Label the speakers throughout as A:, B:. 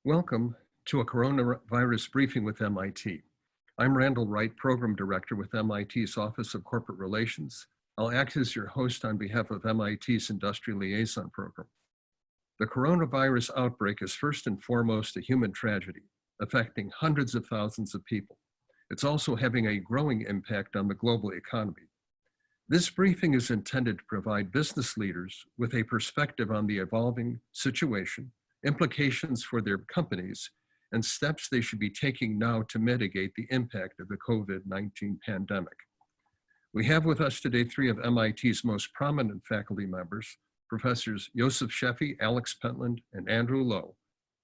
A: Welcome to a coronavirus briefing with MIT. I'm Randall Wright, Program Director with MIT's Office of Corporate Relations. I'll act as your host on behalf of MIT's Industrial Liaison Program. The coronavirus outbreak is first and foremost a human tragedy, affecting hundreds of thousands of people. It's also having a growing impact on the global economy. This briefing is intended to provide business leaders with a perspective on the evolving situation, implications for their companies, and steps they should be taking now to mitigate the impact of the COVID-19 pandemic. We have with us today three of MIT's most prominent faculty members, Professors Joseph Sheffi, Alex Pentland, and Andrew Lowe,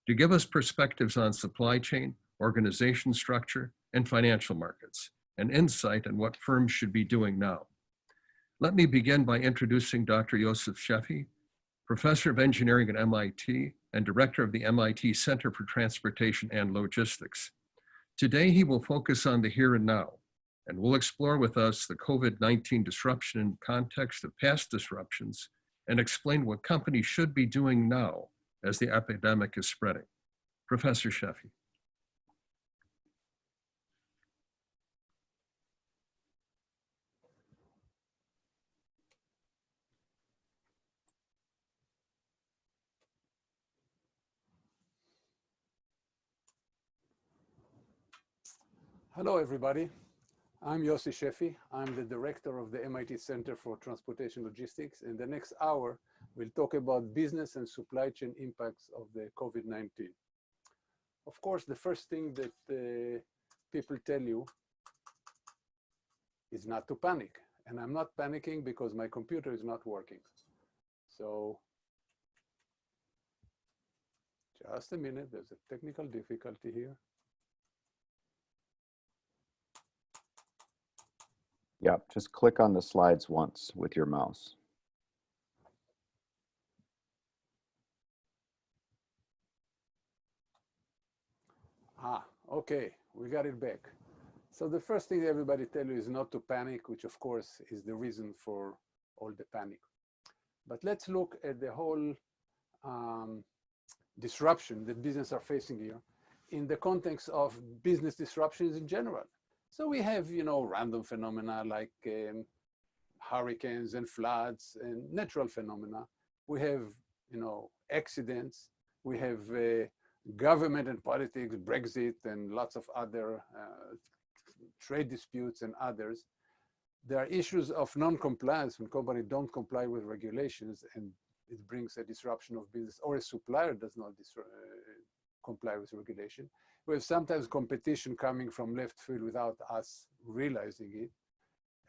A: to give us perspectives on supply chain, organization structure, and financial markets, and insight on what firms should be doing now. Let me begin by introducing Dr. Joseph Sheffi, Professor of Engineering at MIT and Director of the MIT Center for Transportation and Logistics. Today, he will focus on the here and now, and will explore with us the COVID-19 disruption in context of past disruptions and explain what companies should be doing now as the epidemic is spreading. Professor Sheffi.
B: Hello, everybody. I'm Yossi Sheffi. I'm the director of the MIT Center for Transportation Logistics. In the next hour, we'll talk about business and supply chain impacts of the COVID-19. Of course, the first thing that people tell you is not to panic. And I'm not panicking because my computer is not working. So just a minute, there's a technical difficulty here.
C: Yeah, just click on the slides once with your mouse.
B: Okay, we got it back. So the first thing everybody tell you is not to panic, which of course is the reason for all the panic. But let's look at the whole disruption that businesses are facing here in the context of business disruptions in general. So we have, random phenomena like hurricanes and floods and natural phenomena. We have, accidents. We have government and politics, Brexit, and lots of other trade disputes and others. There are issues of non-compliance when companies don't comply with regulations, and it brings a disruption of business, or a supplier does not comply with regulation. We have sometimes competition coming from left field without us realizing it.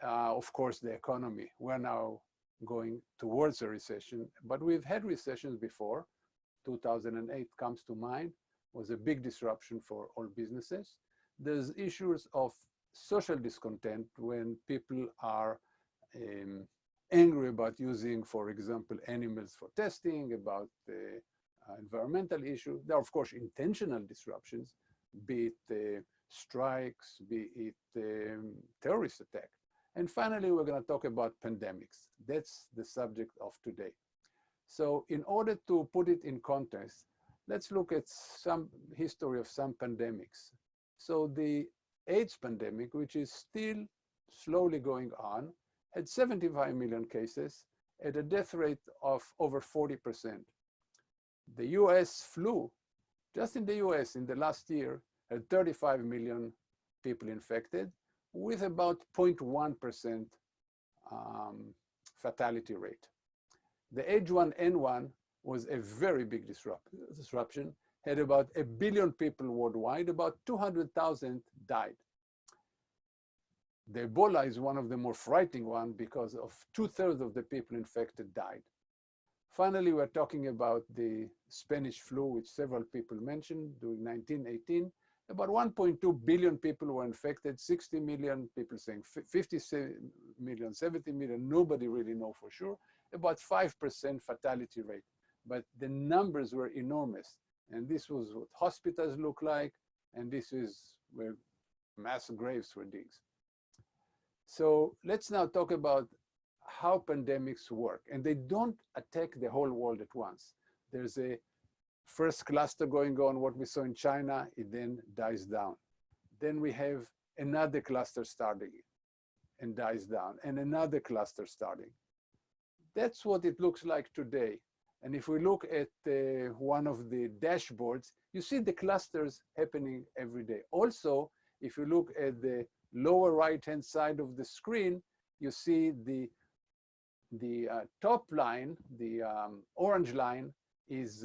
B: Of course, the economy. We're now going towards a recession, but we've had recessions before. 2008 comes to mind, was a big disruption for all businesses. There's issues of social discontent when people are angry about using, for example, animals for testing, about environmental issues. There are, of course, intentional disruptions, be it strikes, be it terrorist attack. And finally, we're going to talk about pandemics. That's the subject of today. So in order to put it in context, let's look at some history of some pandemics. So the AIDS pandemic, which is still slowly going on, had 75 million cases at a death rate of over 40%. The US flu, just in the US in the last year, had 35 million people infected with about 0.1% fatality rate. The H1N1 was a very big disruption, had about 1 billion people worldwide, about 200,000 died. The Ebola is one of the more frightening ones because of 2/3 of the people infected died. Finally, we're talking about the Spanish flu, which several people mentioned during 1918. About 1.2 billion people were infected, 60 million people saying 50 million, 70 million, nobody really know for sure, about 5% fatality rate. But the numbers were enormous. And this was what hospitals look like, and this is where mass graves were digged. So let's now talk about how pandemics work. And they don't attack the whole world at once. There's a first cluster going on, what we saw in China, it then dies down. Then we have another cluster starting and dies down, and another cluster starting. That's what it looks like today. And if we look at one of the dashboards, you see the clusters happening every day. Also, if you look at the lower right-hand side of the screen, you see the top line, the orange line, is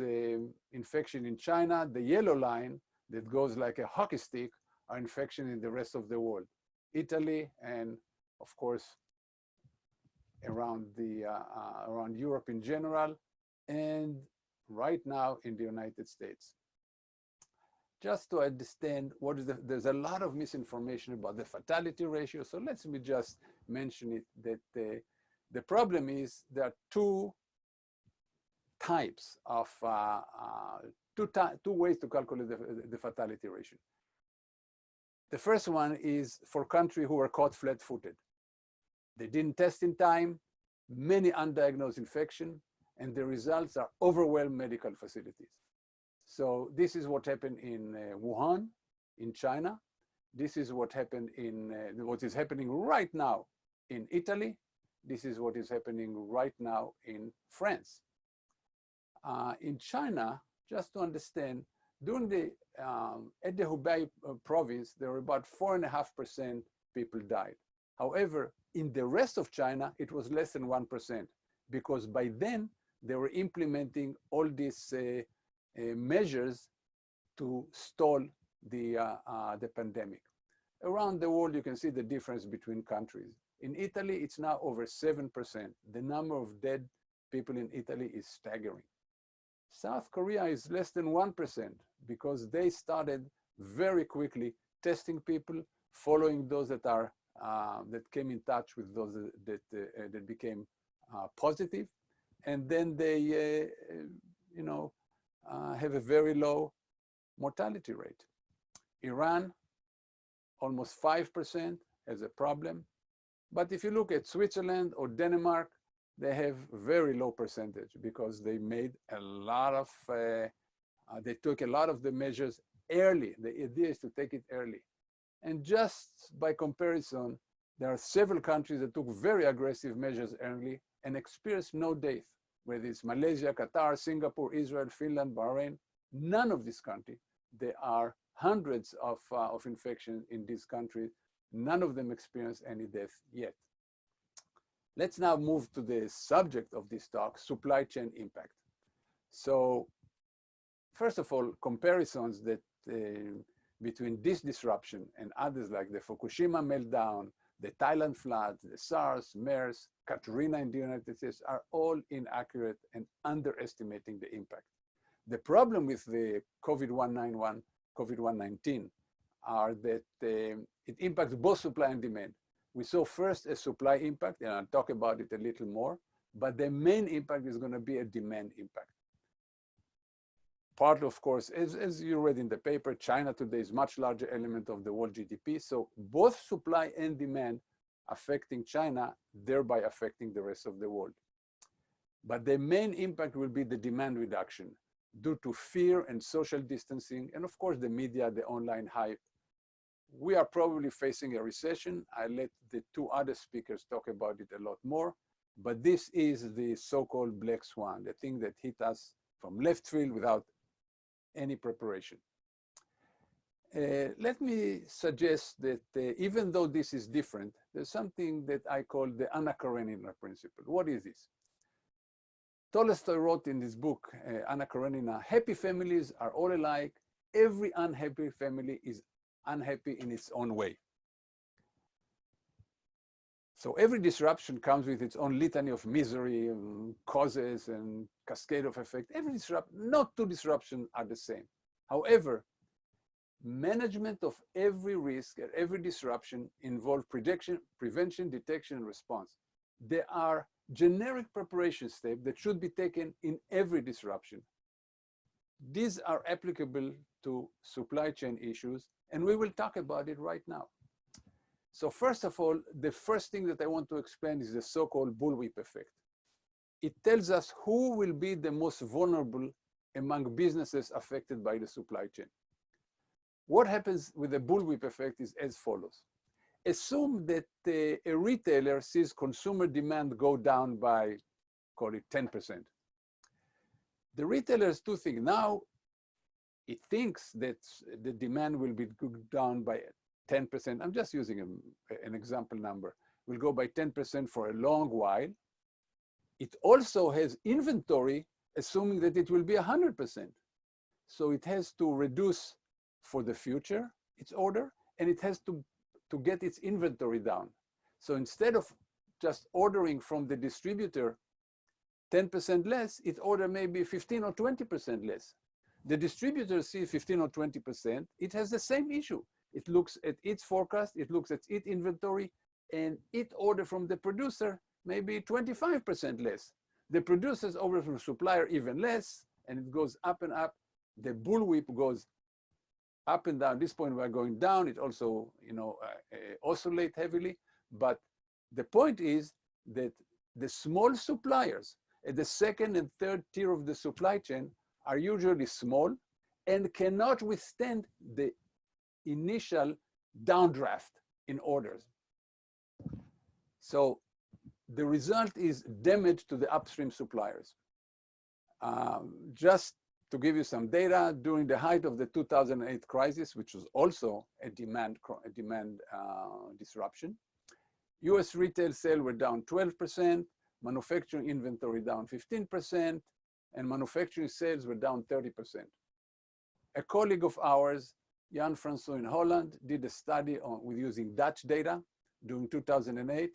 B: infection in China. The yellow line that goes like a hockey stick are infection in the rest of the world. Italy and, of course, around Europe in general, and right now in the United States. Just to understand what is there's a lot of misinformation about the fatality ratio. So let me just mention it, that the problem is there are two types of, two ways to calculate the fatality ratio. The first one is for countries who were caught flat-footed. They didn't test in time, many undiagnosed infection, and the results are overwhelmed medical facilities. So this is what happened in Wuhan, in China. This is what happened in, what is happening right now in Italy. This is what is happening right now in France. In China, just to understand, during the, at the Hubei province, there were about 4.5% people died. However, in the rest of China, it was less than 1%, because by then they were implementing all these measures to stall the pandemic. Around the world, you can see the difference between countries. In Italy, it's now over 7%. The number of dead people in Italy is staggering. South Korea is less than 1% because they started very quickly testing people, following those that are that came in touch with those that became positive, and then they have a very low mortality rate. Iran, almost 5% has a problem. But if you look at Switzerland or Denmark, they have very low percentage because they made a lot of, they took a lot of the measures early. The idea is to take it early. And just by comparison, there are several countries that took very aggressive measures early and experienced no death, whether it's Malaysia, Qatar, Singapore, Israel, Finland, Bahrain. None of these countries. There are hundreds of infections in these countries. None of them experienced any death yet. Let's now move to the subject of this talk, supply chain impact. So first of all, comparisons that between this disruption and others like the Fukushima meltdown, the Thailand floods, the SARS, MERS, Katrina in the United States are all inaccurate and underestimating the impact. The problem with the COVID-19 are that it impacts both supply and demand. We saw first a supply impact, and I'll talk about it a little more, but the main impact is going to be a demand impact. Part, of course, as you read in the paper, China today is much larger element of the world GDP. So both supply and demand affecting China, thereby affecting the rest of the world. But the main impact will be the demand reduction due to fear and social distancing, and of course the media, the online hype. We are probably facing a recession. I let the two other speakers talk about it a lot more, but this is the so-called black swan, the thing that hit us from left field without any preparation. Let me suggest that even though this is different, there's something that I call the Anna Karenina principle. What is this? Tolstoy wrote in this book, Anna Karenina, happy families are all alike. Every unhappy family is unhappy in its own way. So every disruption comes with its own litany of misery, causes, and cascade of effect. Every disruption, no two disruptions are the same. However, management of every risk and every disruption involve prevention, detection, and response. There are generic preparation steps that should be taken in every disruption. These are applicable to supply chain issues, and we will talk about it right now. So first of all, the first thing that I want to explain is the so-called bullwhip effect. It tells us who will be the most vulnerable among businesses affected by the supply chain. What happens with the bullwhip effect is as follows. Assume that a retailer sees consumer demand go down by, call it 10%. The retailer has two things. Now, it thinks that the demand will be down by 10%. I'm just using an example number. Will go by 10% for a long while. It also has inventory, assuming that it will be 100%. So it has to reduce for the future its order, and it has to get its inventory down. So instead of just ordering from the distributor 10% less, it order maybe 15 or 20% less. The distributor sees 15 or 20%, it has the same issue. It looks at its forecast, it looks at its inventory, and it order from the producer maybe 25% less. The producers order from the supplier even less, and it goes up and up. The bullwhip goes up and down. At this point, we're going down. It also, oscillate heavily. But the point is that the small suppliers at the second and third tier of the supply chain are usually small and cannot withstand the initial downdraft in orders. So the result is damage to the upstream suppliers. Just to give you some data, during the height of the 2008 crisis, which was also a demand disruption, US retail sales were down 12%, manufacturing inventory down 15%, and manufacturing sales were down 30%. A colleague of ours, Jan François in Holland, did a study with using Dutch data during 2008.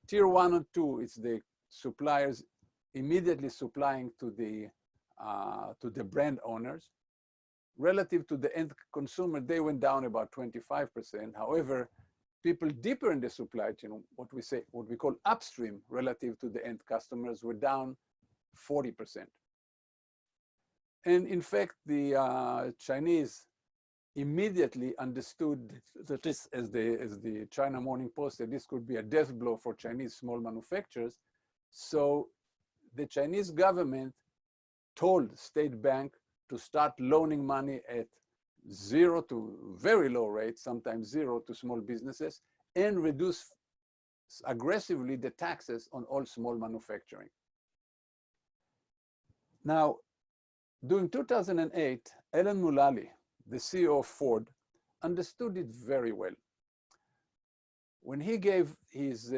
B: Tier 1 and 2 is the suppliers immediately supplying to the brand owners. Relative to the end consumer, they went down about 25%. However, people deeper in the supply chain, what we call upstream relative to the end customers, were down 40%. And in fact, the Chinese immediately understood that this, as the China Morning Post said, this could be a death blow for Chinese small manufacturers. So the Chinese government told State Bank to start loaning money at 0 to very low rates, sometimes 0 to small businesses, and reduce aggressively the taxes on all small manufacturing. Now, during 2008, Alan Mulally, the CEO of Ford, understood it very well. When he gave his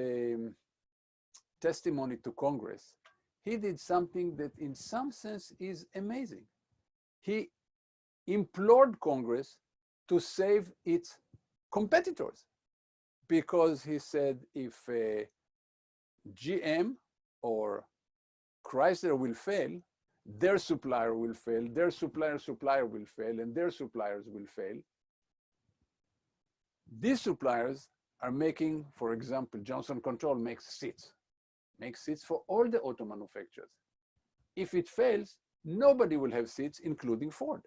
B: testimony to Congress, he did something that in some sense is amazing. He implored Congress to save its competitors, because he said if GM or Chrysler will fail, their supplier will fail, their supplier's supplier will fail, and their suppliers will fail. These suppliers are making, for example, Johnson Control makes seats for all the auto manufacturers. If it fails, nobody will have seats, including Ford.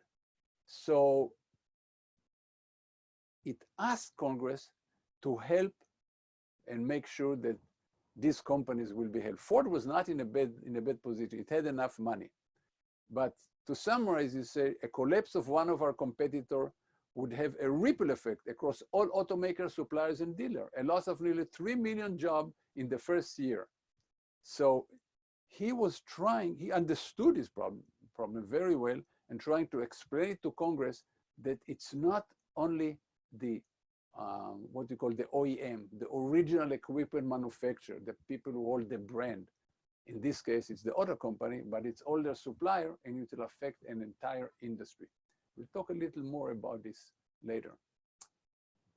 B: So it asked Congress to help and make sure that these companies will be helped. Ford was not in a bad position. It had enough money. But to summarize, you say a collapse of one of our competitors would have a ripple effect across all automakers, suppliers, and dealers, a loss of nearly 3 million jobs in the first year. So he understood his problem very well, and trying to explain it to Congress that it's not only the what you call the OEM, the original equipment manufacturer, the people who hold the brand. In this case, it's the auto company, but it's all their supplier, and it will affect an entire industry. We'll talk a little more about this later.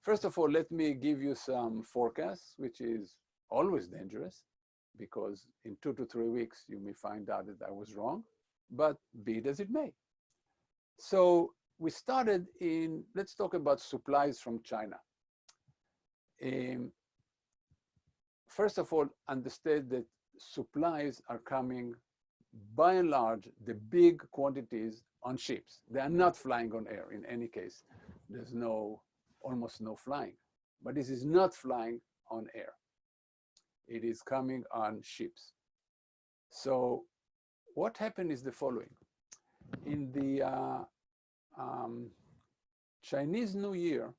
B: First of all, let me give you some forecasts, which is always dangerous, because in 2 to 3 weeks, you may find out that I was wrong, but be it as it may. So we started let's talk about supplies from China. First of all, understand that supplies are coming, by and large, the big quantities on ships. They are not flying on air in any case. There's almost no flying, but this is not flying on air. It is coming on ships. So what happened is the following. In the Chinese New Year,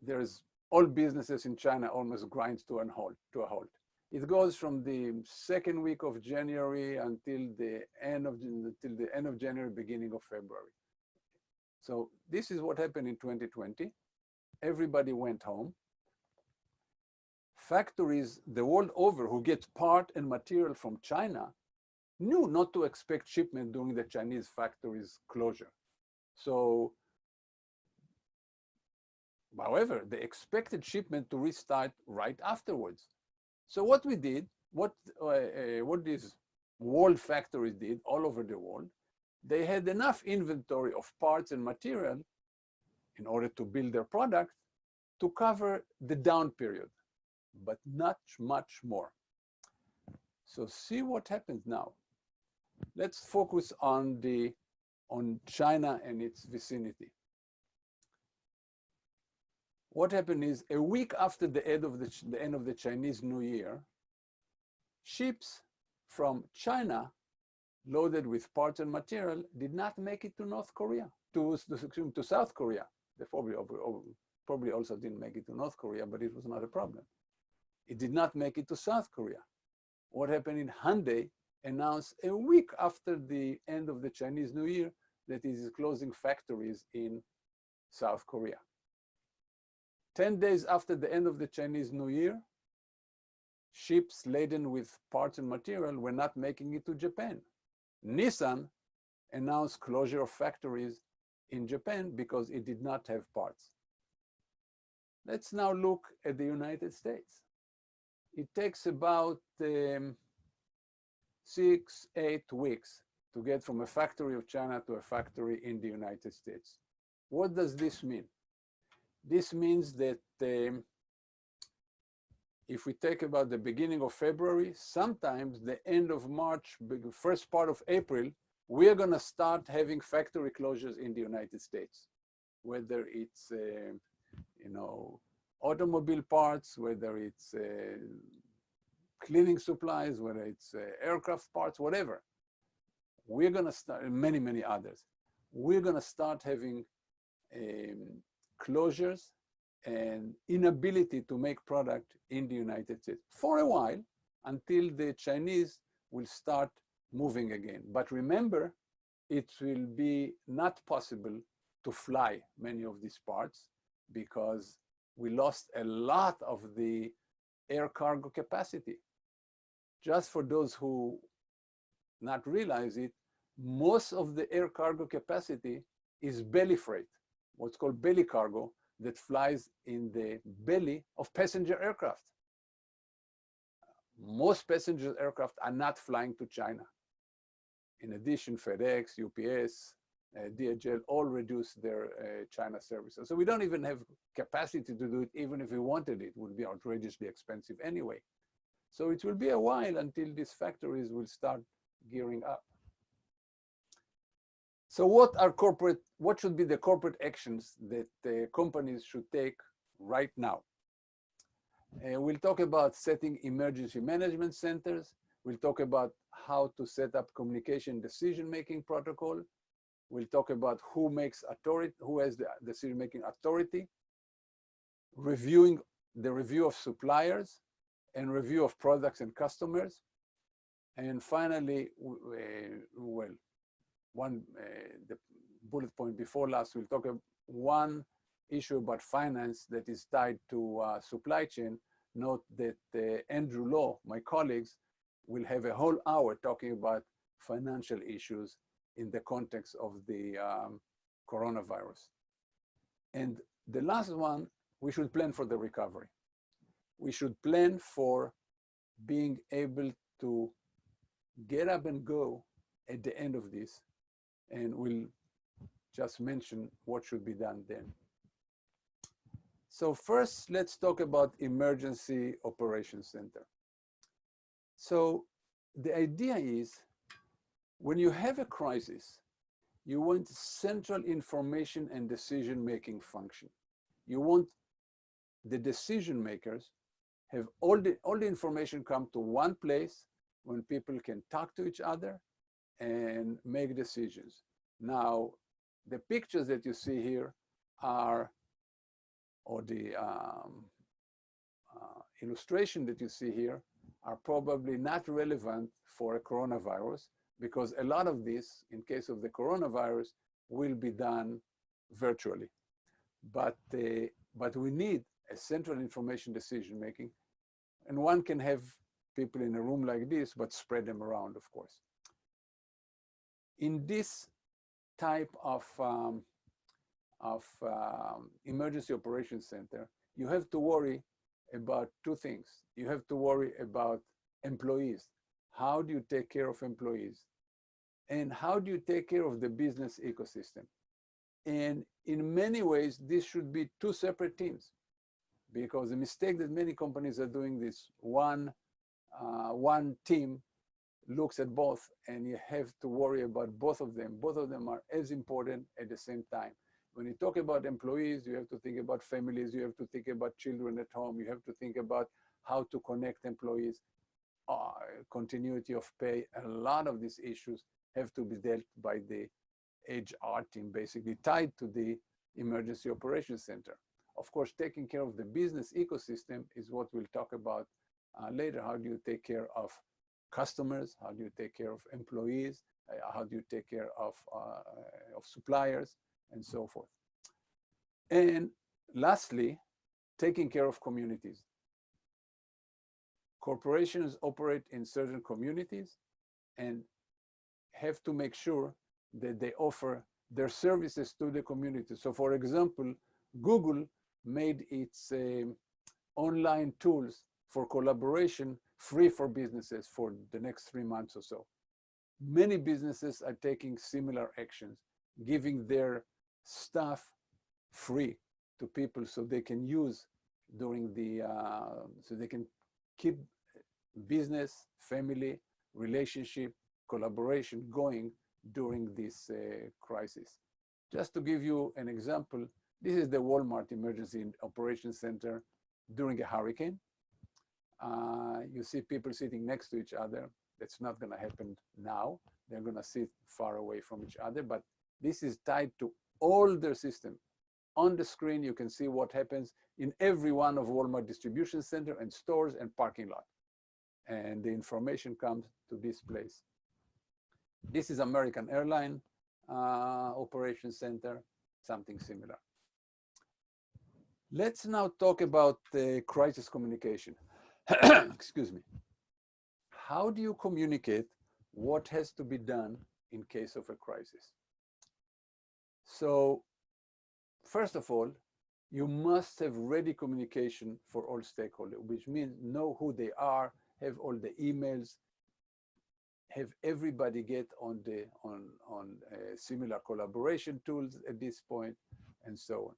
B: there's all businesses in China almost grinds to a halt. It goes from the second week of January until the end of January, beginning of February. So this is what happened in 2020. Everybody went home. Factories the world over who get part and material from China knew not to expect shipment during the Chinese factories closure. So, however, they expected shipment to restart right afterwards. So what we did, what these world factories did all over the world, they had enough inventory of parts and material in order to build their product to cover the down period, but not much more. So see what happens now. Let's focus on China and its vicinity. What happened is a week after the end of the Chinese New Year, ships from China loaded with parts and material did not make it to North Korea, to South Korea. They probably also didn't make it to North Korea, but it was not a problem. It did not make it to South Korea. What happened in Hyundai announced a week after the end of the Chinese New Year that it is closing factories in South Korea. 10 days after the end of the Chinese New Year, ships laden with parts and material were not making it to Japan. Nissan announced closure of factories in Japan because it did not have parts. Let's now look at the United States. It takes about 6-8 weeks to get from a factory of China to a factory in the United States. What does this mean? This means that if we take about the beginning of February, sometimes the end of March, first part of April, we are going to start having factory closures in the United States, whether it's automobile parts, whether it's cleaning supplies, whether it's aircraft parts, whatever. We're going to start, many others. We're going to start having closures and inability to make product in the United States for a while until the Chinese will start moving again. But remember, it will be not possible to fly many of these parts because we lost a lot of the air cargo capacity. Just for those who not realize it, most of the air cargo capacity is belly freight, what's called belly cargo, that flies in the belly of passenger aircraft. Most passenger aircraft are not flying to China. In addition, FedEx, UPS, DHL all reduced their China services. So we don't even have capacity to do it. Even if we wanted it, would be outrageously expensive anyway. So it will be a while until these factories will start gearing up. So what should be the corporate actions that companies should take right now? We'll talk about setting emergency management centers. We'll talk about how to set up communication decision-making protocol. We'll talk about who has the decision-making authority, reviewing the review of suppliers and review of products and customers. And finally, the bullet point before last, we'll talk about one issue about finance that is tied to supply chain. Note that Andrew Law, my colleagues, will have a whole hour talking about financial issues in the context of the coronavirus. And the last one, we should plan for the recovery. We should plan for being able to get up and go at the end of this. And we'll just mention what should be done then. So first, let's talk about Emergency Operations Center. So the idea is, when you have a crisis, you want central information and decision-making function. You want the decision makers have all the information come to one place when people can talk to each other and make decisions. Now, the pictures that you see here are, or the illustration that you see here are probably not relevant for a coronavirus, because a lot of this, in case of the coronavirus, will be done virtually. But we need a central information decision making, and one can have people in a room like this, but spread them around, of course. In this type of emergency operations center, you have to worry about two things. You have to worry about employees. How do you take care of employees? And how do you take care of the business ecosystem? And in many ways, this should be two separate teams, because the mistake that many companies are doing this, one team looks at both, and you have to worry about both of them. Both of them are as important at the same time. When you talk about employees, you have to think about families, you have to think about children at home, you have to think about how to connect employees, continuity of pay. A lot of these issues have to be dealt by the HR team, basically tied to the emergency operations center. Of course, taking care of the business ecosystem is what we'll talk about later. How do you take care of customers? How do you take care of employees? How do you take care of suppliers, and so forth? And lastly, taking care of communities. Corporations operate in certain communities and have to make sure that they offer their services to the community. So for example, Google made its online tools for collaboration free for businesses for the next 3 months or so. Many businesses are taking similar actions, giving their stuff free to people so they can use during the, so they can keep business, family, relationship, collaboration going during this crisis. Just to give you an example, this is the Walmart Emergency Operations Center during a hurricane. You see people sitting next to each other. That's not going to happen now. They're going to sit far away from each other, but this is tied to all their system. On the screen, you can see what happens in every one of Walmart distribution center and stores and parking lot. And the information comes to this place. This is American Airline Operations Center, something similar. Let's now talk about crisis communication. Excuse me. How do you communicate what has to be done in case of a crisis? So, first of all, you must have ready communication for all stakeholders, which means know who they are, have all the emails, have everybody get on similar collaboration tools at this point, and so on.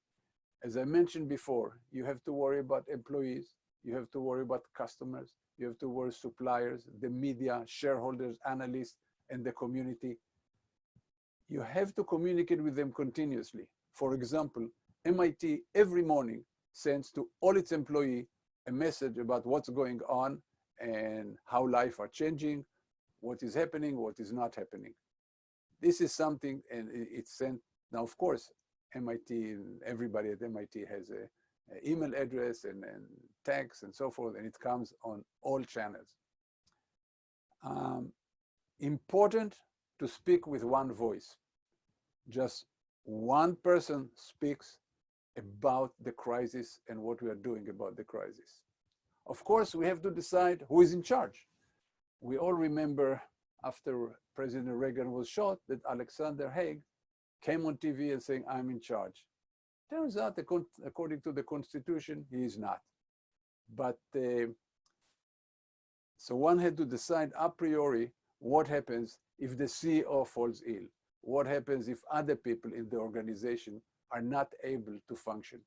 B: As I mentioned before, you have to worry about employees, you have to worry about customers, you have to worry suppliers, the media, shareholders, analysts, and the community. You have to communicate with them continuously. For example, MIT every morning sends to all its employees a message about what's going on and how life are changing, what is happening, what is not happening. This is something, and it's sent. Now, of course, MIT, everybody at MIT has an email address and text and so forth, and it comes on all channels. Important to speak with one voice. Just one person speaks about the crisis and what we are doing about the crisis. Of course, we have to decide who is in charge. We all remember after President Reagan was shot that Alexander Haig came on TV and saying, I'm in charge. Turns out, according to the Constitution, he is not. But so one had to decide a priori what happens if the CEO falls ill. What happens if other people in the organization are not able to function?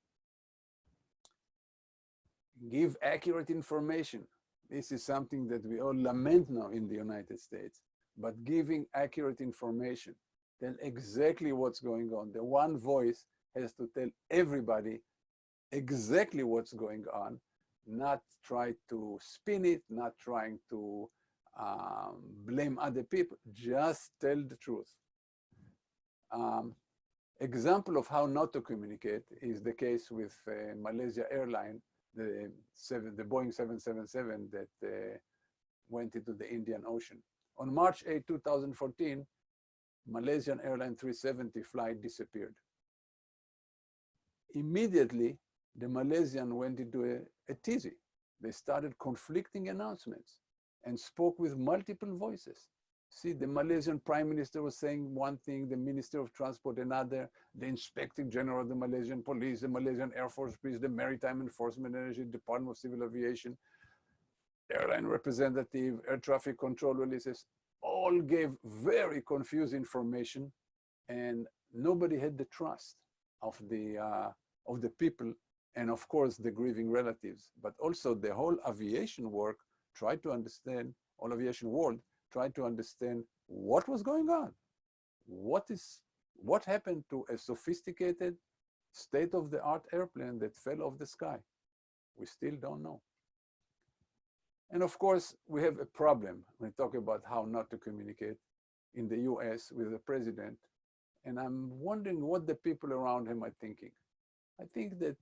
B: Give accurate information. This is something that we all lament now in the United States, but giving accurate information, tell exactly what's going on. The one voice has to tell everybody exactly what's going on, not try to spin it, not trying to blame other people. Just tell the truth. Example of how not to communicate is the case with Malaysia Airline, the Boeing 777 that went into the Indian Ocean. On March 8, 2014, Malaysian Airline 370 flight disappeared. Immediately, the Malaysian went into a tizzy. They started conflicting announcements and spoke with multiple voices. See, the Malaysian Prime Minister was saying one thing, the Minister of Transport another, the Inspector General of the Malaysian Police, the Malaysian Air Force Police, the Maritime Enforcement Agency, Department of Civil Aviation, airline representative, air traffic control releases, all gave very confused information, and nobody had the trust of the people, and of course the grieving relatives. But also the whole aviation work tried to understand, all aviation world tried to understand what was going on. What happened to a sophisticated, state-of-the-art airplane that fell off the sky? We still don't know. And of course, we have a problem when we talk about how not to communicate in the US with the president. And I'm wondering what the people around him are thinking. I think that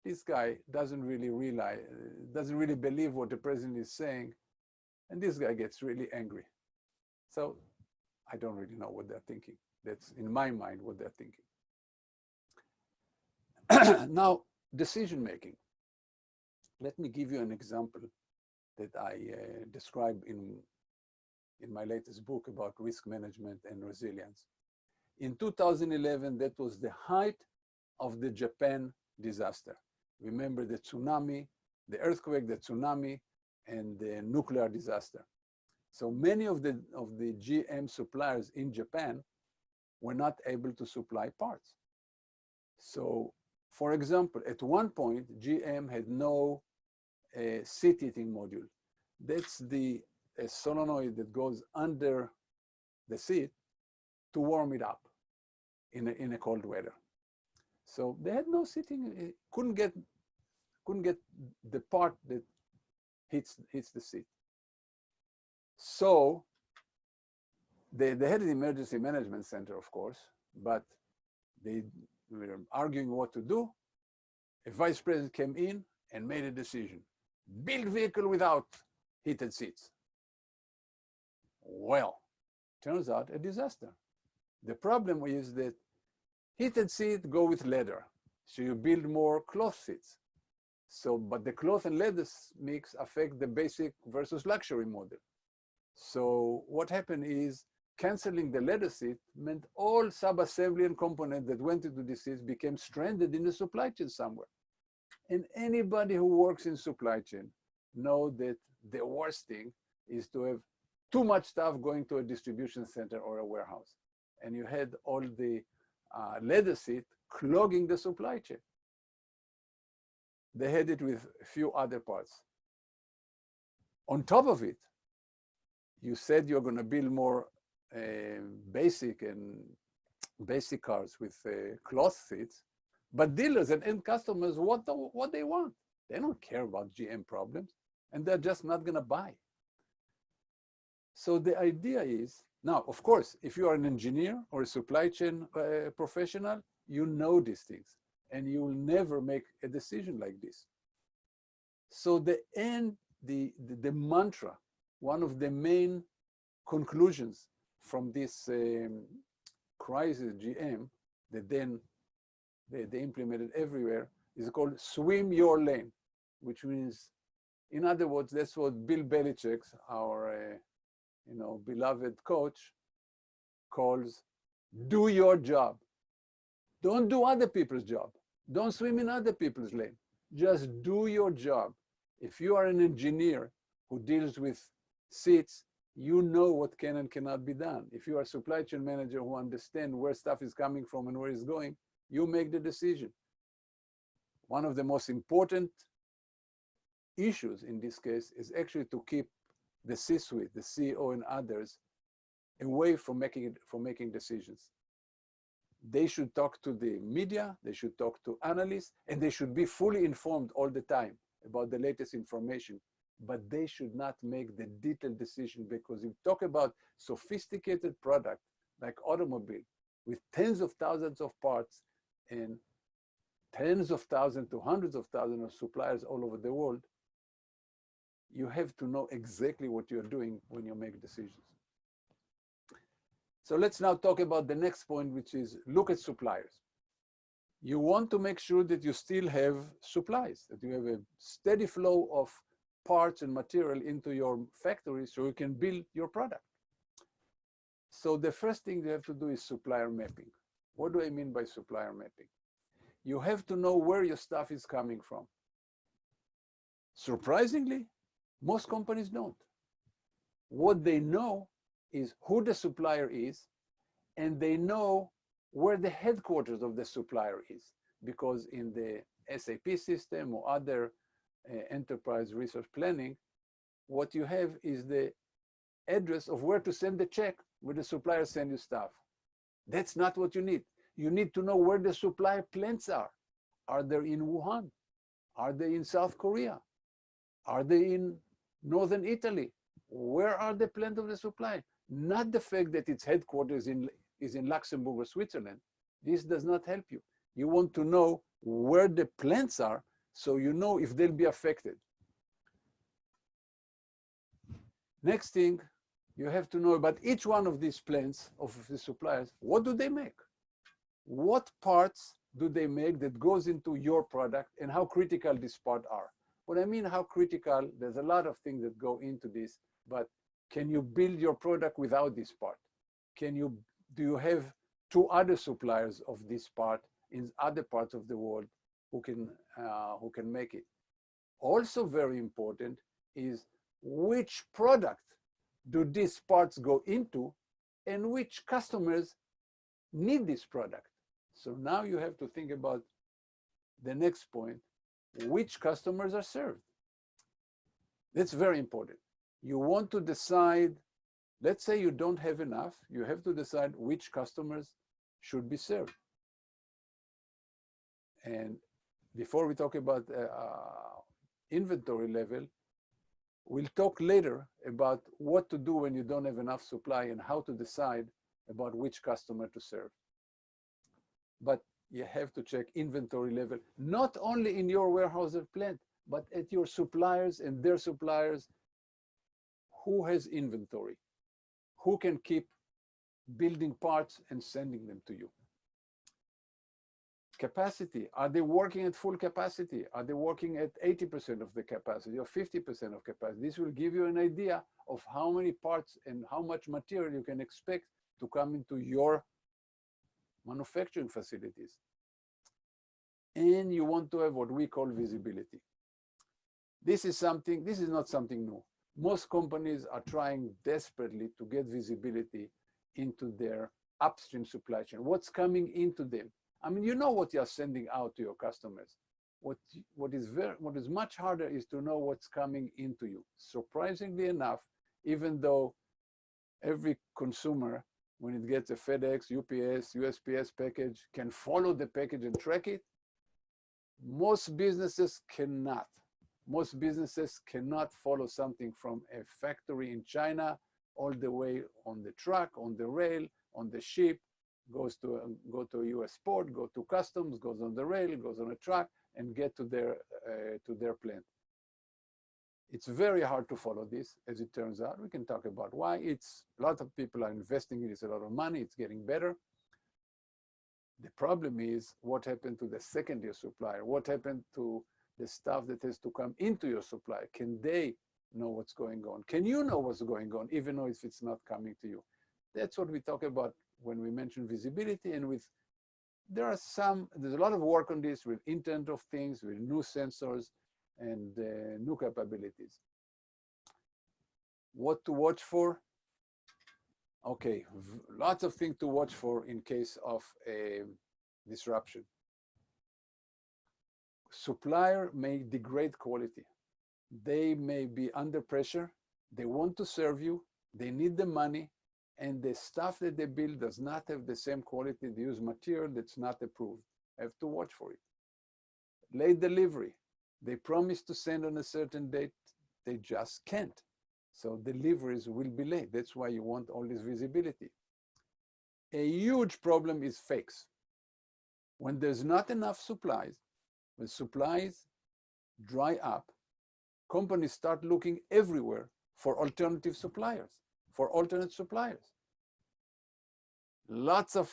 B: this guy doesn't really realize, doesn't really believe what the president is saying. And this guy gets really angry. So I don't really know what they're thinking. That's in my mind what they're thinking. Now, decision making. Let me give you an example that I describe in my latest book about risk management and resilience. In 2011, that was the height of the Japan disaster. Remember the tsunami, the earthquake, the tsunami, and the nuclear disaster. So many of the GM suppliers in Japan were not able to supply parts. So, for example, at one point, GM had no seat heating module. That's the solenoid that goes under the seat to warm it up in a cold weather. So they had no seating, couldn't get the part that hits the seat. So they had an emergency management center, of course, but they were arguing what to do. A vice president came in and made a decision. Build vehicle without heated seats. Well, turns out a disaster. The problem is that heated seats go with leather. So you build more cloth seats. So, but the cloth and leather mix affect the basic versus luxury model. So what happened is canceling the leather seat meant all sub-assembly and components that went into the seats became stranded in the supply chain somewhere. And anybody who works in supply chain know that the worst thing is to have too much stuff going to a distribution center or a warehouse. And you had all the leather seat clogging the supply chain. They had it with a few other parts. On top of it, you said you're going to build more basic cars with cloth seats, but dealers and end customers want what they want. They don't care about GM problems, and they're just not going to buy. So the idea is, now, of course, if you are an engineer or a supply chain professional, you know these things, and you will never make a decision like this. So the mantra, one of the main conclusions from this crisis GM that then they implemented everywhere is called swim your lane, which means, in other words, that's what Bill Belichick, our beloved coach, calls do your job. Don't do other people's job. Don't swim in other people's lane. Just do your job. If you are an engineer who deals with seats, you know what can and cannot be done. If you are a supply chain manager who understands where stuff is coming from and where it's going, you make the decision. One of the most important issues in this case is actually to keep the C-suite, the CEO and others, away from making decisions. They should talk to the media, they should talk to analysts, and they should be fully informed all the time about the latest information. but they should not make the detailed decision, because if you talk about sophisticated product like automobile with tens of thousands of parts and tens of thousands to hundreds of thousands of suppliers all over the world, you have to know exactly what you're doing when you make decisions. So let's now talk about the next point, which is look at suppliers. You want to make sure that you still have supplies, that you have a steady flow of parts and material into your factory so you can build your product. So the first thing you have to do is supplier mapping. What do I mean by supplier mapping? You have to know where your stuff is coming from. Surprisingly, most companies don't. What they know is who the supplier is, and they know where the headquarters of the supplier is, because in the SAP system or other enterprise resource planning, what you have is the address of where to send the check when the supplier send you stuff. That's not what you need. You need to know where the supply plants are. Are they in Wuhan? Are they in South Korea? Are they in Northern Italy? Where are the plants of the supply? Not the fact that its headquarters is in Luxembourg or Switzerland. This does not help you. You want to know where the plants are so you know if they'll be affected. Next thing, you have to know about each one of these plants of the suppliers. What do they make? What parts do they make that goes into your product, and how critical these parts are? What I mean how critical, there's a lot of things that go into this, but can you build your product without this part? Do you have two other suppliers of this part in other parts of the world who can make it? Also very important is which product do these parts go into and which customers need this product. So now you have to think about the next point, which customers are served. That's very important. You want to decide, let's say you don't have enough, you have to decide which customers should be served. And before we talk about inventory level, we'll talk later about what to do when you don't have enough supply and how to decide about which customer to serve. But you have to check inventory level, not only in your warehouse or plant, but at your suppliers and their suppliers. Who has inventory? Who can keep building parts and sending them to you? Capacity, are they working at full capacity? Are they working at 80% of the capacity or 50% of capacity? This will give you an idea of how many parts and how much material you can expect to come into your manufacturing facilities. And you want to have what we call visibility. This is not something new. Most companies are trying desperately to get visibility into their upstream supply chain. What's coming into them? I mean, you know what you're sending out to your customers. What is much harder is to know what's coming into you. Surprisingly enough, even though every consumer, when it gets a FedEx, UPS, USPS package, can follow the package and track it, most businesses cannot. Most businesses cannot follow something from a factory in China all the way on the truck, on the rail, on the ship, go to a US port, go to customs, goes on the rail, goes on a truck, and get to their plant. It's very hard to follow this, as it turns out. We can talk about why. A lot of people are investing in it, it's a lot of money, it's getting better. The problem is what happened to the second-tier supplier? What happened to the stuff that has to come into your supply? Can they know what's going on? Can you know what's going on, even though if it's not coming to you? That's what we talk about when we mention visibility. And there's a lot of work on this with Internet of Things, with new sensors and new capabilities. What to watch for? Okay, lots of things to watch for in case of a disruption. Supplier may degrade quality. They may be under pressure. They want to serve you. They need the money. And the stuff that they build does not have the same quality. They use material that's not approved. Have to watch for it. Late delivery. They promise to send on a certain date. they just can't. So deliveries will be late. That's why you want all this visibility. A huge problem is fakes. When there's not enough supplies, when supplies dry up, companies start looking everywhere for alternative suppliers, for alternate suppliers. Lots of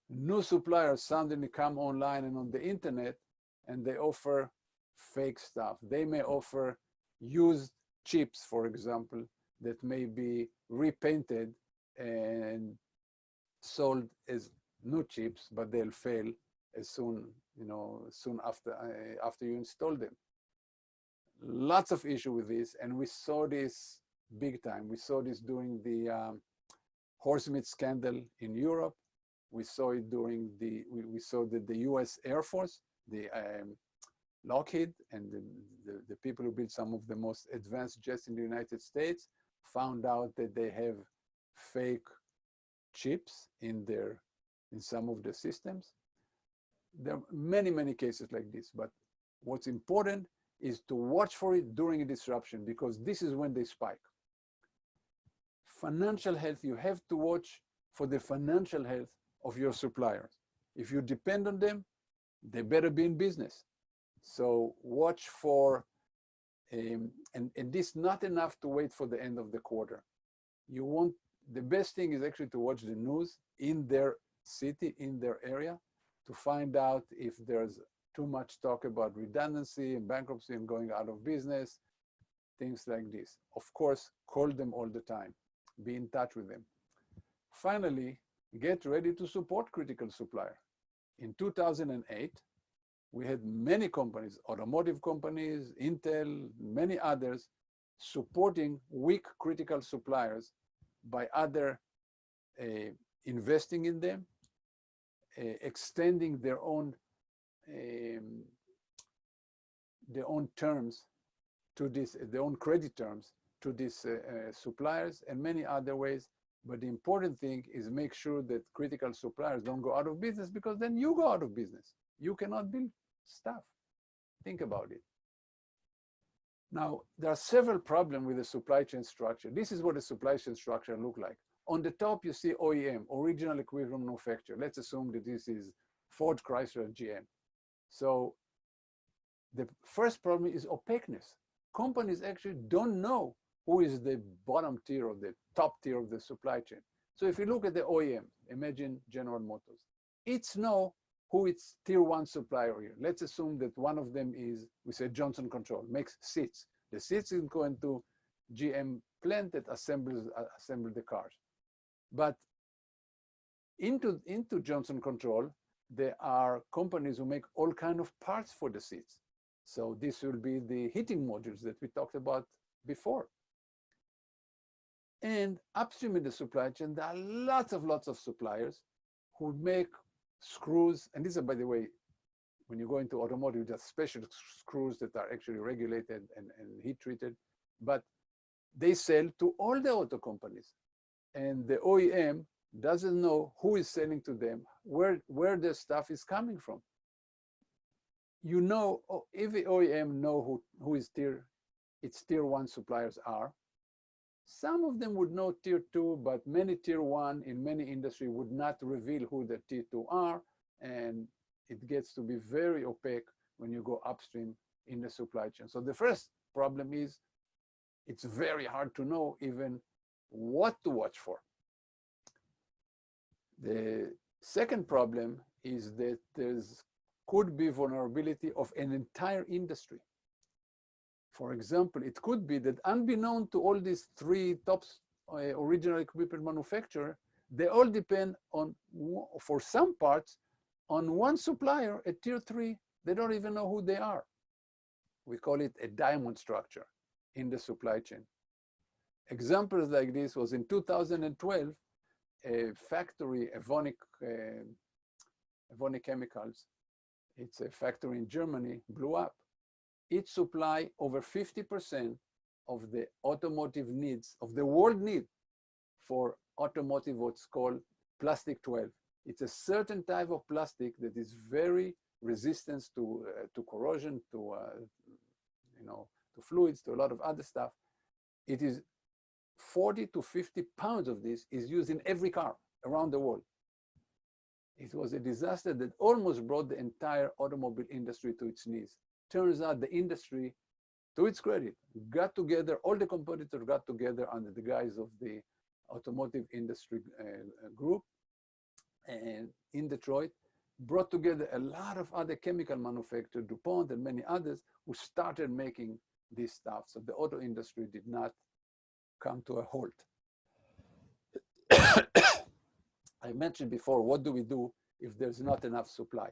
B: new suppliers suddenly come online and on the internet, and they offer fake stuff. They may offer used chips, for example, that may be repainted and sold as new chips, but they'll fail as soon, soon after you install them. Lots of issue with this, and we saw this big time. We saw this during the horse meat scandal in Europe. We saw it during we saw that the US Air Force, the Lockheed, and the people who built some of the most advanced jets in the United States found out that they have fake chips in some of the systems. There are many, many cases like this, but what's important is to watch for it during a disruption, because this is when they spike. Financial health, you have to watch for the financial health of your suppliers. If you depend on them, they better be in business. So watch for, and this not enough to wait for the end of the quarter. The best thing is actually to watch the news in their city, in their area, to find out if there's too much talk about redundancy and bankruptcy and going out of business, things like this. Of course, call them all the time. Be in touch with them. Finally, get ready to support critical supplier. In 2008, we had many companies, automotive companies, Intel, many others, supporting weak critical suppliers by either investing in them, extending their own terms to this, their own credit terms to these suppliers, and many other ways. But the important thing is make sure that critical suppliers don't go out of business, because then you go out of business. You cannot build stuff. Think about it. Now, there are several problems with the supply chain structure. This is what a supply chain structure looks like. On the top, you see OEM, original equipment manufacturer. Let's assume that this is Ford, Chrysler, GM. So the first problem is opaqueness. Companies actually don't know who is the bottom tier or the top tier of the supply chain. So if you look at the OEM, imagine General Motors, it's know who its tier one supplier here. Let's assume that one of them is, we say Johnson Control, makes seats. The seats is going to GM plant that assemble the cars. But into Johnson Control, there are companies who make all kinds of parts for the seats. So this will be the heating modules that we talked about before. And upstream in the supply chain, there are lots of suppliers who make screws. And these are, by the way, when you go into automotive, there's special screws that are actually regulated and heat treated. But they sell to all the auto companies. And the OEM doesn't know who is selling to them, where the stuff is coming from. You know, if the OEM know who its tier one suppliers are, some of them would know tier two, but many tier one in many industries would not reveal who the tier two are. And it gets to be very opaque when you go upstream in the supply chain. So the first problem is it's very hard to know even what to watch for. The second problem is that could be vulnerability of an entire industry. For example, it could be that unbeknown to all these three top original equipment manufacturers, they all depend on, for some parts, on one supplier at tier three. They don't even know who they are. We call it a diamond structure in the supply chain. Examples like this was in 2012, a factory, Evonik Chemicals, it's a factory in Germany, blew up. It supplied over 50% of the automotive needs, of the world need for automotive, what's called plastic 12. It's a certain type of plastic that is very resistant to corrosion, to to fluids, to a lot of other stuff. It is 40 to 50 pounds of this is used in every car around the world. It was a disaster that almost brought the entire automobile industry to its knees. Turns out the industry, to its credit, got together, all the competitors got together under the guise of the automotive industry group and in Detroit, brought together a lot of other chemical manufacturers, DuPont and many others, who started making this stuff. So the auto industry did not come to a halt. I mentioned before, what do we do if there's not enough supply?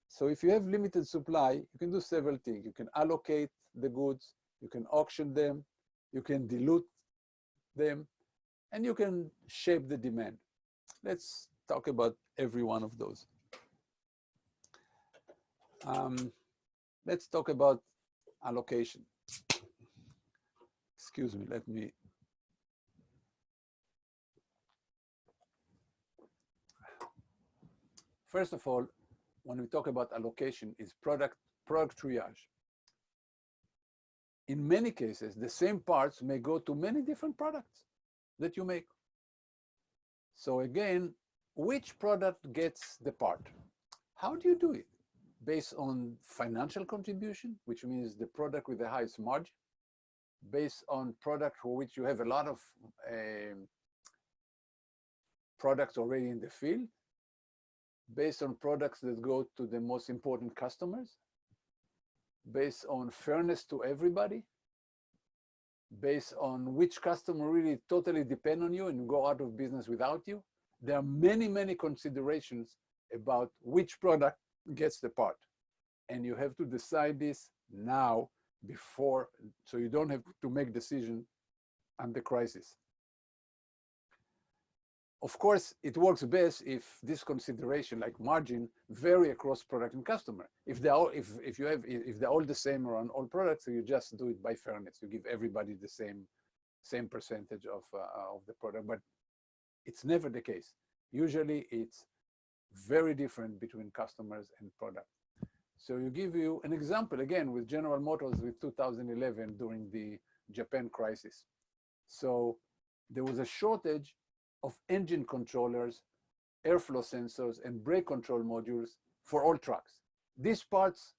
B: So if you have limited supply, you can do several things. You can allocate the goods, you can auction them, you can dilute them, and you can shape the demand. Let's talk about every one of those. Let's talk about allocation. Excuse me, let me. First of all, when we talk about allocation, is product triage. In many cases, the same parts may go to many different products that you make. So again, which product gets the part? How do you do it? Based on financial contribution, which means the product with the highest margin, based on product for which you have a lot of products already in the field, based on products that go to the most important customers, based on fairness to everybody, based on which customer really totally depend on you and go out of business without you. There are many, many considerations about which product gets the part. And you have to decide this now before, so you don't have to make decision under crisis. Of course, it works best if this consideration, like margin, vary across product and customer. If they're all, if they're all the same around all products, so you just do it by fairness. You give everybody the same percentage of the product, but it's never the case. Usually, it's very different between customers and product. So you give you an example again with General Motors with 2011 during the Japan crisis. So there was a shortage of engine controllers, airflow sensors, and brake control modules for all trucks. These parts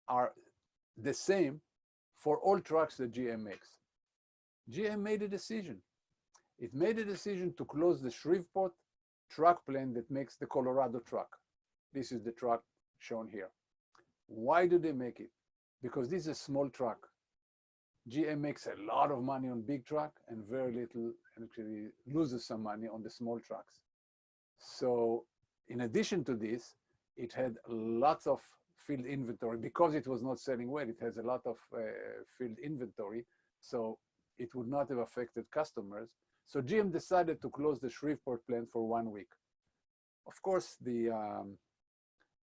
B: are the same for all trucks that GM makes. GM made a decision. It made a decision to close the Shreveport truck plant that makes the Colorado truck. This is the truck shown here. Why do they make it? Because this is a small truck. GM makes a lot of money on big truck and very little, and actually loses some money on the small trucks. So in addition to this, it had lots of field inventory. Because it was not selling well, it has a lot of field inventory, so it would not have affected customers. So GM decided to close the Shreveport plant for 1 week. Of course, the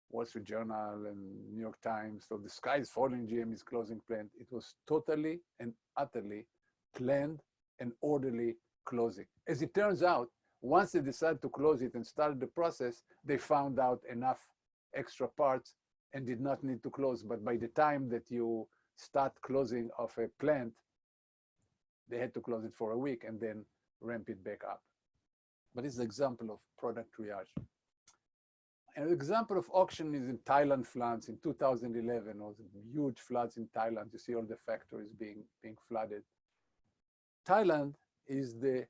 B: Wall Street Journal and New York Times, so the sky is falling, GM is closing plant. It was totally and utterly planned and orderly closing. As it turns out, once they decided to close it and started the process, they found out enough extra parts and did not need to close. But by the time that you start closing of a plant, they had to close it for a week and then ramp it back up. But it's an example of product triage. An example of auction is in Thailand floods in 2011. There was huge floods in Thailand. You see all the factories being flooded. Thailand is the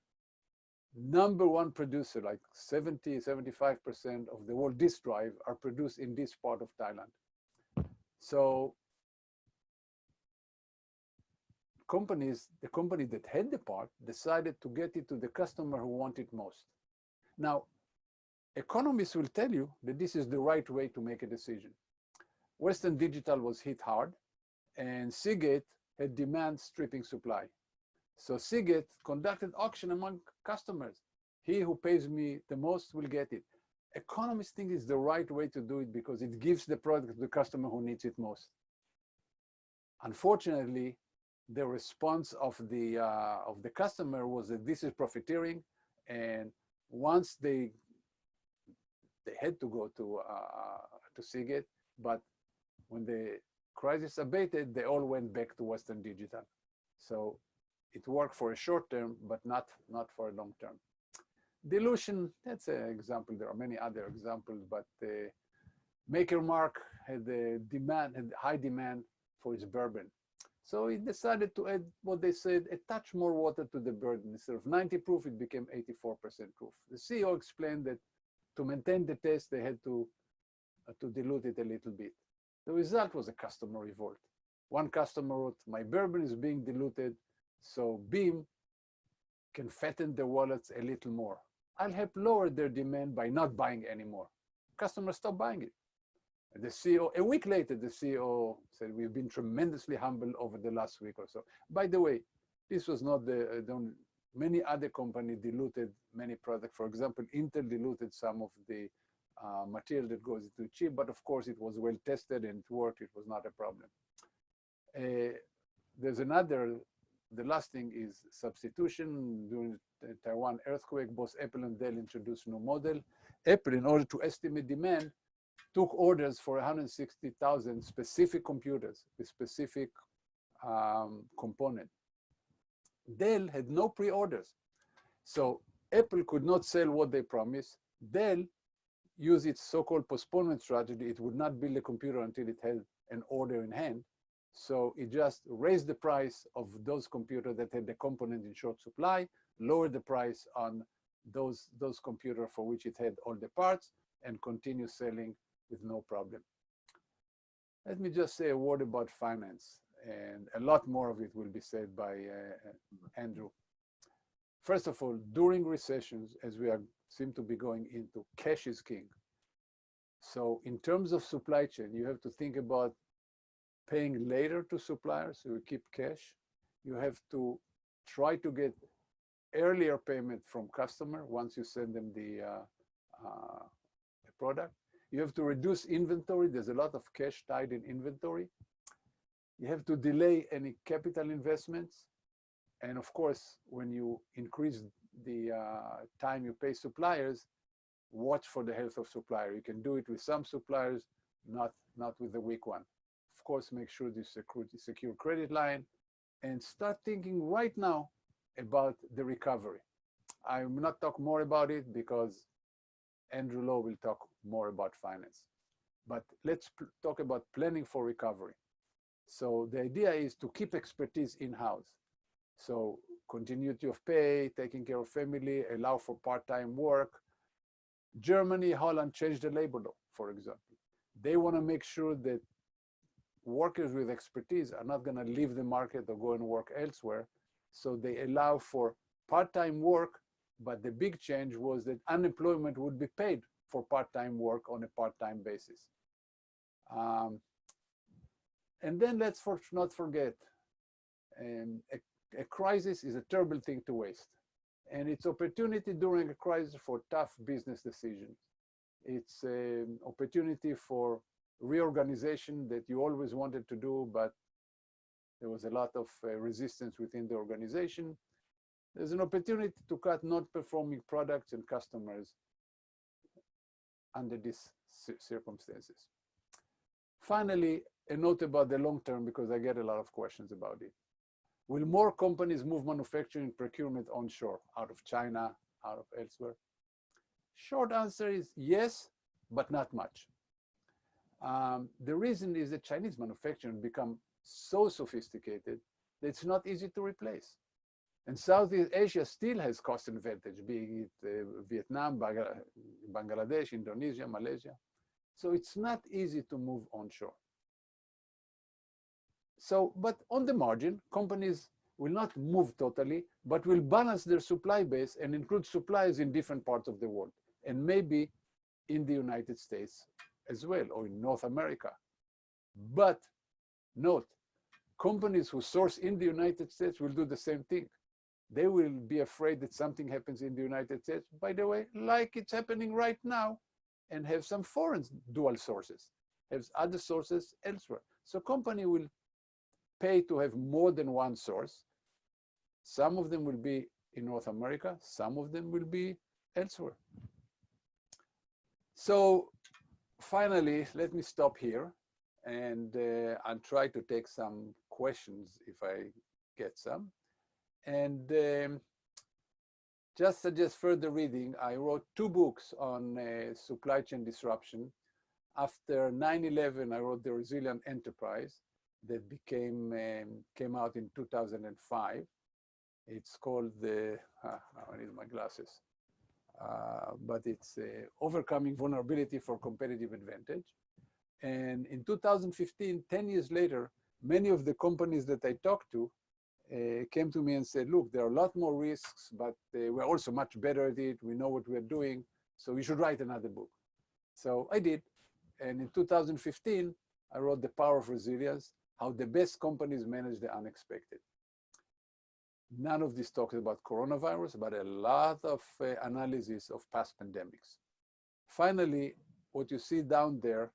B: #1 producer, like 70–75% of the world disk drive are produced in this part of Thailand. So the company that had the part decided to get it to the customer who wanted it most. Now, economists will tell you that this is the right way to make a decision. Western Digital was hit hard, and Seagate had demand stripping supply. So Seagate conducted auction among customers. He who pays me the most will get it. Economists think it's the right way to do it because it gives the product to the customer who needs it most. Unfortunately, the response of the customer was that this is profiteering, and once they had to go to Seagate, but when the crisis abated, they all went back to Western Digital. So it worked for a short term, but not for a long term. Dilution, that's an example. There are many other examples, but Maker Mark had high demand for its bourbon. So he decided to add what they said, a touch more water to the bourbon. Instead of 90 proof, it became 84% proof. The CEO explained that to maintain the taste, they had to dilute it a little bit. The result was a customer revolt. One customer wrote, my bourbon is being diluted, so Beam can fatten their wallets a little more. I'll help lower their demand by not buying anymore. Customers stopped buying it. And the CEO, a week later, the CEO said, we've been tremendously humbled over the last week or so. By the way, this was not the only, many other companies diluted many products. For example, Intel diluted some of the material that goes into the chip, but of course it was well tested and it worked, it was not a problem. There's another, the last thing is substitution. During the Taiwan earthquake, both Apple and Dell introduced new model. Apple, in order to estimate demand, took orders for 160,000 specific computers with specific component. Dell had no pre-orders. So Apple could not sell what they promised. Dell used its so-called postponement strategy. It would not build a computer until it had an order in hand. So it just raised the price of those computers that had the component in short supply, lowered the price on those computers for which it had all the parts, and continue selling with no problem. Let me just say a word about finance, and a lot more of it will be said by Andrew. First of all, during recessions, as we seem to be going into, cash is king. So in terms of supply chain, you have to think about paying later to suppliers, so you keep cash. You have to try to get earlier payment from customer once you send them the product. You have to reduce inventory. There's a lot of cash tied in inventory. You have to delay any capital investments. And of course, when you increase the time you pay suppliers, watch for the health of supplier. You can do it with some suppliers, not with the weak one. Of course, make sure you secure credit line and start thinking right now about the recovery. I will not talk more about it because Andrew Lowe will talk more about finance. But let's talk about planning for recovery. So the idea is to keep expertise in-house. So continuity of pay, taking care of family, allow for part-time work. Germany, Holland changed the labor law, for example. They want to make sure that workers with expertise are not going to leave the market or go and work elsewhere. So they allow for part-time work, but the big change was that unemployment would be paid for part-time work on a part-time basis. And then let's not forget, a crisis is a terrible thing to waste. And it's opportunity during a crisis for tough business decisions. It's an opportunity for reorganization that you always wanted to do, but there was a lot of resistance within the organization. There's an opportunity to cut non-performing products and customers under these circumstances. Finally, a note about the long term, because I get a lot of questions about it. Will more companies move manufacturing procurement onshore, out of China, out of elsewhere? Short answer is yes, but not much. The reason is that Chinese manufacturing become so sophisticated that it's not easy to replace. And Southeast Asia still has cost advantage, being it Vietnam, Bangladesh, Indonesia, Malaysia. So it's not easy to move onshore. So, but on the margin, companies will not move totally, but will balance their supply base and include suppliers in different parts of the world, and maybe in the United States as well, or in North America. But note, companies who source in the United States will do the same thing. They will be afraid that something happens in the United States, by the way, like it's happening right now, and have some foreign dual sources, have other sources elsewhere. So company will pay to have more than one source. Some of them will be in North America, some of them will be elsewhere. So finally, let me stop here. and I'll try to take some questions if I get some. And just suggest further reading. I wrote 2 books on supply chain disruption. After 9/11, I wrote The Resilient Enterprise that came out in 2005. It's called I need my glasses. But it's Overcoming Vulnerability for Competitive Advantage. And in 2015, 10 years later, many of the companies that I talked to came to me and said, look, there are a lot more risks, but we're also much better at it. We know what we're doing, so we should write another book. So I did. And in 2015, I wrote The Power of Resilience, How the Best Companies Manage the Unexpected. None of this talks about coronavirus, but a lot of analysis of past pandemics. Finally, what you see down there,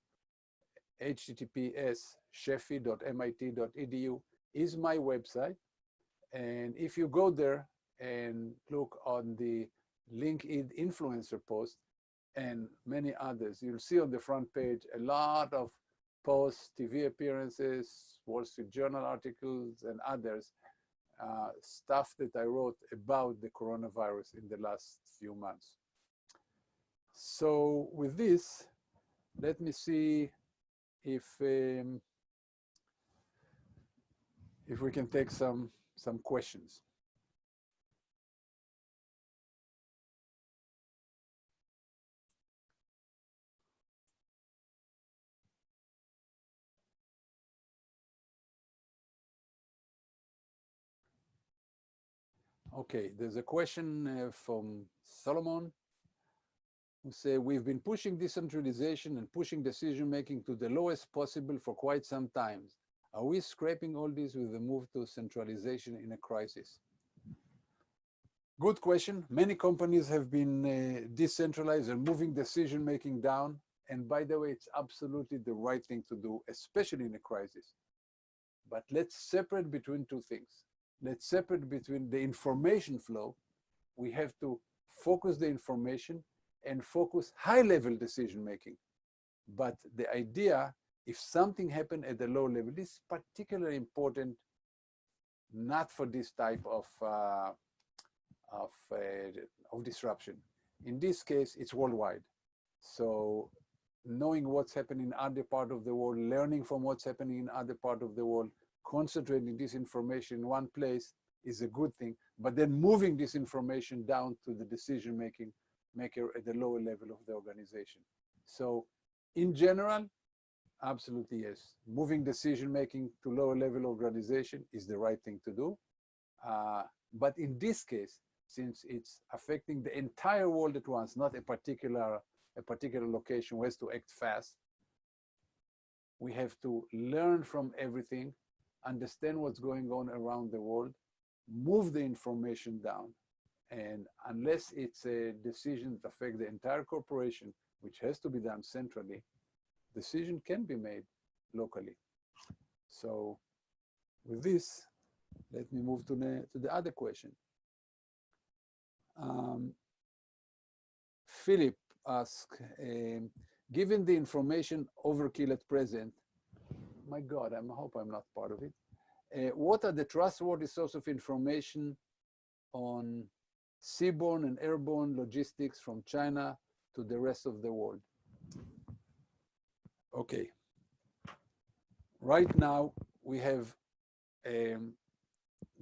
B: https://shefi.mit.edu, is my website. And if you go there and look on the LinkedIn influencer post and many others, you'll see on the front page a lot of posts, TV appearances, Wall Street Journal articles, and others, stuff that I wrote about the coronavirus in the last few months. So with this, let me see if we can take some questions. Okay, there's a question from Solomon, who say, we've been pushing decentralization and pushing decision-making to the lowest possible for quite some time. Are we scraping all this with the move to centralization in a crisis? Good question. Many companies have been decentralized and moving decision-making down. And by the way, it's absolutely the right thing to do, especially in a crisis. But let's separate between 2 things. Let's separate between the information flow. We have to focus the information and focus high-level decision-making. But the idea, if something happened at the low level, this is particularly important, not for this type of disruption. In this case, it's worldwide. So knowing what's happening in other part of the world, learning from what's happening in other part of the world, concentrating this information in one place is a good thing, but then moving this information down to the decision-making maker at the lower level of the organization. So in general, absolutely yes. Moving decision-making to lower level organization is the right thing to do. But in this case, since it's affecting the entire world at once, not a particular location who has to act fast, we have to learn from everything, understand what's going on around the world, move the information down. And unless it's a decision that affects the entire corporation, which has to be done centrally, decision can be made locally. So with this, let me move to the other question. Philip asked, given the information overkill at present, my God, I hope I'm not part of it. What are the trustworthy sources of information on seaborne and airborne logistics from China to the rest of the world? Okay. Right now, we have, the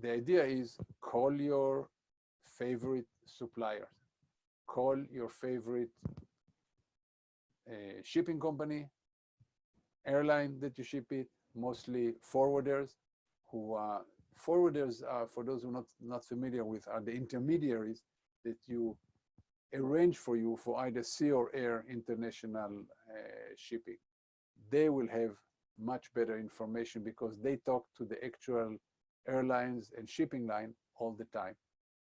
B: idea is call your favorite suppliers. Call your favorite shipping company, airline that you ship it, mostly forwarders, who forwarders are, for those who are not familiar with, are the intermediaries that you arrange for you for either sea or air international shipping. They will have much better information because they talk to the actual airlines and shipping line all the time.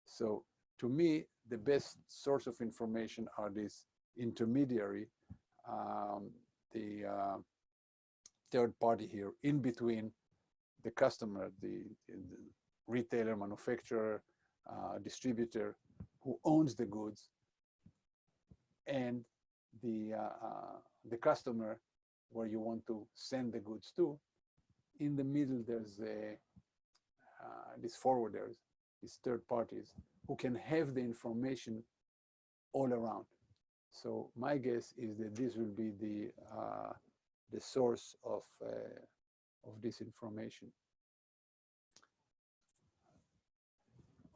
B: So to me, the best source of information are these intermediary, the third party here, in between the customer, the retailer, manufacturer, distributor who owns the goods, and the customer where you want to send the goods to. In the middle, there's these forwarders, these third parties, who can have the information all around. So my guess is that this will be the source of this information.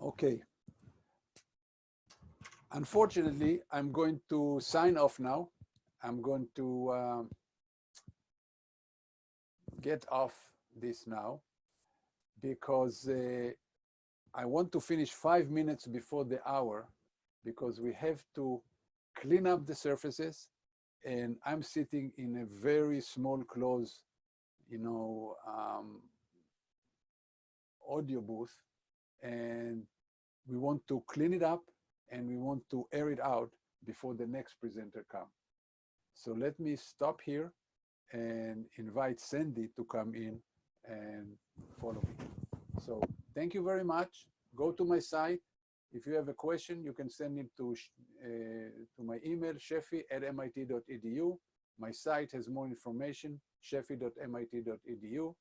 B: Okay. Unfortunately, I'm going to sign off now. I'm going to get off this now because I want to finish 5 minutes before the hour, because we have to clean up the surfaces, and I'm sitting in a very small, closed, audio booth, and we want to clean it up and we want to air it out before the next presenter comes. So let me stop here and invite Sandy to come in and follow me. So thank you very much. Go to my site. If you have a question, you can send it to my email, shefi@mit.edu. My site has more information, shefi.mit.edu.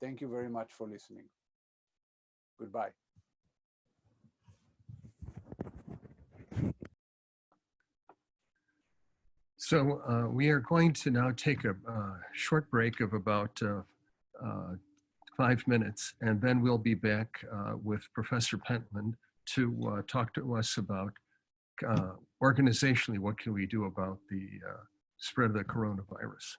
B: Thank you very much for listening. Goodbye.
A: So we are going to now take a short break of about 5 minutes, and then we'll be back with Professor Pentland to talk to us about organizationally, what can we do about the spread of the coronavirus.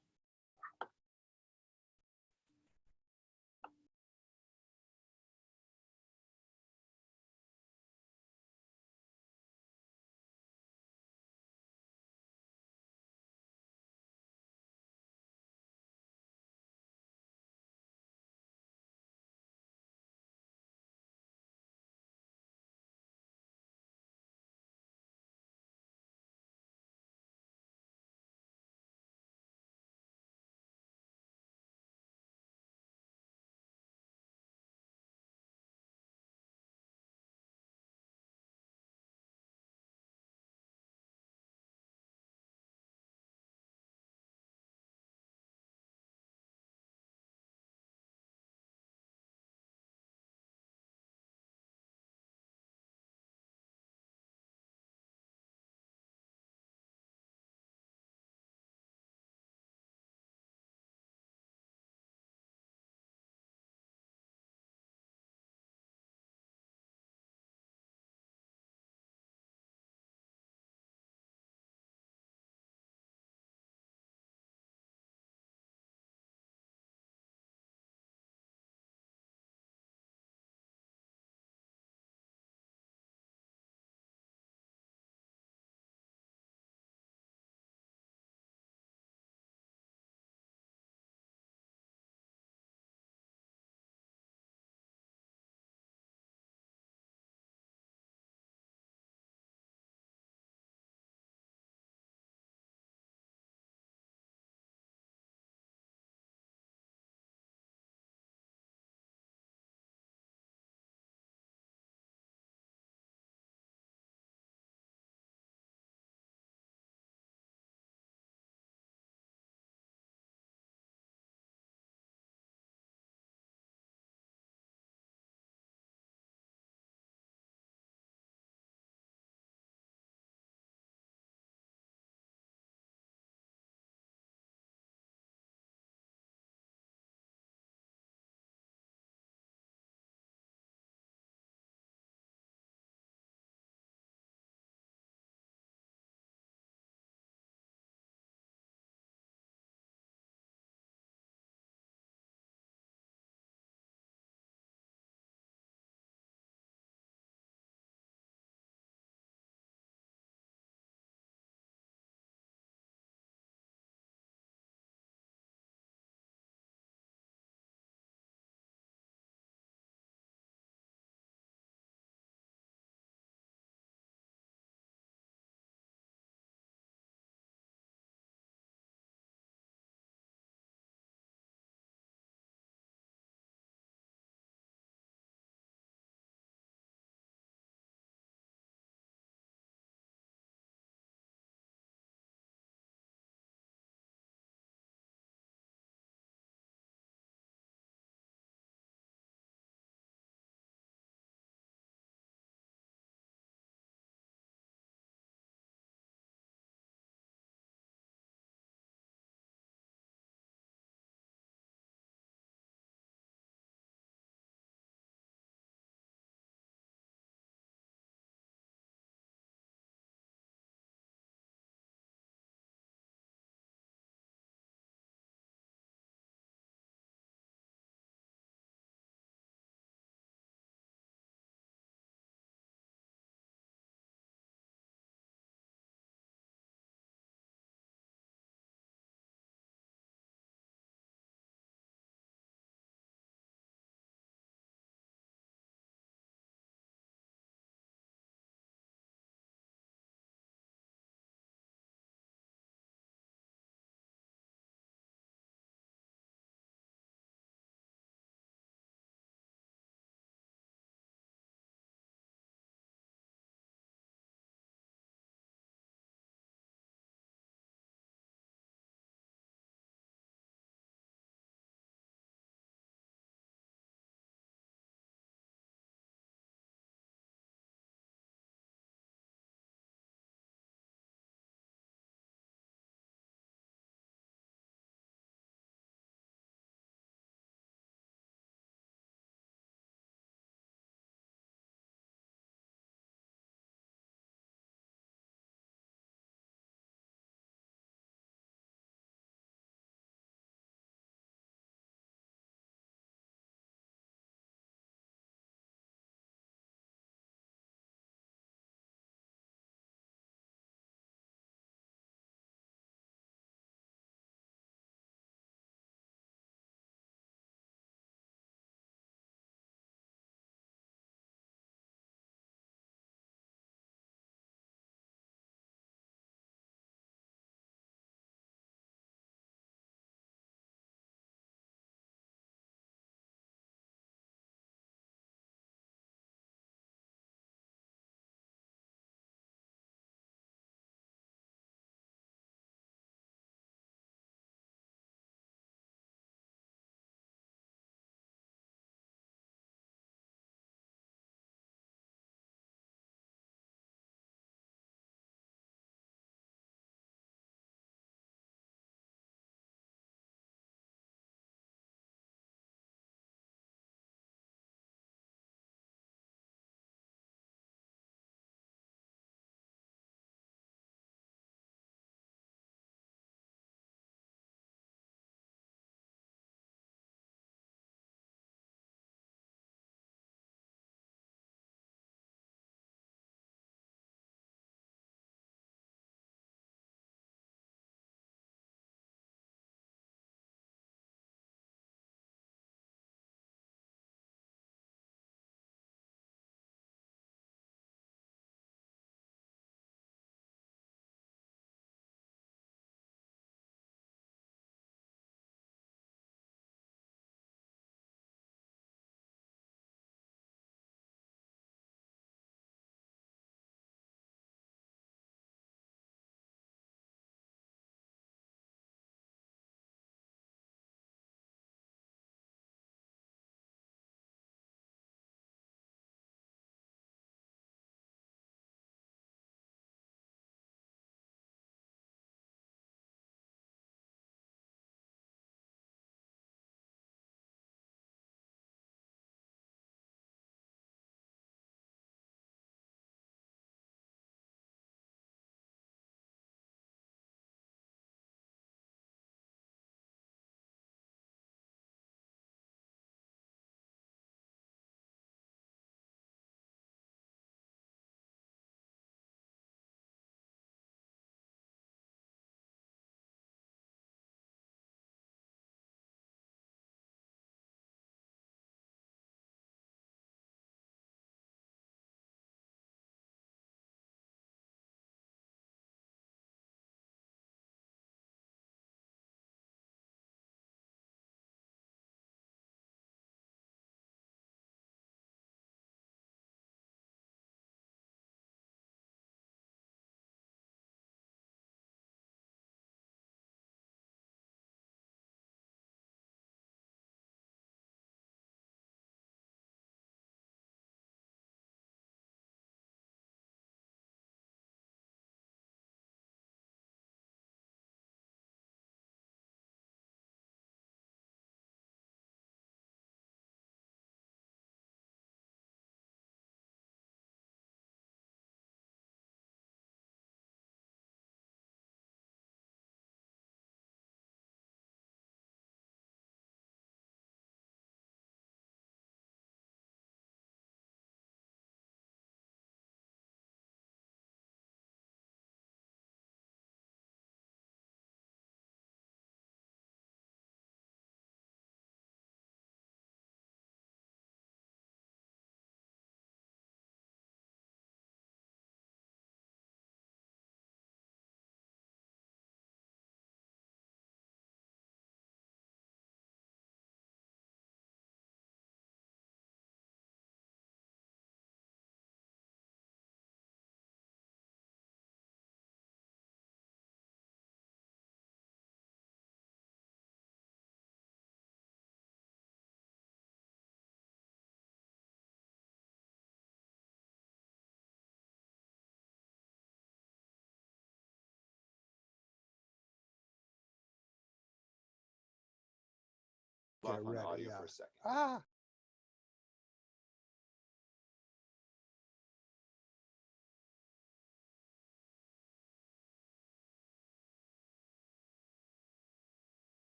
D: off on
E: ready,
D: audio
E: yeah.
D: for a second.
E: Ah.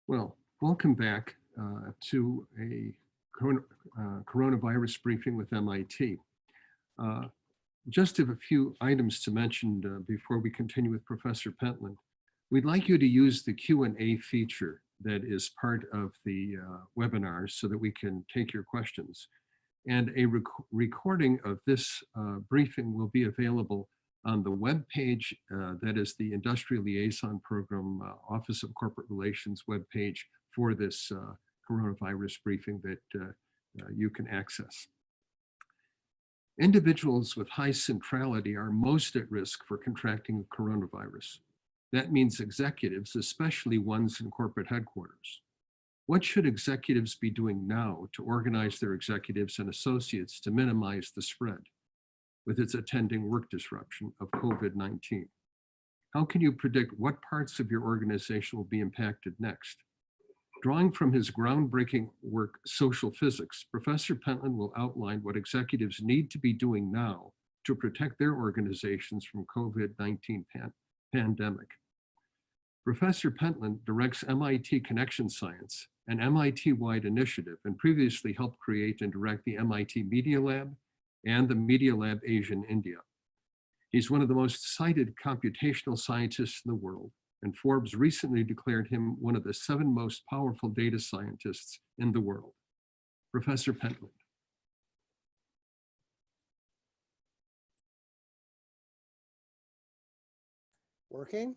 A: Well, welcome back to a coronavirus briefing with MIT. Just a few items to mention before we continue with Professor Pentland. We'd like you to use the Q&A feature that is part of the webinar so that we can take your questions. And a recording of this briefing will be available on the web page that is the Industrial Liaison Program Office of Corporate Relations webpage for this coronavirus briefing that you can access. Individuals with high centrality are most at risk for contracting coronavirus. That means executives, especially ones in corporate headquarters. What should executives be doing now to organize their executives and associates to minimize the spread with its attending work disruption of COVID-19? How can you predict what parts of your organization will be impacted next? Drawing from his groundbreaking work, Social Physics, Professor Pentland will outline what executives need to be doing now to protect their organizations from COVID-19 pandemic. Professor Pentland directs MIT Connection Science, an MIT-wide initiative, and previously helped create and direct the MIT Media Lab and the Media Lab Asia in India. He's one of the most cited computational scientists in the world, and Forbes recently declared him one of the 7 most powerful data scientists in the world. Professor Pentland.
E: Working.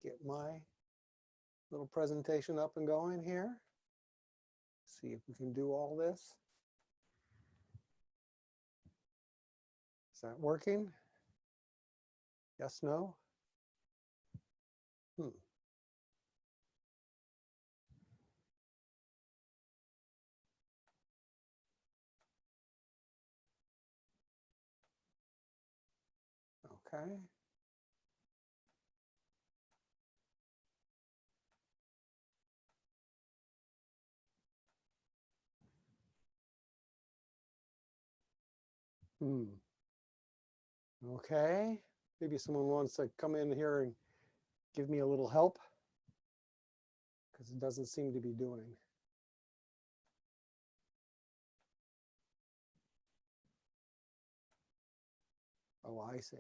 E: Get my little presentation up and going here. See if we can do all this. Is that working? Yes, no? Okay. Okay. Maybe someone wants to come in here and give me a little help because it doesn't seem to be doing. Oh, I see.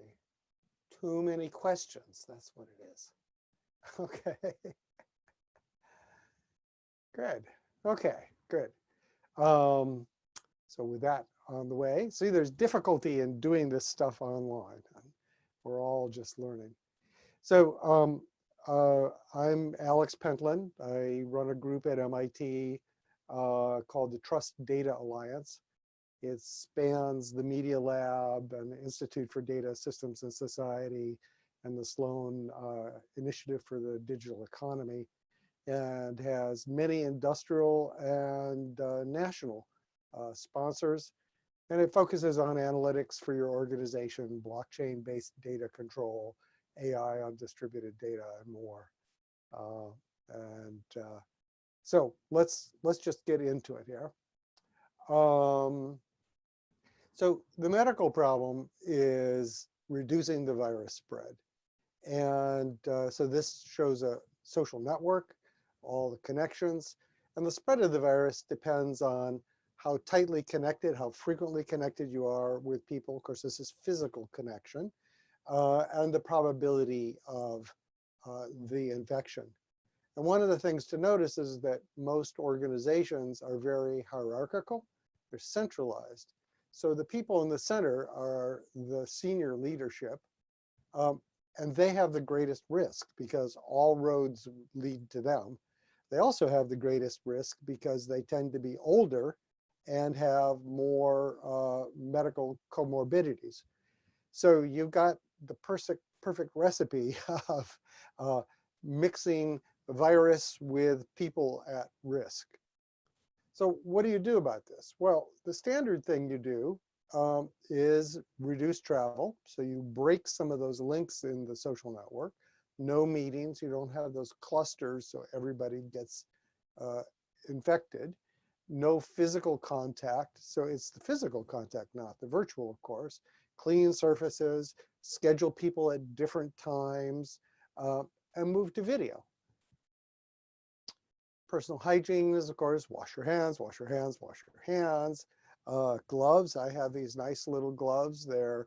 E: Too many questions. That's what it is. Okay. Good. Okay, good. So with that on the way, see, there's difficulty in doing this stuff online. We're all just learning. So I'm Alex Pentland. I run a group at MIT called the Trust Data Alliance. It spans the Media Lab and the Institute for Data Systems and Society and the Sloan Initiative for the Digital Economy, and has many industrial and national sponsors. And it focuses on analytics for your organization, blockchain-based data control, AI on distributed data, and more. So let's just get into it here. So the medical problem is reducing the virus spread. And so this shows a social network, all the connections, and the spread of the virus depends on how tightly connected, how frequently connected you are with people. Of course, this is physical connection, and the probability of the infection. And one of the things to notice is that most organizations are very hierarchical. They're centralized. So the people in the center are the senior leadership. And they have the greatest risk because all roads lead to them. They also have the greatest risk because they tend to be older and have more medical comorbidities. So you've got the perfect recipe of mixing the virus with people at risk. So what do you do about this? Well, the standard thing you do is reduce travel. So you break some of those links in the social network. No meetings, you don't have those clusters so everybody gets infected. No physical contact. So it's the physical contact, not the virtual, of course. Clean surfaces, schedule people at different times, and move to video. Personal hygiene is, of course, wash your hands, wash your hands, wash your hands. Gloves, I have these nice little gloves. They're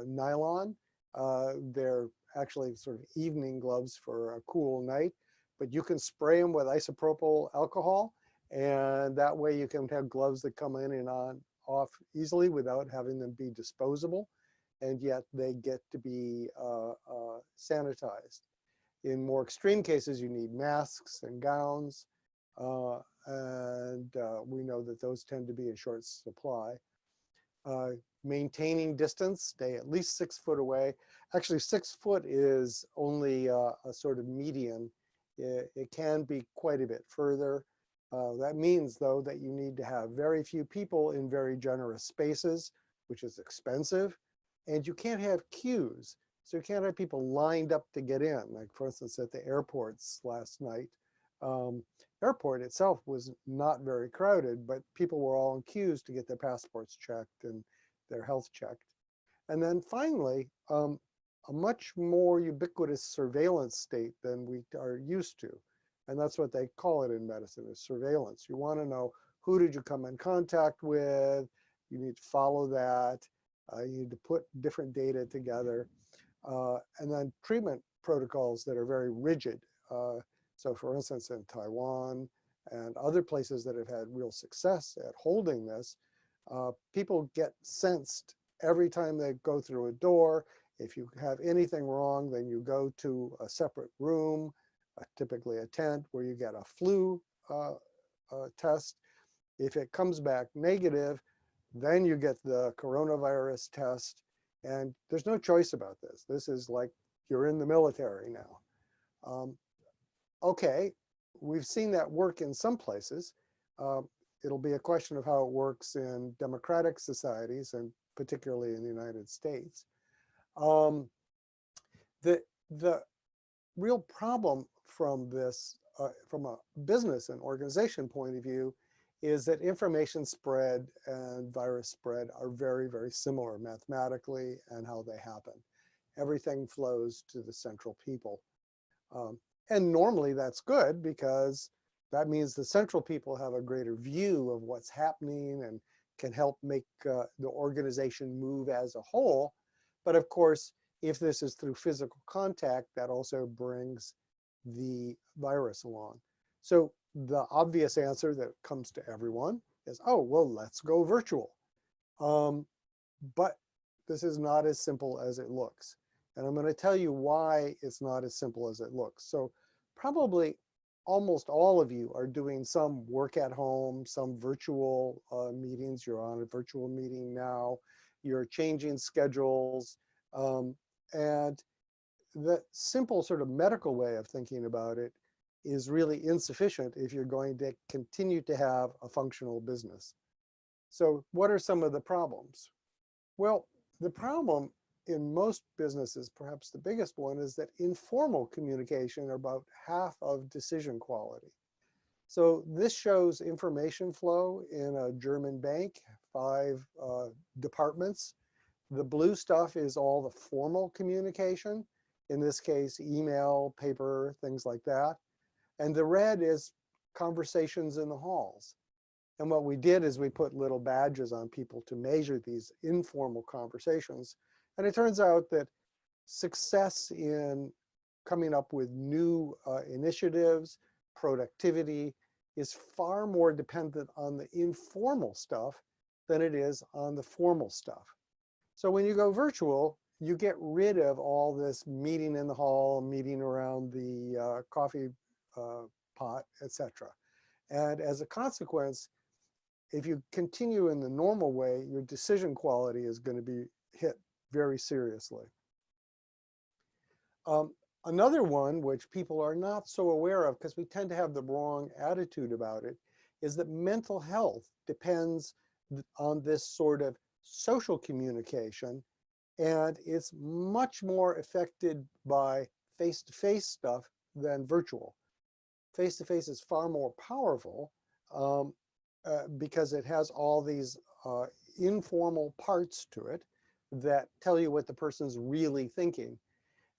E: nylon. They're actually sort of evening gloves for a cool night, but you can spray them with isopropyl alcohol, and that way you can have gloves that come in and off easily without having them be disposable, and yet they get to be sanitized. In more extreme cases, you need masks and gowns, and we know that those tend to be in short supply. Maintaining distance, stay at least 6 foot away. Actually, 6 foot is only a sort of median. It can be quite a bit further. That means, though, that you need to have very few people in very generous spaces, which is expensive, and you can't have queues. So you can't have people lined up to get in, like for instance, at the airports last night. Airport itself was not very crowded, but people were all in queues to get their passports checked and their health checked. And then finally, a much more ubiquitous surveillance state than we are used to. And that's what they call it in medicine, is surveillance. You want to know, who did you come in contact with? You need to follow that. You need to put different data together. And then treatment protocols that are very rigid. So for instance, in Taiwan and other places that have had real success at holding this, people get sensed every time they go through a door. If you have anything wrong, then you go to a separate room, typically a tent, where you get a flu test. If it comes back negative, then you get the coronavirus test. And there's no choice about this. This is like you're in the military now. Okay, we've seen that work in some places. It'll be a question of how it works in democratic societies, and particularly in the United States. The real problem from this, from a business and organization point of view, is that information spread and virus spread are very, very similar mathematically and how they happen. Everything flows to the central people. And normally that's good, because that means the central people have a greater view of what's happening and can help make the organization move as a whole. But of course, if this is through physical contact, that also brings the virus along. So the obvious answer that comes to everyone is, oh, well, let's go virtual. But this is not as simple as it looks. And I'm going to tell you why it's not as simple as it looks. So probably almost all of you are doing some work at home, some virtual meetings. You're on a virtual meeting now. You're changing schedules. And the simple sort of medical way of thinking about it is really insufficient if you're going to continue to have a functional business. So what are some of the problems? Well, the problem in most businesses, perhaps the biggest one, is that informal communication are about half of decision quality. So this shows information flow in a German bank 5 departments. The blue stuff is all the formal communication. In this case, email, paper, things like that. And the red is conversations in the halls. And what we did is we put little badges on people to measure these informal conversations. And it turns out that success in coming up with new initiatives, productivity, is far more dependent on the informal stuff than it is on the formal stuff. So when you go virtual, you get rid of all this meeting in the hall, meeting around the coffee pot, etc. And as a consequence, if you continue in the normal way, your decision quality is going to be hit very seriously. Another one, which people are not so aware of because we tend to have the wrong attitude about it, is that mental health depends on this sort of social communication, and it's much more affected by face-to-face stuff than virtual. Face-to-face is far more powerful because it has all these informal parts to it that tell you what the person's really thinking.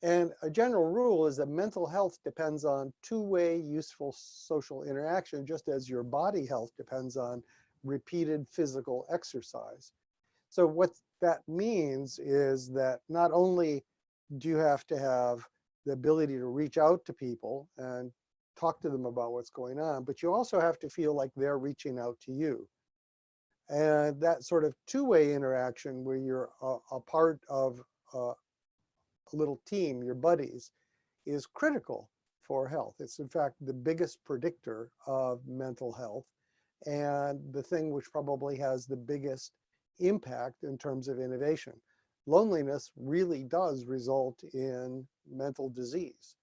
E: And a general rule is that mental health depends on two-way useful social interaction, just as your body health depends on repeated physical exercise. So what that means is that not only do you have to have the ability to reach out to people and talk to them about what's going on, but you also have to feel like they're reaching out to you. And that sort of two-way interaction where you're a part of a little team, your buddies, is critical for health. It's in fact the biggest predictor of mental health and the thing which probably has the biggest impact in terms of innovation. Loneliness really does result in mental disease.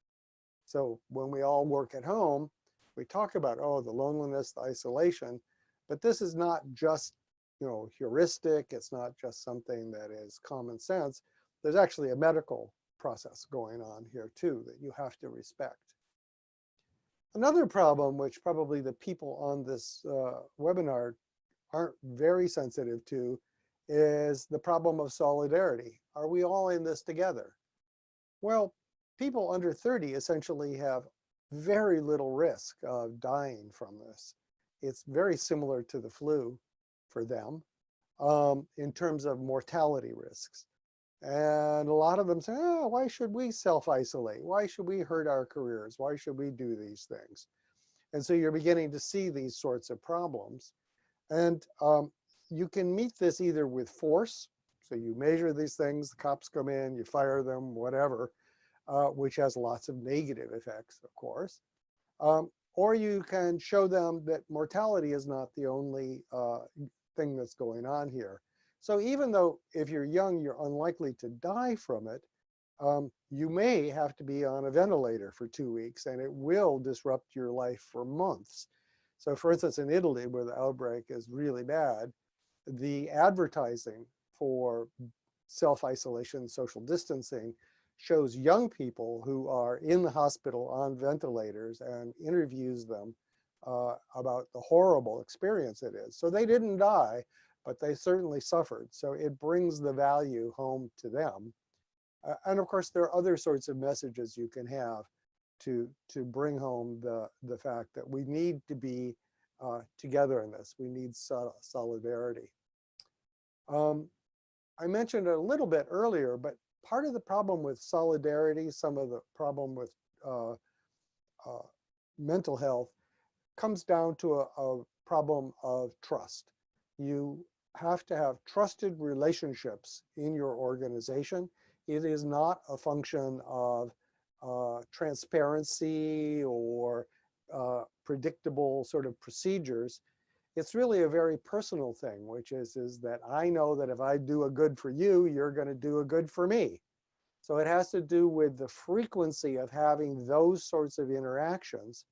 E: So when we all work at home, we talk about, oh, the loneliness, the isolation, but this is not just, heuristic. It's not just something that is common sense. There's actually a medical process going on here too that you have to respect. Another problem, which probably the people on this webinar aren't very sensitive to, is the problem of solidarity. Are we all in this together? Well, people under 30 essentially have very little risk of dying from this. It's very similar to the flu for them in terms of mortality risks. And a lot of them say, oh, why should we self-isolate? Why should we hurt our careers? Why should we do these things? And so you're beginning to see these sorts of problems. And you can meet this either with force. So you measure these things, the cops come in, you fire them, whatever, which has lots of negative effects, of course. Or you can show them that mortality is not the only thing that's going on here. So even though if you're young, you're unlikely to die from it, you may have to be on a ventilator for 2 weeks, and it will disrupt your life for months. So for instance, in Italy, where the outbreak is really bad, the advertising for self-isolation, social distancing, shows young people who are in the hospital on ventilators and interviews them about the horrible experience it is. So they didn't die, but they certainly suffered. So it brings the value home to them. And of course, there are other sorts of messages you can have to bring home the fact that we need to be together in this. We need solidarity. I mentioned it a little bit earlier, but part of the problem with solidarity, some of the problem with mental health, comes down to a problem of trust. You have to have trusted relationships in your organization. It is not a function of transparency or predictable sort of procedures. It's really a very personal thing, which is that I know that if I do a good for you, you're going to do a good for me. So it has to do with the frequency of having those sorts of interactions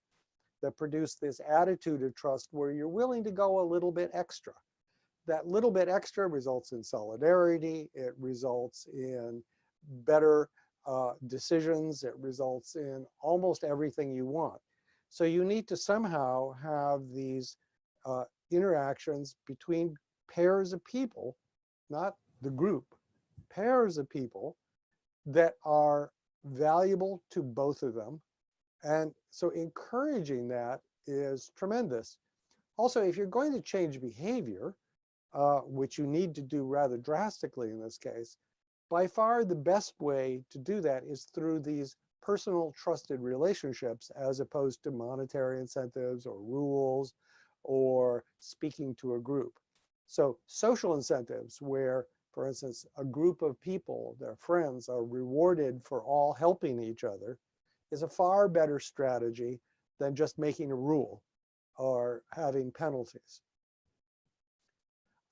E: that produce this attitude of trust where you're willing to go a little bit extra. That little bit extra results in solidarity. It results in better decisions. It results in almost everything you want. So you need to somehow have these interactions between pairs of people, not the group, pairs of people that are valuable to both of them. And so encouraging that is tremendous. Also, if you're going to change behavior, which you need to do rather drastically in this case, by far the best way to do that is through these personal trusted relationships as opposed to monetary incentives or rules or speaking to a group. So social incentives where, for instance, a group of people, their friends, are rewarded for all helping each other is a far better strategy than just making a rule or having penalties.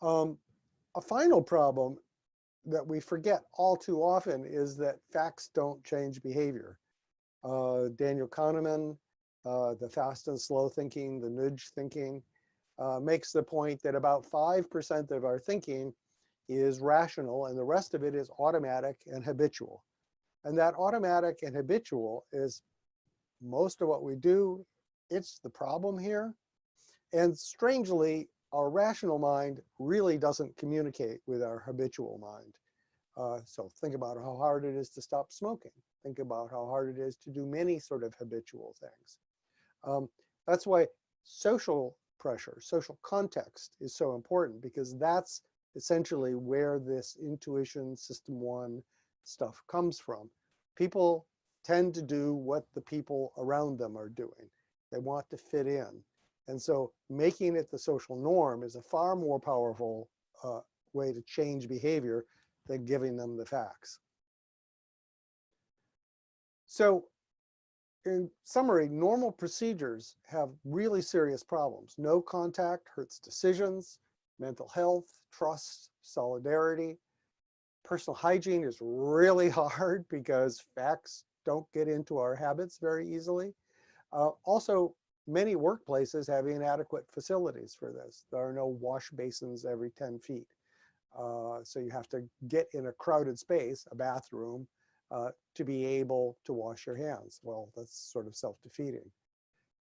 E: A final problem that we forget all too often is that facts don't change behavior. Daniel Kahneman, the fast and slow thinking, the nudge thinking, makes the point that about 5% of our thinking is rational and the rest of it is automatic and habitual. And that automatic and habitual is most of what we do. It's the problem here. And strangely, our rational mind really doesn't communicate with our habitual mind. So think about how hard it is to stop smoking. Think about how hard it is to do many sort of habitual things. That's why social pressure, social context is so important, because that's essentially where this intuition system one stuff comes from. People tend to do what the people around them are doing. They want to fit in. And so making it the social norm is a far more powerful way to change behavior than giving them the facts. So in summary, normal procedures have really serious problems. No contact hurts decisions, mental health, trust, solidarity. Personal hygiene is really hard because facts don't get into our habits very easily. Also, many workplaces have inadequate facilities for this. There are no wash basins every 10 feet. So you have to get in a crowded space, a bathroom, to be able to wash your hands. Well, that's sort of self-defeating.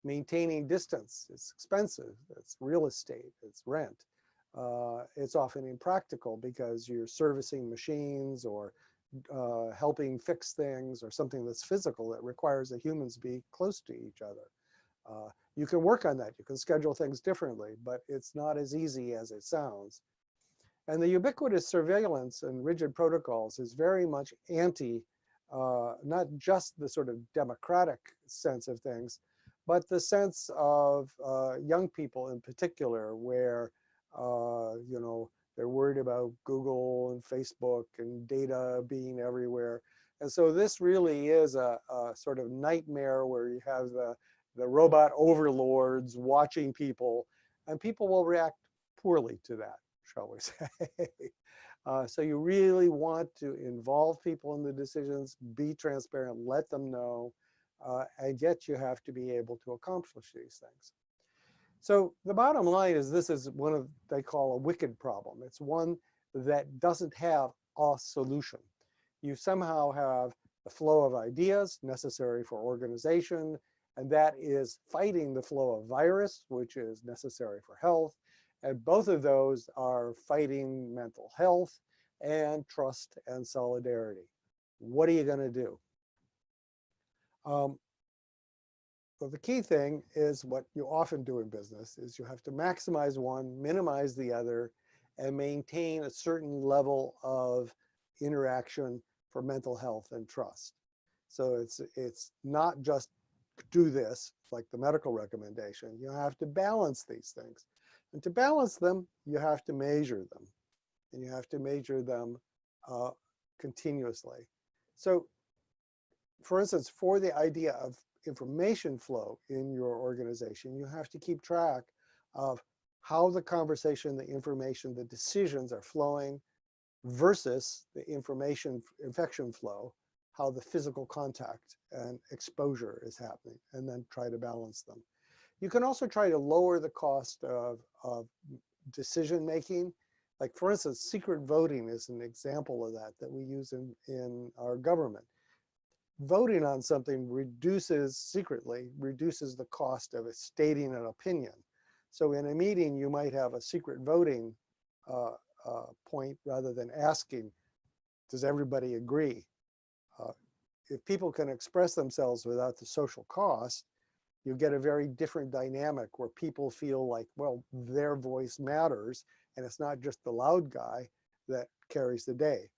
E: Maintaining distance, it's expensive, it's real estate, it's rent. It's often impractical because you're servicing machines or helping fix things or something that's physical that requires that humans be close to each other. You can work on that, you can schedule things differently, but it's not as easy as it sounds. And the ubiquitous surveillance and rigid protocols is very much anti, not just the sort of democratic sense of things, but the sense of young people in particular, where you know, they're worried about Google and Facebook and data being everywhere. And so this really is a sort of nightmare where you have the robot overlords watching people, and people will react poorly to that, shall we say. So you really want to involve people in the decisions, be transparent, let them know, and yet you have to be able to accomplish these things. So the bottom line is this is one of, they call a wicked problem. It's one that doesn't have a solution. You somehow have the flow of ideas necessary for organization, and that is fighting the flow of virus, which is necessary for health. And both of those are fighting mental health and trust and solidarity. What are you going to do? So the key thing is what you often do in business is you have to maximize one, minimize the other, and maintain a certain level of interaction for mental health and trust. So it's not just do this, like the medical recommendation. You have to balance these things. And to balance them, you have to measure them. And you have to measure them continuously. So for instance, for the idea of information flow in your organization, you have to keep track of how the conversation, the information, the decisions are flowing versus the information infection flow, how the physical contact and exposure is happening, and then try to balance them. You can also try to lower the cost of decision making. Like for instance, secret voting is an example of that we use in our government. Voting on something secretly reduces the cost of stating an opinion. So in a meeting, you might have a secret voting point rather than asking, does everybody agree? If people can express themselves without the social cost, you get a very different dynamic where people feel like, well, their voice matters, and it's not just the loud guy that carries the day.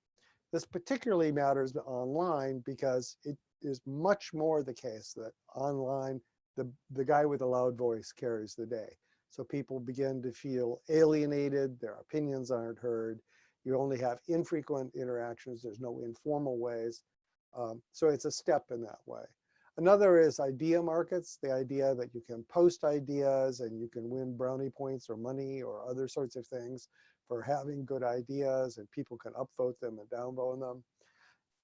E: This particularly matters online because it is much more the case that online, the guy with the loud voice carries the day. So people begin to feel alienated, their opinions aren't heard. You only have infrequent interactions, there's no informal ways. So it's a step in that way. Another is idea markets, the idea that you can post ideas and you can win brownie points or money or other sorts of things for having good ideas, and people can upvote them and downvote them.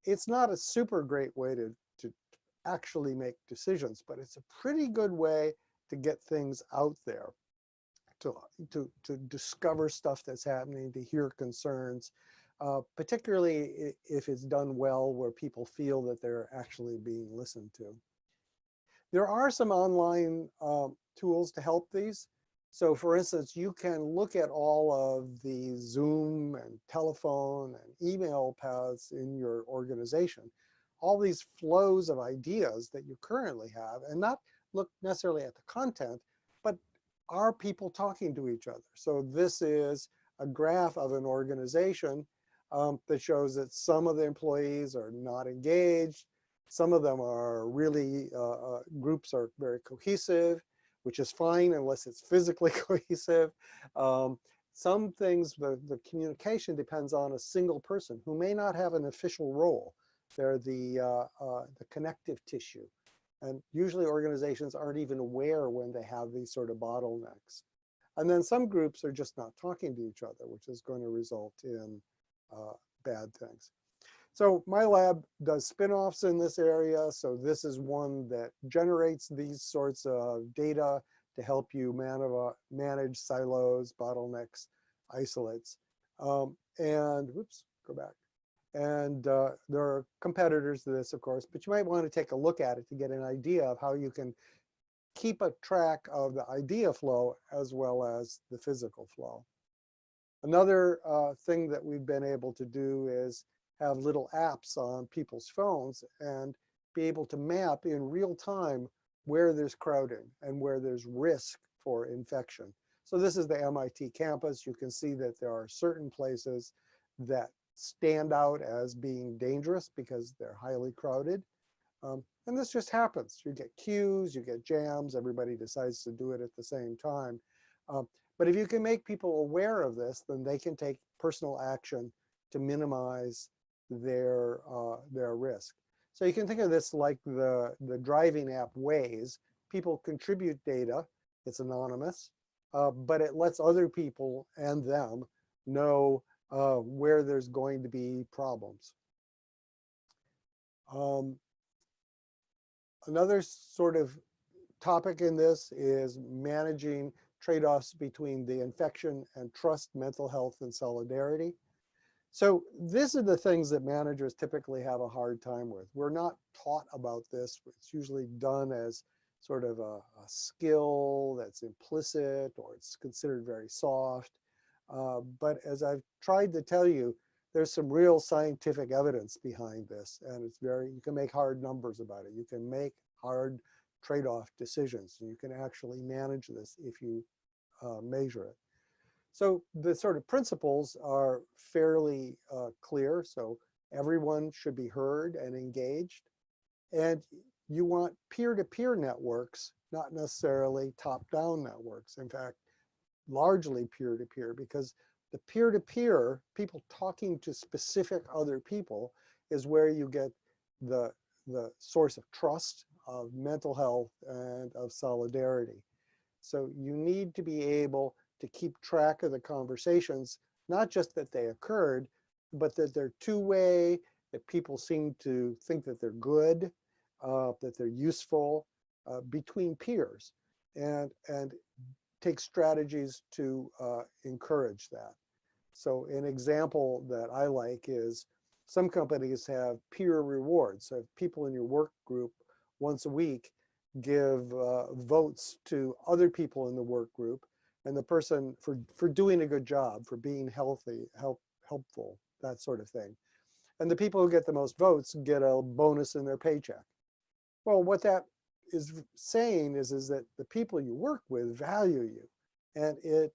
E: It's not a super great way to actually make decisions, but it's a pretty good way to get things out there, to discover stuff that's happening, to hear concerns, particularly if it's done well, where people feel that they're actually being listened to. There are some online tools to help these. So for instance, you can look at all of the Zoom and telephone and email paths in your organization, all these flows of ideas that you currently have, and not look necessarily at the content, but are people talking to each other? So this is a graph of an organization that shows that some of the employees are not engaged. Some of them are really, groups are very cohesive, which is fine unless it's physically cohesive. Some things, the communication depends on a single person who may not have an official role. They're the connective tissue. And usually organizations aren't even aware when they have these sort of bottlenecks. And then some groups are just not talking to each other, which is going to result in bad things. So my lab does spin-offs in this area. So this is one that generates these sorts of data to help you manage silos, bottlenecks, isolates. And whoops, go back. And there are competitors to this, of course, but you might want to take a look at it to get an idea of how you can keep a track of the idea flow as well as the physical flow. Another thing that we've been able to do is have little apps on people's phones and be able to map in real time where there's crowding and where there's risk for infection. So this is the MIT campus. You can see that there are certain places that stand out as being dangerous because they're highly crowded. And this just happens. You get queues, you get jams, everybody decides to do it at the same time. But if you can make people aware of this, then they can take personal action to minimize their risk. So you can think of this like the driving app Waze. People contribute data, it's anonymous, but it lets other people and them know where there's going to be problems. Another sort of topic in this is managing trade-offs between the infection and trust, mental health, and solidarity. So these are the things that managers typically have a hard time with. We're not taught about this. It's usually done as sort of a skill that's implicit, or it's considered very soft. But as I've tried to tell you, there's some real scientific evidence behind this, and it's you can make hard numbers about it. You can make hard trade-off decisions, and you can actually manage this if you measure it. So the sort of principles are fairly clear. So everyone should be heard and engaged. And you want peer-to-peer networks, not necessarily top-down networks. In fact, largely peer-to-peer, because the peer-to-peer, people talking to specific other people, is where you get the source of trust, of mental health, and of solidarity. So you need to be able to keep track of the conversations, not just that they occurred, but that they're two-way, that people seem to think that they're good, that they're useful between peers, and take strategies to encourage that. So an example that I like is some companies have peer rewards. So if people in your work group once a week give votes to other people in the work group, and the person for doing a good job, for being healthy, helpful, that sort of thing. And the people who get the most votes get a bonus in their paycheck. Well, what that is saying is that the people you work with value you, and it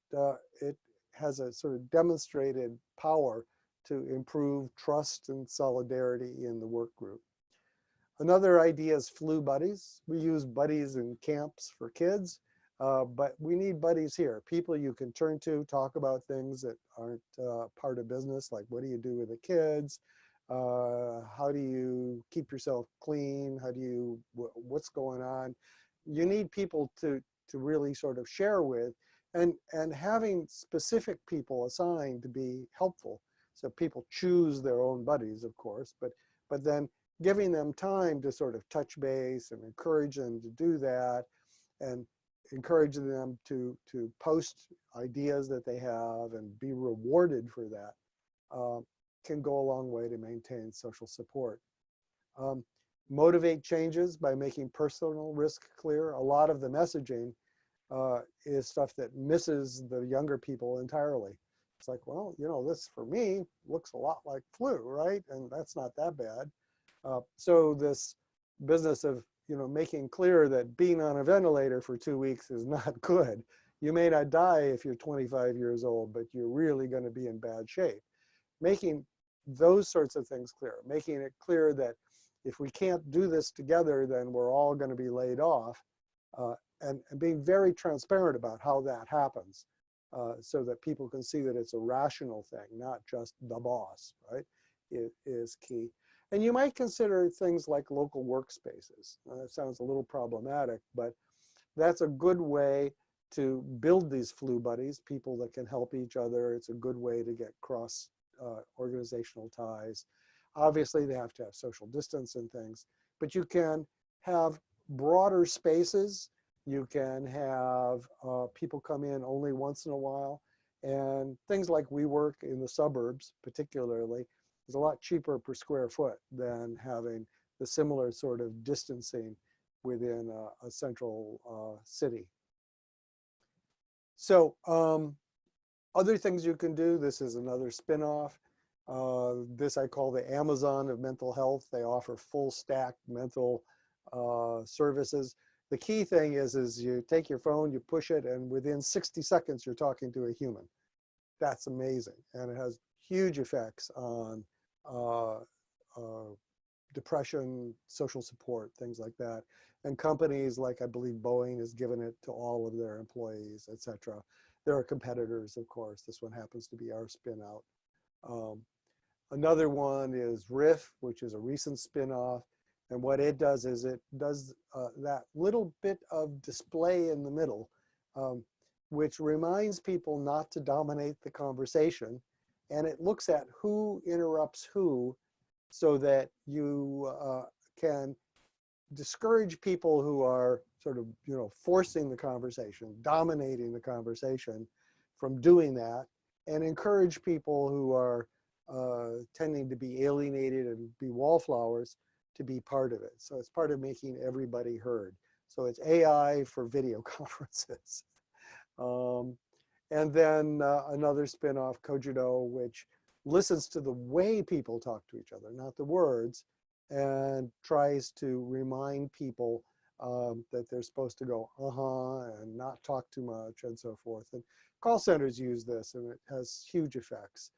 E: has a sort of demonstrated power to improve trust and solidarity in the work group. Another idea is flu buddies. We use buddies in camps for kids, but we need buddies here. People you can turn to, talk about things that aren't part of business, like what do you do with the kids? How do you keep yourself clean? How do you, what's going on? You need people to really sort of share with, and having specific people assigned to be helpful. So people choose their own buddies, of course, but then giving them time to sort of touch base and encourage them to do that, and encouraging them to post ideas that they have and be rewarded for that can go a long way to maintain social support. Motivate changes by making personal risk clear. A lot of the messaging is stuff that misses the younger people entirely. It's like, well, you know, this for me looks a lot like flu, right? And that's not that bad. So this business of, you know, making clear that being on a ventilator for 2 weeks is not good. You may not die if you're 25 years old, but you're really going to be in bad shape. Making those sorts of things clear, making it clear that if we can't do this together, then we're all going to be laid off, and being very transparent about how that happens, so that people can see that it's a rational thing, not just the boss, right? It is key. And you might consider things like local workspaces. That sounds a little problematic, but that's a good way to build these flu buddies, people that can help each other. It's a good way to get cross organizational ties. Obviously, they have to have social distance and things, but you can have broader spaces. You can have people come in only once in a while, and things like WeWork in the suburbs, particularly, is a lot cheaper per square foot than having the similar sort of distancing within a central city. So other things you can do, this is another spin-off. This I call the Amazon of mental health. They offer full stack mental services. The key thing is you take your phone, you push it, and within 60 seconds, you're talking to a human. That's amazing. And it has huge effects on depression, social support, things like that. And companies like, I believe Boeing has given it to all of their employees, et cetera. There are competitors, of course. This one happens to be our spin out. Another one is Riff, which is a recent spin-off. And what it does is it does that little bit of display in the middle, which reminds people not to dominate the conversation. And it looks at who interrupts who, so that you can discourage people who are sort of, you know, forcing the conversation, dominating the conversation from doing that, and encourage people who are tending to be alienated and be wallflowers to be part of it. So it's part of making everybody heard. So it's AI for video conferences. And then another spin-off, Cogito, which listens to the way people talk to each other, not the words, and tries to remind people that they're supposed to go, and not talk too much, and so forth. And call centers use this, and it has huge effects,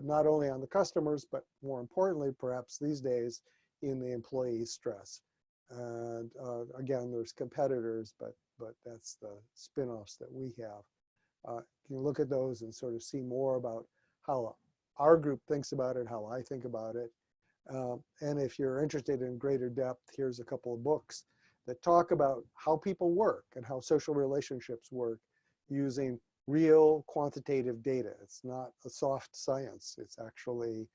E: not only on the customers, but more importantly, perhaps these days, in the employee stress. And again, there's competitors, but that's the spin-offs that we have. You can look at those and sort of see more about how our group thinks about it, how I think about it. And if you're interested in greater depth, here's a couple of books that talk about how people work and how social relationships work using real quantitative data. It's not a soft science. It's actually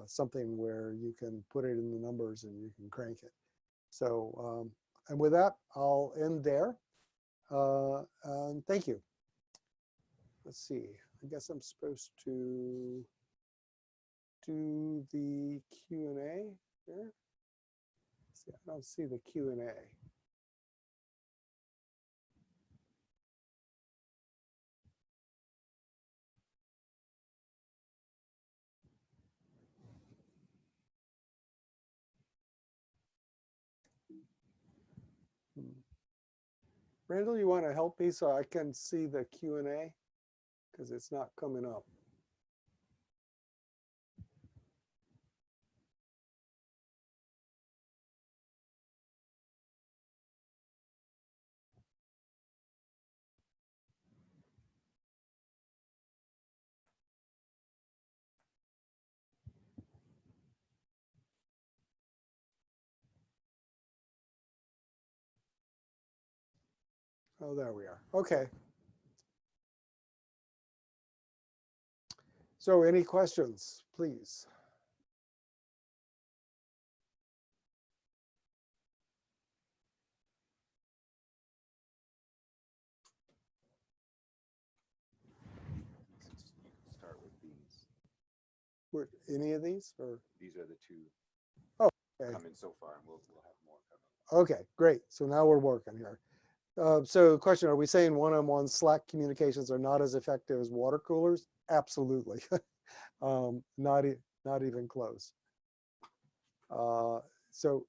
E: something where you can put it in the numbers and you can crank it. So, and with that, I'll end there. And thank you. Let's see, I guess I'm supposed to do the Q&A here. See, I don't see the Q&A. Randall, you want to help me so I can see the Q&A? Because it's not coming up. Oh, there we are. Okay. So any questions, please?
C: Start with these.
E: Were any of these or?
C: These are the two
E: Okay.
C: coming so far, and we'll have more coming.
E: Okay, great. So now we're working here. So question, are we saying one-on-one Slack communications are not as effective as water coolers? Absolutely. Not even close. So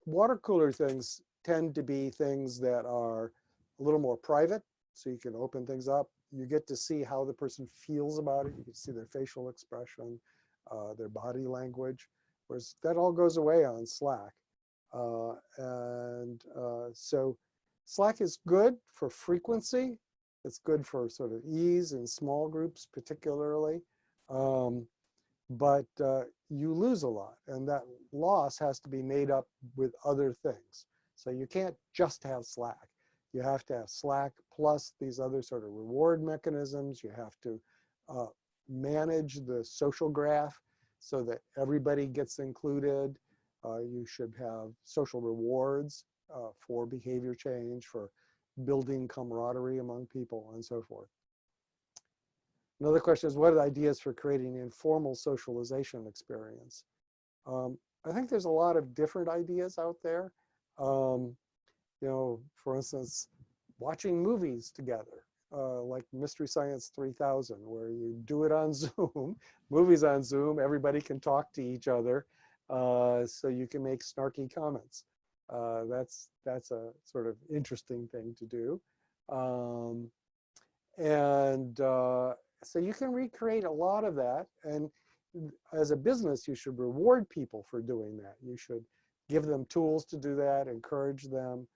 E: water cooler things tend to be things that are a little more private, so you can open things up. You get to see how the person feels about it. You can see their facial expression, their body language, whereas that all goes away on Slack. So Slack is good for frequency. It's good for sort of ease in small groups, particularly. But you lose a lot, and that loss has to be made up with other things. So you can't just have Slack. You have to have Slack plus these other sort of reward mechanisms. You have to manage the social graph so that everybody gets included. You should have social rewards for behavior change, for building camaraderie among people, and so forth. Another question is, what are the ideas for creating an informal socialization experience? I think there's a lot of different ideas out there. For instance, watching movies together, like Mystery Science 3000, where you do it on Zoom, movies on Zoom, everybody can talk to each other, so you can make snarky comments. That's a sort of interesting thing to do. So you can recreate a lot of that. And as a business, you should reward people for doing that. You should give them tools to do that, encourage them.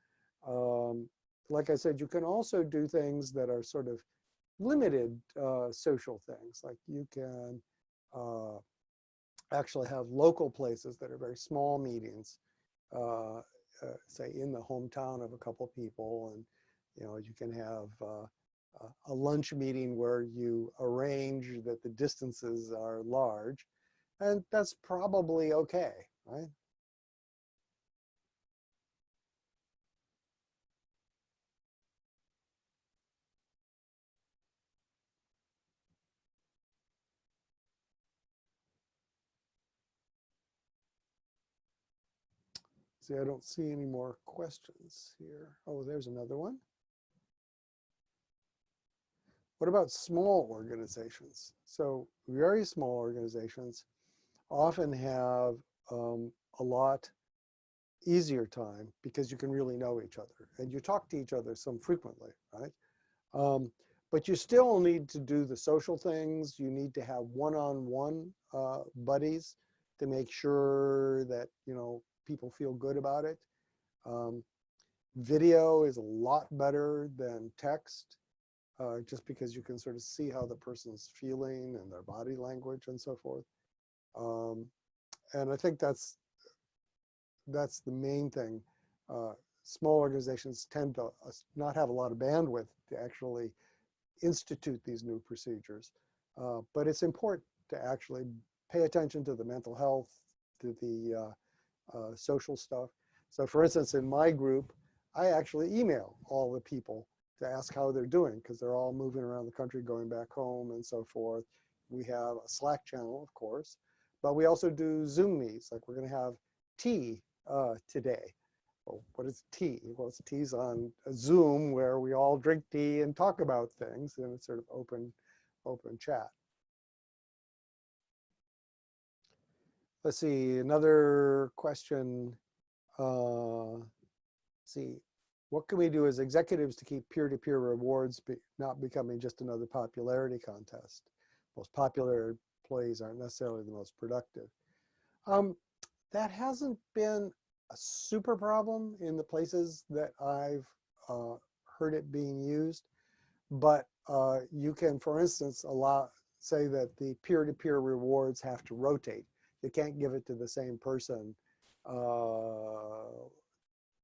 E: Like I said, you can also do things that are sort of limited social things. Like you can actually have local places that are very small meetings, say in the hometown of a couple people. And you can have a lunch meeting where you arrange that the distances are large, and that's probably okay, right? See, I don't see any more questions here. Oh, there's another one. What about small organizations? So very small organizations often have a lot easier time because you can really know each other and you talk to each other some frequently, right? But you still need to do the social things. You need to have one-on-one buddies to make sure that people feel good about it. Video is a lot better than text, just because you can sort of see how the person's feeling and their body language and so forth. And I think that's the main thing. Small organizations tend to not have a lot of bandwidth to actually institute these new procedures. But it's important to actually pay attention to the mental health, to the social stuff. So for instance, in my group, I actually email all the people to ask how they're doing, because they're all moving around the country, going back home and so forth. We have a Slack channel, of course, but we also do Zoom meets. Like we're going to have tea today. Well, what is tea? Well, it's tea's on a Zoom where we all drink tea and talk about things, and it's sort of open chat. Let's see, another question. See, what can we do as executives to keep peer-to-peer rewards not becoming just another popularity contest? Most popular employees aren't necessarily the most productive. That hasn't been a super problem in the places that I've heard it being used, but you can, for instance, say that the peer-to-peer rewards have to rotate. You can't give it to the same person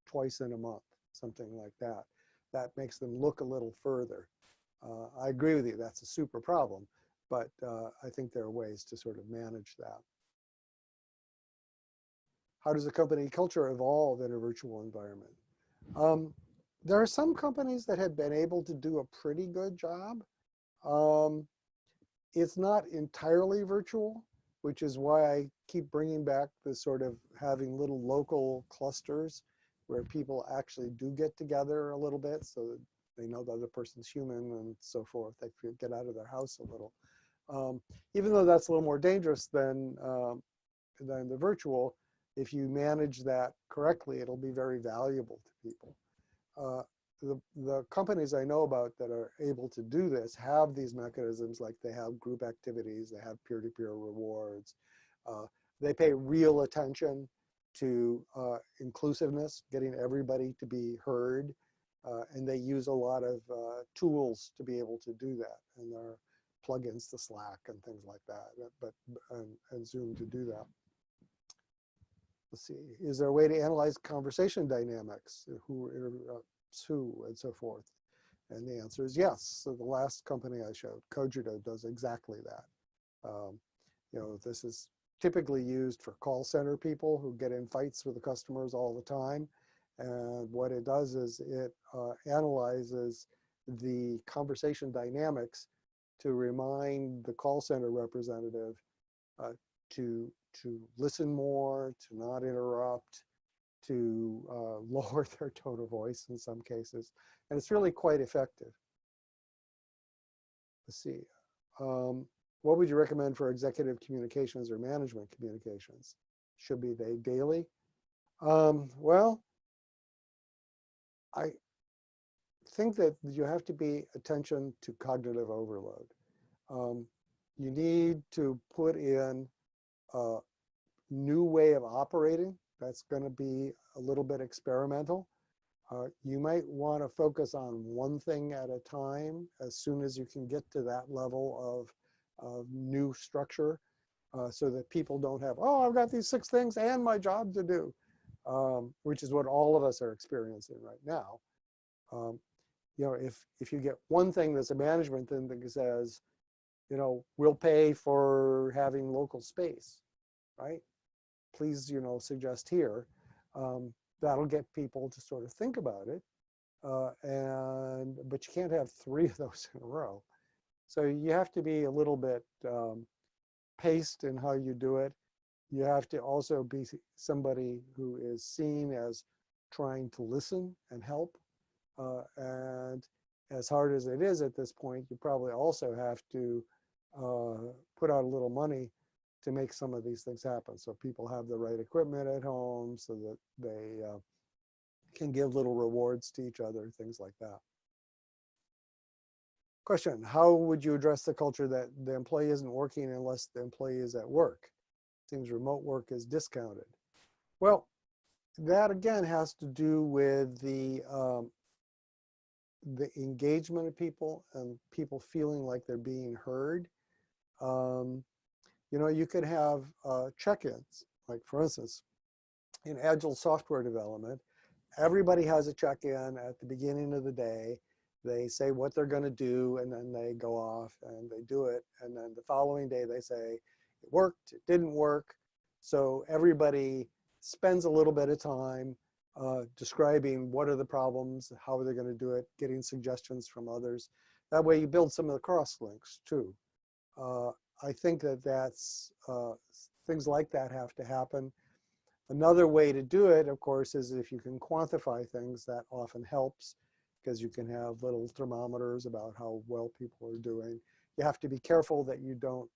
E: twice in a month, something like that. That makes them look a little further. I agree with you, that's a super problem, but I think there are ways to sort of manage that. How does a company culture evolve in a virtual environment? There are some companies that have been able to do a pretty good job. It's not entirely virtual, which is why I keep bringing back the sort of having little local clusters where people actually do get together a little bit so that they know the other person's human and so forth. They get out of their house a little. Even though that's a little more dangerous than the virtual, if you manage that correctly, it'll be very valuable to people. The companies I know about that are able to do this have these mechanisms, like they have group activities, they have peer-to-peer rewards. They pay real attention to inclusiveness, getting everybody to be heard, and they use a lot of tools to be able to do that. And there are plugins to Slack and things like that, and Zoom to do that. Let's see, is there a way to analyze conversation dynamics, who interrupts who, and so forth? And the answer is yes. So the last company I showed, Cogito, does exactly that. You know, this is typically used for call center people who get in fights with the customers all the time. And what it does is it analyzes the conversation dynamics to remind the call center representative to listen more, to not interrupt, to lower their tone of voice in some cases. And it's really quite effective. Let's see. What would you recommend for executive communications or management communications? Should be they daily? Well, I think that you have to pay attention to cognitive overload. You need to put in a new way of operating. That's going to be a little bit experimental. You might want to focus on one thing at a time as soon as you can get to that level of new structure, so that people don't have, oh, I've got these 6 things and my job to do, which is what all of us are experiencing right now. You know, if you get one thing that's a management thing that says, you know, we'll pay for having local space, right? Please, you know, suggest here. That'll get people to sort of think about it. But you can't have 3 of those in a row. So you have to be a little bit paced in how you do it. You have to also be somebody who is seen as trying to listen and help. And as hard as it is at this point, you probably also have to put out a little money to make some of these things happen. So people have the right equipment at home so that they can give little rewards to each other, things like that. Question, how would you address the culture that the employee isn't working unless the employee is at work? Seems remote work is discounted. Well, that again has to do with the engagement of people and people feeling like they're being heard. You know, you could have check-ins, like for instance, in agile software development, everybody has a check-in at the beginning of the day. They say what they're going to do, and then they go off and they do it. And then the following day they say, it worked, it didn't work. So everybody spends a little bit of time describing what are the problems, how are they going to do it, getting suggestions from others. That way you build some of the cross links too. I think that that's, things like that have to happen. Another way to do it, of course, is if you can quantify things, that often helps, because you can have little thermometers about how well people are doing. You have to be careful that you don't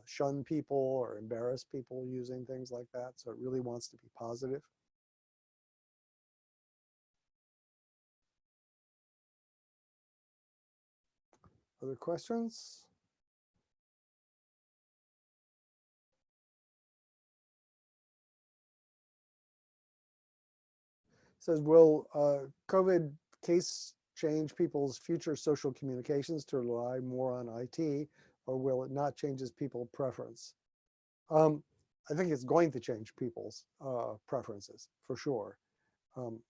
E: shun people or embarrass people using things like that. So it really wants to be positive. Other questions? Says, will COVID case change people's future social communications to rely more on IT, or will it not change people's preference? I think it's going to change people's preferences for sure.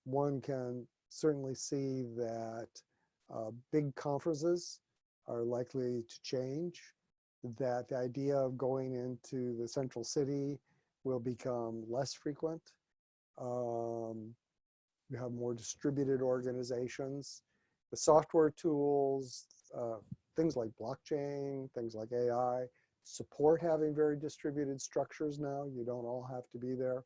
E: One can certainly see that big conferences are likely to change, that the idea of going into the central city will become less frequent. You have more distributed organizations. The software tools, things like blockchain, things like AI, support having very distributed structures now. You don't all have to be there.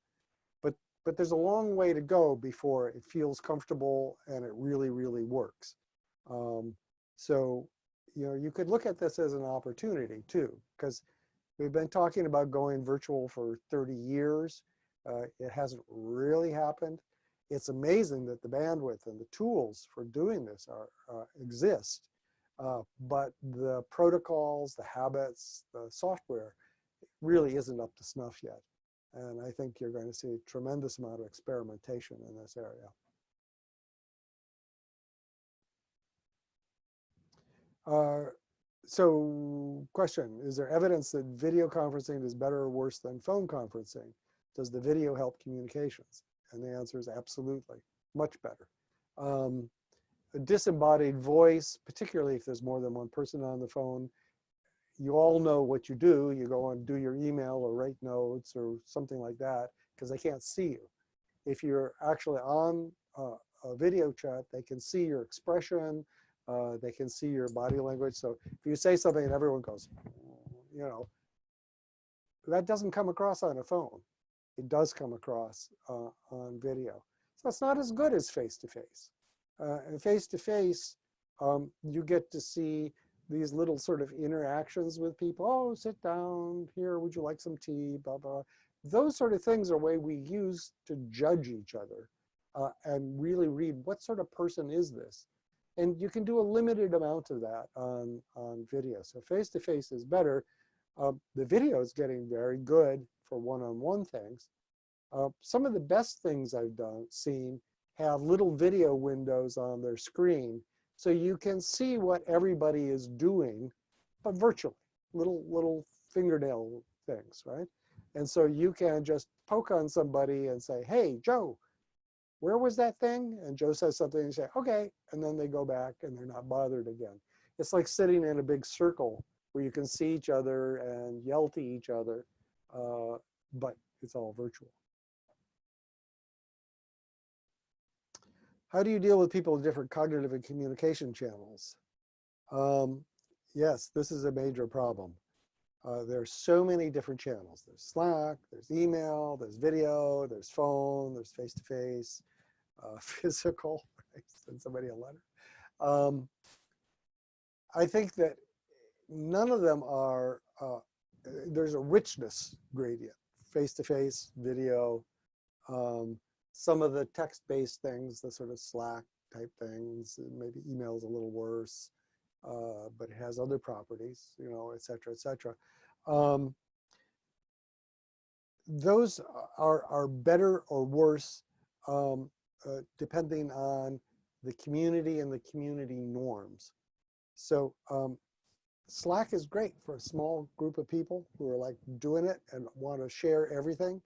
E: But there's a long way to go before it feels comfortable and it really, really works. So, you know, you could look at this as an opportunity too, because we've been talking about going virtual for 30 years. It hasn't really happened. It's amazing that the bandwidth and the tools for doing this exist, but the protocols, the habits, the software really isn't up to snuff yet. And I think you're going to see a tremendous amount of experimentation in this area. So question, is there evidence that video conferencing is better or worse than phone conferencing? Does the video help communications? And the answer is absolutely, much better. A disembodied voice, particularly if there's more than one person on the phone, you all know what you do. You go and do your email or write notes or something like that because they can't see you. If you're actually on a video chat, they can see your expression. They can see your body language. So if you say something and everyone goes, you know, that doesn't come across on a phone. It does come across on video. So it's not as good as face-to-face. And face-to-face, you get to see these little sort of interactions with people. Oh, sit down here. Would you like some tea? Blah, blah. Those sort of things are way we use to judge each other and really read what sort of person is this. And you can do a limited amount of that on video. So face-to-face is better. The video is getting very good for one-on-one things. Some of the best things I've seen have little video windows on their screen, so you can see what everybody is doing, but virtually, little fingernail things, right? And so you can just poke on somebody and say, hey, Joe, where was that thing? And Joe says something and you say, okay, and then they go back and they're not bothered again. It's like sitting in a big circle where you can see each other and yell to each other, but it's all virtual. How do you deal with people with different cognitive and communication channels? Yes, this is a major problem. There are so many different channels. There's Slack, there's email, there's video, there's phone, there's face-to-face, physical, right? Send somebody a letter. I think that none of them are, there's a richness gradient, face-to-face, video, some of the text-based things, the sort of Slack type things, maybe email's a little worse, but it has other properties, you know, et cetera, et cetera. Those are better or worse depending on the community and the community norms. So Slack is great for a small group of people who are like doing it and want to share everything.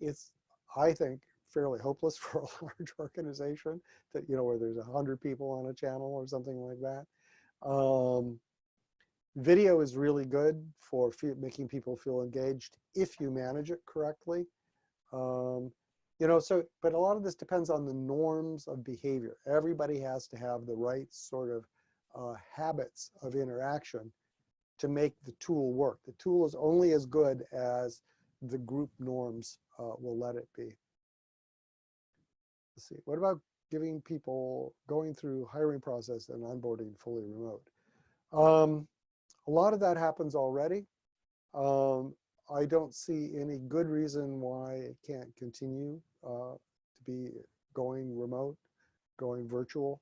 E: It's, I think, fairly hopeless for a large organization that, you know, where there's 100 people on a channel or something like that. Video is really good for making people feel engaged if you manage it correctly. You know, so, but a lot of this depends on the norms of behavior. Everybody has to have the right sort of habits of interaction to make the tool work. The tool is only as good as the group norms will let it be. Let's see, what about giving people going through hiring process and onboarding fully remote? A lot of that happens already. I don't see any good reason why it can't continue to be going remote, going virtual.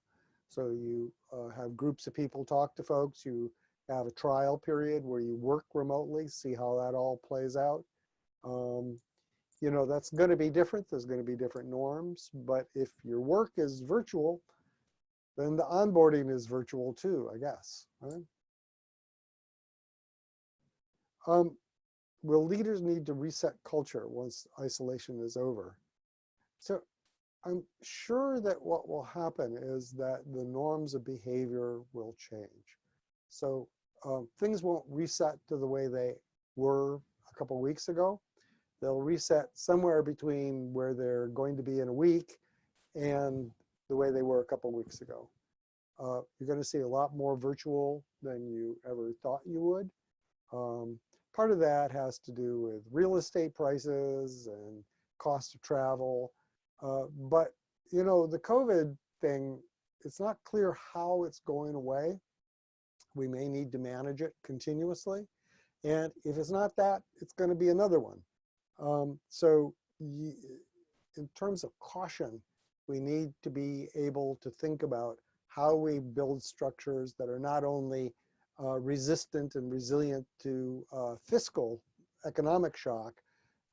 E: So you have groups of people talk to folks. You have a trial period where you work remotely, see how that all plays out. You know, that's going to be different. There's going to be different norms. But if your work is virtual, then the onboarding is virtual too, I guess. Right? Will leaders need to reset culture once isolation is over? So I'm sure that what will happen is that the norms of behavior will change. So things won't reset to the way they were a couple weeks ago. They'll reset somewhere between where they're going to be in a week and the way they were a couple weeks ago. You're going to see a lot more virtual than you ever thought you would. Part of that has to do with real estate prices and cost of travel. But, you know, the COVID thing, it's not clear how it's going away. We may need to manage it continuously. And if it's not that, it's going to be another one. So in terms of caution, we need to be able to think about how we build structures that are not only resistant and resilient to fiscal economic shock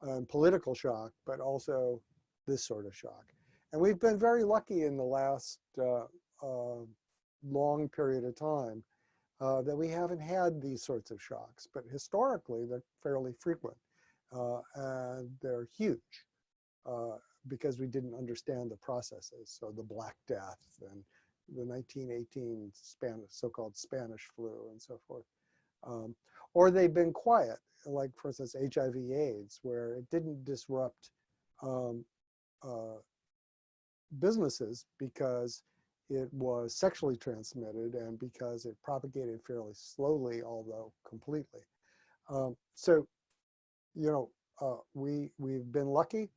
E: and political shock, but also this sort of shock. And we've been very lucky in the last long period of time that we haven't had these sorts of shocks. But historically, they're fairly frequent. And they're huge because we didn't understand the processes. So the Black Death and the 1918 so-called Spanish flu and so forth. Or they've been quiet, like for instance, HIV/AIDS, where it didn't disrupt businesses because it was sexually transmitted and because it propagated fairly slowly, although completely. So, you know, we've been lucky.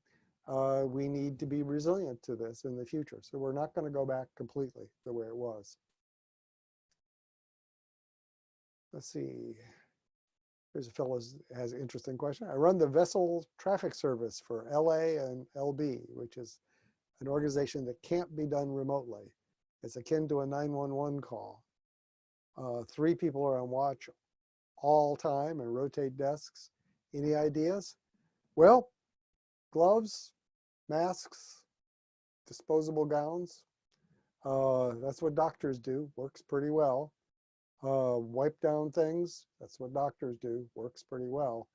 E: We need to be resilient to this in the future. So we're not going to go back completely the way it was. Let's see. Here's a fellow who has an interesting question. I run the vessel traffic service for LA and LB, which is an organization that can't be done remotely. It's akin to a 911 call. 3 people are on watch all time and rotate desks. Any ideas? Well, gloves, masks, disposable gowns. That's what doctors do, works pretty well. Wipe down things, that's what doctors do, works pretty well.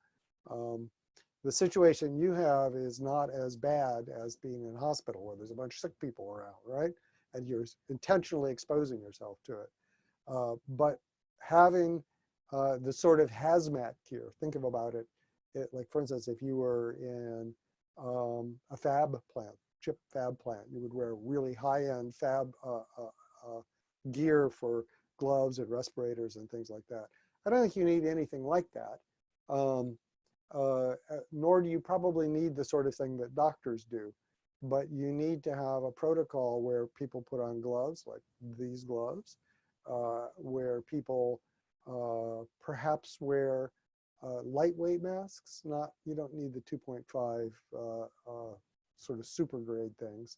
E: The situation you have is not as bad as being in a hospital where there's a bunch of sick people around, right? And you're intentionally exposing yourself to it. But having the sort of hazmat gear, think about it, like for instance, if you were in a fab plant, chip fab plant, you would wear really high-end fab gear for gloves and respirators and things like that. I don't think you need anything like that, nor do you probably need the sort of thing that doctors do. But you need to have a protocol where people put on gloves, like these gloves, where people perhaps wear lightweight masks. You don't need the 2.5 sort of super grade things,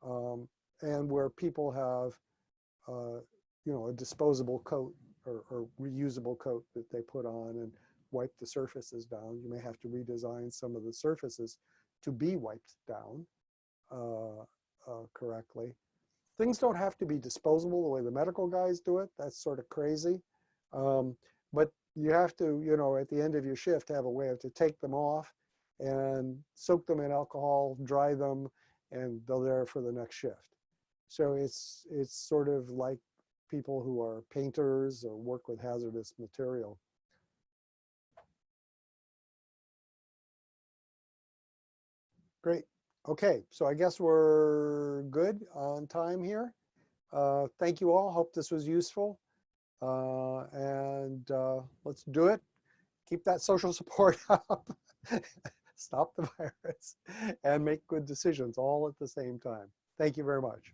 E: and where people have you know, a disposable coat or reusable coat that they put on and wipe the surfaces down. You may have to redesign some of the surfaces to be wiped down correctly. Things don't have to be disposable the way the medical guys do it. That's sort of crazy. But you have to, you know, at the end of your shift, have a way to take them off and soak them in alcohol, dry them, and they're there for the next shift. So it's sort of like people who are painters or work with hazardous material. Great. Okay, so I guess we're good on time here. Thank you all. Hope this was useful. And let's do it. Keep that social support up. Stop the virus and make good decisions all at the same time. Thank you very much.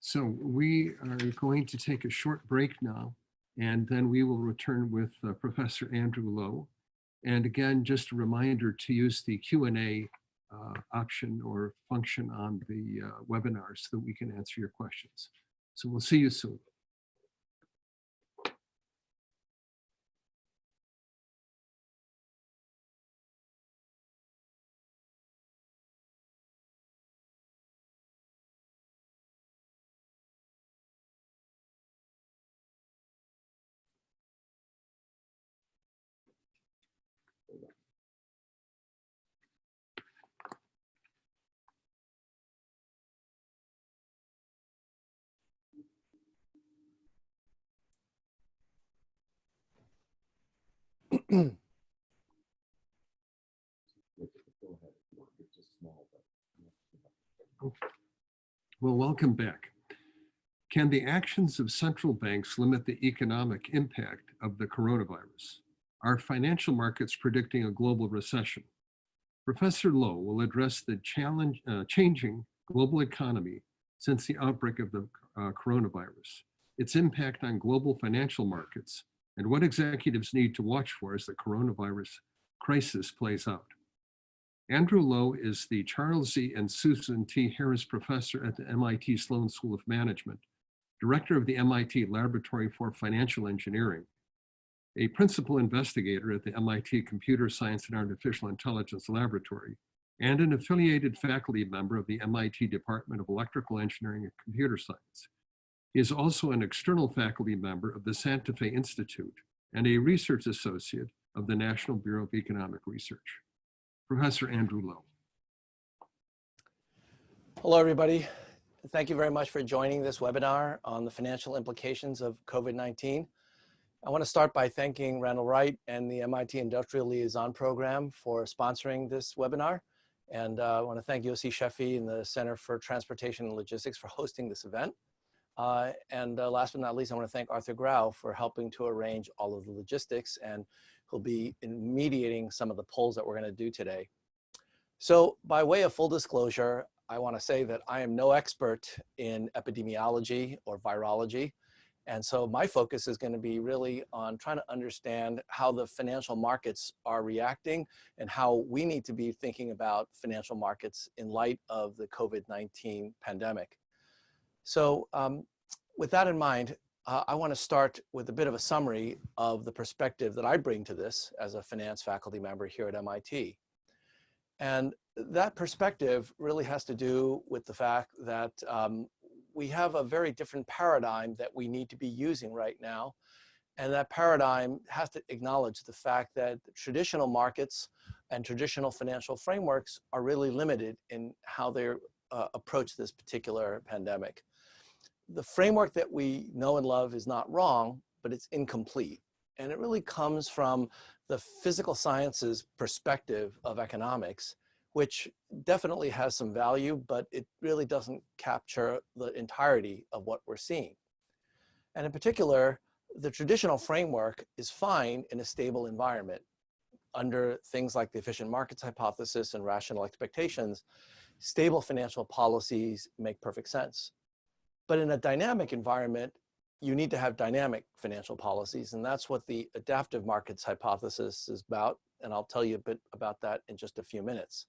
A: So we are going to take a short break now, and then we will return with Professor Andrew Lowe. And again, just a reminder to use the Q&A option or function on the webinar so that we can answer your questions. So we'll see you soon. Well, welcome back. Can the actions of central banks limit the economic impact of the coronavirus? Are financial markets predicting a global recession? Professor Lowe will address the changing global economy since the outbreak of the coronavirus, its impact on global financial markets, and what executives need to watch for as the coronavirus crisis plays out. Andrew Lowe is the Charles Z. and Susan T. Harris Professor at the MIT Sloan School of Management, Director of the MIT Laboratory for Financial Engineering, a Principal Investigator at the MIT Computer Science and Artificial Intelligence Laboratory, and an affiliated faculty member of the MIT Department of Electrical Engineering and Computer Science. He is also an external faculty member of the Santa Fe Institute and a research associate of the National Bureau of Economic Research. Professor Andrew Lowe.
D: Hello, everybody. Thank you very much for joining this webinar on the financial implications of COVID-19. I want to start by thanking Randall Wright and the MIT Industrial Liaison Program for sponsoring this webinar. And I want to thank Yossi Sheffi and the Center for Transportation and Logistics for hosting this event. Last but not least, I want to thank Arthur Grau for helping to arrange all of the logistics, and who'll be mediating some of the polls that we're going to do today. So by way of full disclosure, I want to say that I am no expert in epidemiology or virology. And so my focus is going to be really on trying to understand how the financial markets are reacting and how we need to be thinking about financial markets in light of the COVID-19 pandemic. So with that in mind, I want to start with a bit of a summary of the perspective that I bring to this as a finance faculty member here at MIT. And that perspective really has to do with the fact that we have a very different paradigm that we need to be using right now. And that paradigm has to acknowledge the fact that traditional markets and traditional financial frameworks are really limited in how they approach this particular pandemic. The framework that we know and love is not wrong, but it's incomplete. And it really comes from the physical sciences perspective of economics, which definitely has some value, but it really doesn't capture the entirety of what we're seeing. And in particular, the traditional framework is fine in a stable environment. Under things like the efficient markets hypothesis and rational expectations, stable financial policies make perfect sense. But in a dynamic environment, you need to have dynamic financial policies, and that's what the adaptive markets hypothesis is about, and I'll tell you a bit about that in just a few minutes.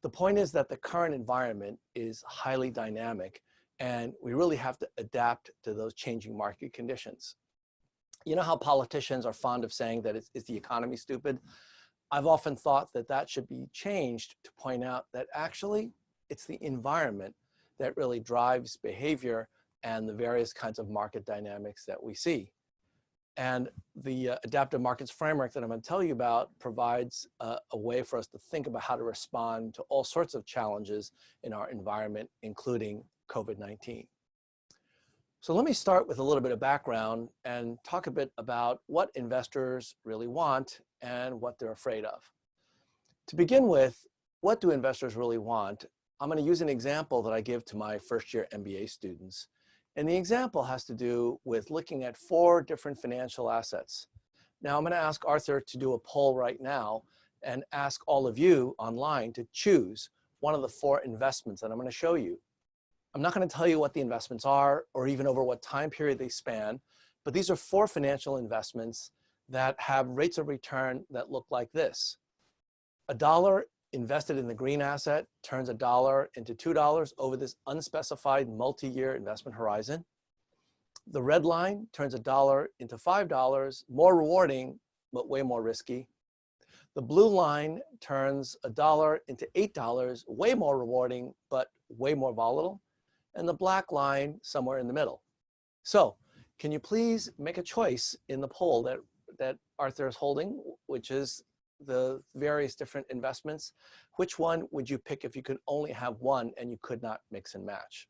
D: The point is that the current environment is highly dynamic, and we really have to adapt to those changing market conditions. You know how politicians are fond of saying that is the economy stupid? I've often thought that that should be changed to point out that actually it's the environment that really drives behavior and the various kinds of market dynamics that we see. And the adaptive markets framework that I'm going to tell you about provides a way for us to think about how to respond to all sorts of challenges in our environment, including COVID-19. So let me start with a little bit of background and talk a bit about what investors really want and what they're afraid of. To begin with, what do investors really want? I'm going to use an example that I give to my first-year MBA students. And the example has to do with looking at 4 different financial assets. Now, I'm going to ask Arthur to do a poll right now and ask all of you online to choose one of the 4 investments that I'm going to show you. I'm not going to tell you what the investments are or even over what time period they span, but these are 4 financial investments that have rates of return that look like this. $1 invested in the green asset turns $1 into $2 over this unspecified multi-year investment horizon. The red line turns $1 into $5, more rewarding, but way more risky. The blue line turns $1 into $8, way more rewarding, but way more volatile. And the black line somewhere in the middle. So can you please make a choice in the poll that Arthur is holding, which is the various different investments? Which one would you pick if you could only have one and you could not mix and match?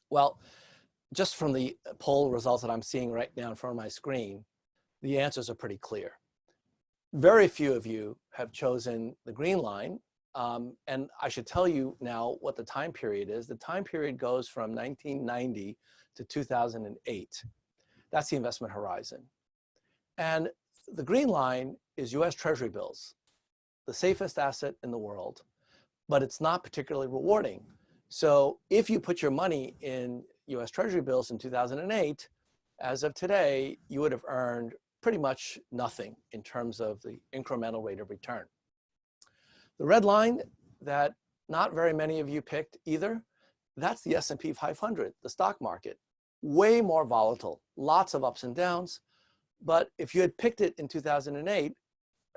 D: Well, just from the poll results that I'm seeing right now in front of my screen, the answers are pretty clear. Very few of you have chosen the green line. And I should tell you now what the time period is. The time period goes from 1990 to 2008. That's the investment horizon. And the green line is US Treasury bills, the safest asset in the world, but it's not particularly rewarding. So if you put your money in US Treasury bills in 2008, as of today, you would have earned pretty much nothing in terms of the incremental rate of return. The red line that not very many of you picked either, that's the S&P 500, the stock market. Way more volatile, lots of ups and downs. But if you had picked it in 2008,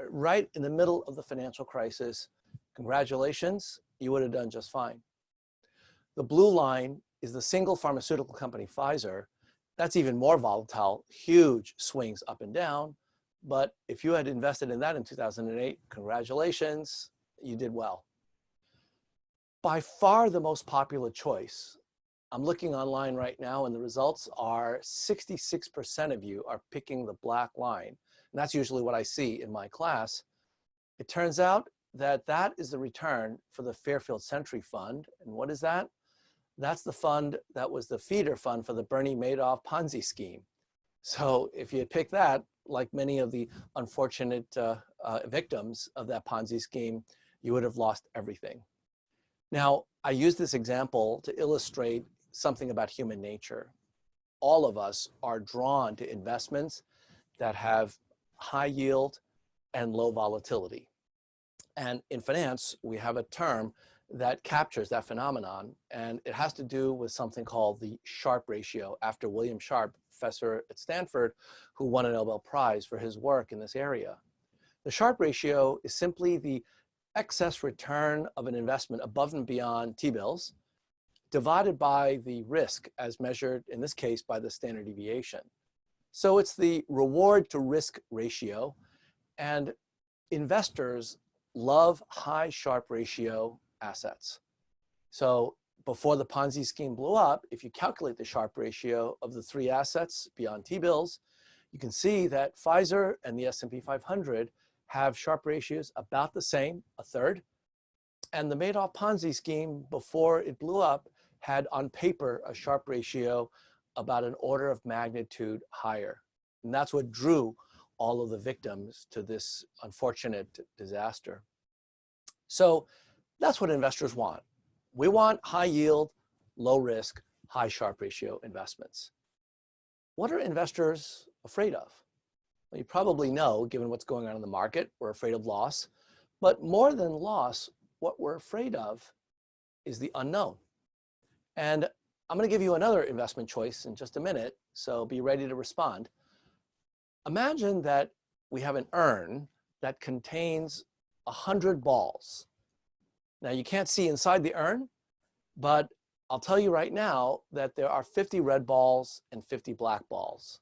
D: right in the middle of the financial crisis, congratulations, you would have done just fine. The blue line is the single pharmaceutical company, Pfizer. That's even more volatile, huge swings up and down. But if you had invested in that in 2008, congratulations, you did well. By far the most popular choice, I'm looking online right now and the results are 66% of you are picking the black line. And that's usually what I see in my class. It turns out that that is the return for the Fairfield Century Fund. And what is that? That's the fund that was the feeder fund for the Bernie Madoff Ponzi scheme. So if you had picked that, like many of the unfortunate victims of that Ponzi scheme, you would have lost everything. Now, I use this example to illustrate something about human nature. All of us are drawn to investments that have high yield and low volatility. And in finance, we have a term that captures that phenomenon, and it has to do with something called the Sharpe ratio, after William Sharpe, professor at Stanford, who won a Nobel Prize for his work in this area. The Sharpe ratio is simply the excess return of an investment above and beyond T-bills divided by the risk as measured, in this case, by the standard deviation. So it's the reward to risk ratio, and investors love high Sharpe ratio assets. So before the Ponzi scheme blew up, if you calculate the Sharpe ratio of the 3 assets beyond T-bills, you can see that Pfizer and the S&P 500 have Sharpe ratios about the same, a third. And the Madoff Ponzi scheme, before it blew up, had on paper a Sharpe ratio about an order of magnitude higher. And that's what drew all of the victims to this unfortunate disaster. So that's what investors want. We want high yield, low risk, high Sharpe ratio investments. What are investors afraid of? Well, you probably know, given what's going on in the market, we're afraid of loss. But more than loss, what we're afraid of is the unknown. And I'm going to give you another investment choice in just a minute, so be ready to respond. Imagine that we have an urn that contains 100 balls. Now, you can't see inside the urn, but I'll tell you right now that there are 50 red balls and 50 black balls.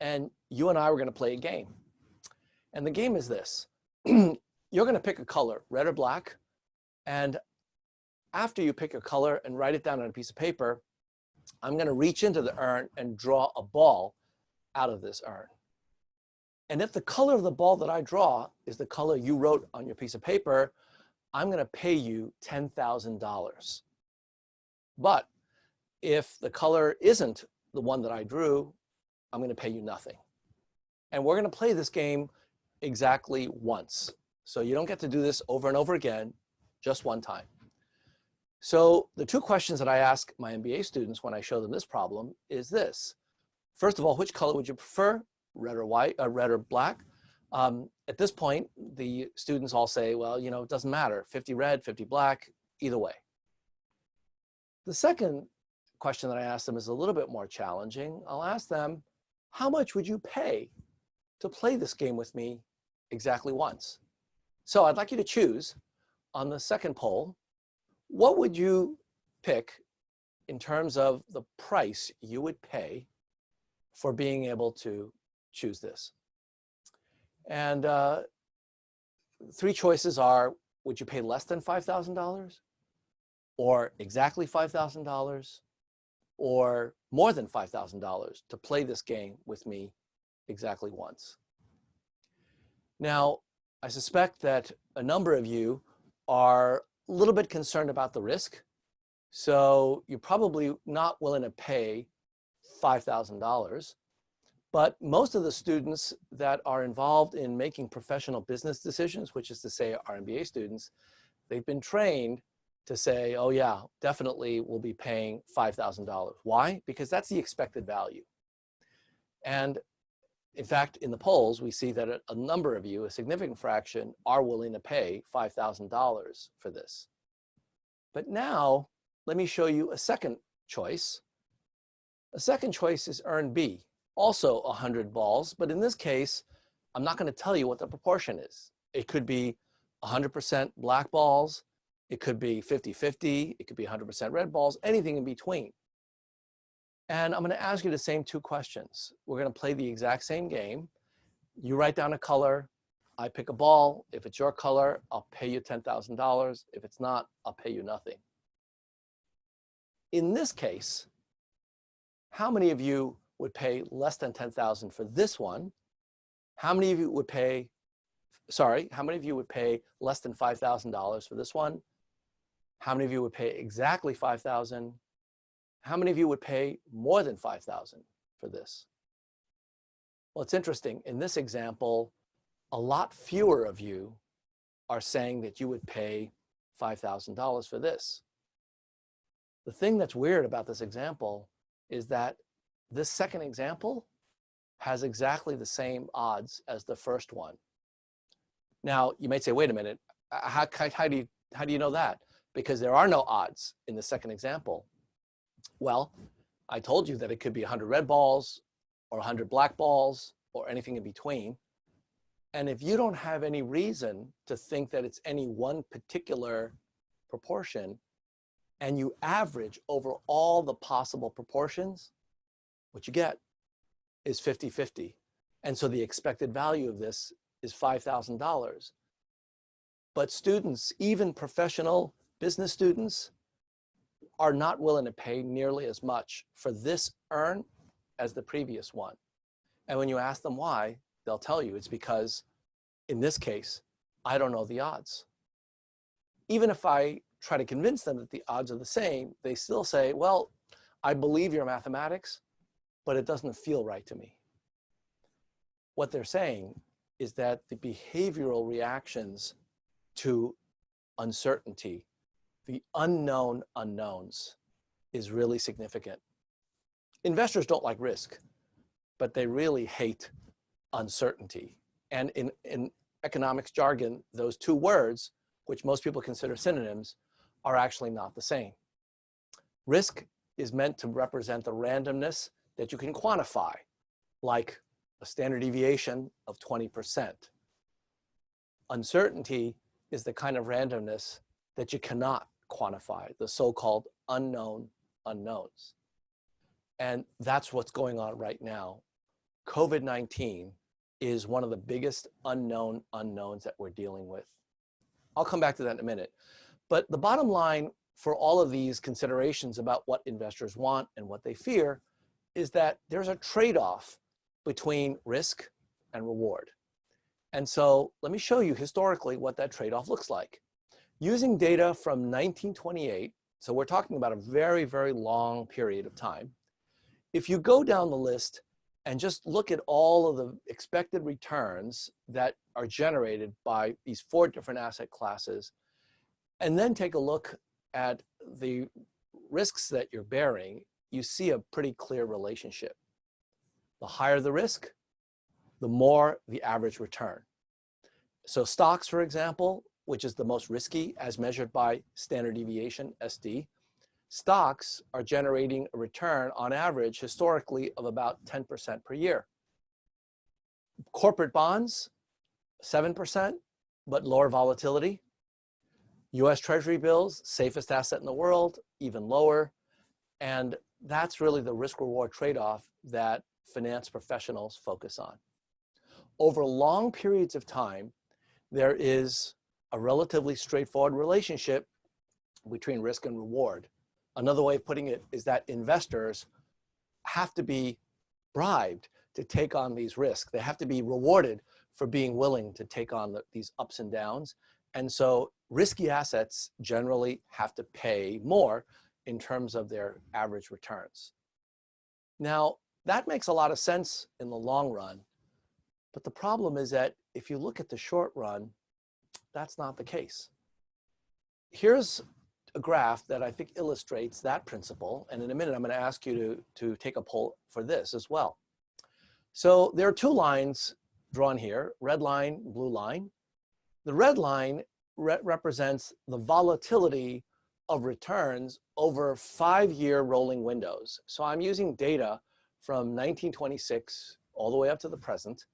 D: And you and I were going to play a game. And the game is this. You're going to pick a color, red or black. And after you pick a color and write it down on a piece of paper, I'm going to reach into the urn and draw a ball out of this urn. And if the color of the ball that I draw is the color you wrote on your piece of paper, I'm going to pay you $10,000. But if the color isn't the one that I drew, I'm going to pay you nothing. And we're going to play this game exactly once. So you don't get to do this over and over again, just one time. So the two questions that I ask my MBA students when I show them this problem is this. First of all, which color would you prefer, red or white, red or black? At this point, the students all say, well, you know, it doesn't matter, 50 red, 50 black, either way. The second question that I ask them is a little bit more challenging. I'll ask them, how much would you pay to play this game with me exactly once? So I'd like you to choose on the second poll, what would you pick in terms of the price you would pay for being able to choose this? And three choices are, would you pay less than $5,000? Or exactly $5,000? Or more than $5,000 to play this game with me exactly once? Now, I suspect that a number of you are a little bit concerned about the risk. So you're probably not willing to pay $5,000. But most of the students that are involved in making professional business decisions, which is to say our MBA students, they've been trained to say, oh yeah, definitely we'll be paying $5,000. Why? Because that's the expected value. And in fact, in the polls, we see that a number of you, a significant fraction, are willing to pay $5,000 for this. But now, let me show you a second choice. A second choice is earn B, also 100 balls, but in this case, I'm not going to tell you what the proportion is. It could be 100% black balls, it could be 50-50, it could be 100% red balls, anything in between. And I'm going to ask you the same two questions. We're going to play the exact same game. You write down a color, I pick a ball. If it's your color, I'll pay you $10,000. If it's not, I'll pay you nothing. In this case, how many of you would pay less than $10,000 for this one? How many of you would pay, how many of you would pay less than $5,000 for this one? How many of you would pay exactly $5,000? How many of you would pay more than $5,000 for this? Well, it's interesting. In this example, a lot fewer of you are saying that you would pay $5,000 for this. The thing that's weird about this example is that this second example has exactly the same odds as the first one. Now, you might say, wait a minute, how do you know that? Because there are no odds in the second example. Well, I told you that it could be 100 red balls or 100 black balls or anything in between. And if you don't have any reason to think that it's any one particular proportion, and you average over all the possible proportions, what you get is 50-50. And so the expected value of this is $5,000. But students, even professional business students, are not willing to pay nearly as much for this earn as the previous one. And when you ask them why, they'll tell you it's because, in this case, I don't know the odds. Even if I try to convince them that the odds are the same, they still say, well, I believe your mathematics, but it doesn't feel right to me. What they're saying is that the behavioral reactions to uncertainty, the unknown unknowns, is really significant. Investors don't like risk, but they really hate uncertainty. And in economics jargon, those two words, which most people consider synonyms, are actually not the same. Risk is meant to represent the randomness that you can quantify, like a standard deviation of 20%. Uncertainty is the kind of randomness that you cannot quantify, the so-called unknown unknowns. And that's what's going on right now. COVID-19 is one of the biggest unknown unknowns that we're dealing with. I'll come back to that in a minute. But the bottom line for all of these considerations about what investors want and what they fear is that there's a trade-off between risk and reward. And so let me show you historically what that trade-off looks like. Using data from 1928, so we're talking about a very, very long period of time. If you go down the list and just look at all of the expected returns that are generated by these 4 different asset classes, and then take a look at the risks that you're bearing, you see a pretty clear relationship. The higher the risk, the more the average return. So stocks, for example, which is the most risky as measured by standard deviation, SD, stocks are generating a return on average historically of about 10% per year. Corporate bonds, 7%, but lower volatility. US Treasury bills, safest asset in the world, even lower. And that's really the risk-reward trade-off that finance professionals focus on. Over long periods of time, there is a relatively straightforward relationship between risk and reward. Another way of putting it is that investors have to be bribed to take on these risks. They have to be rewarded for being willing to take on these ups and downs. And so risky assets generally have to pay more in terms of their average returns. Now, that makes a lot of sense in the long run, but the problem is that if you look at the short run, that's not the case. Here's a graph that I think illustrates that principle, and in a minute I'm going to ask you to take a poll for this as well. So there are two lines drawn here, red line, blue line. The red line represents the volatility of returns over 5-year rolling windows. So I'm using data from 1926 all the way up to the present,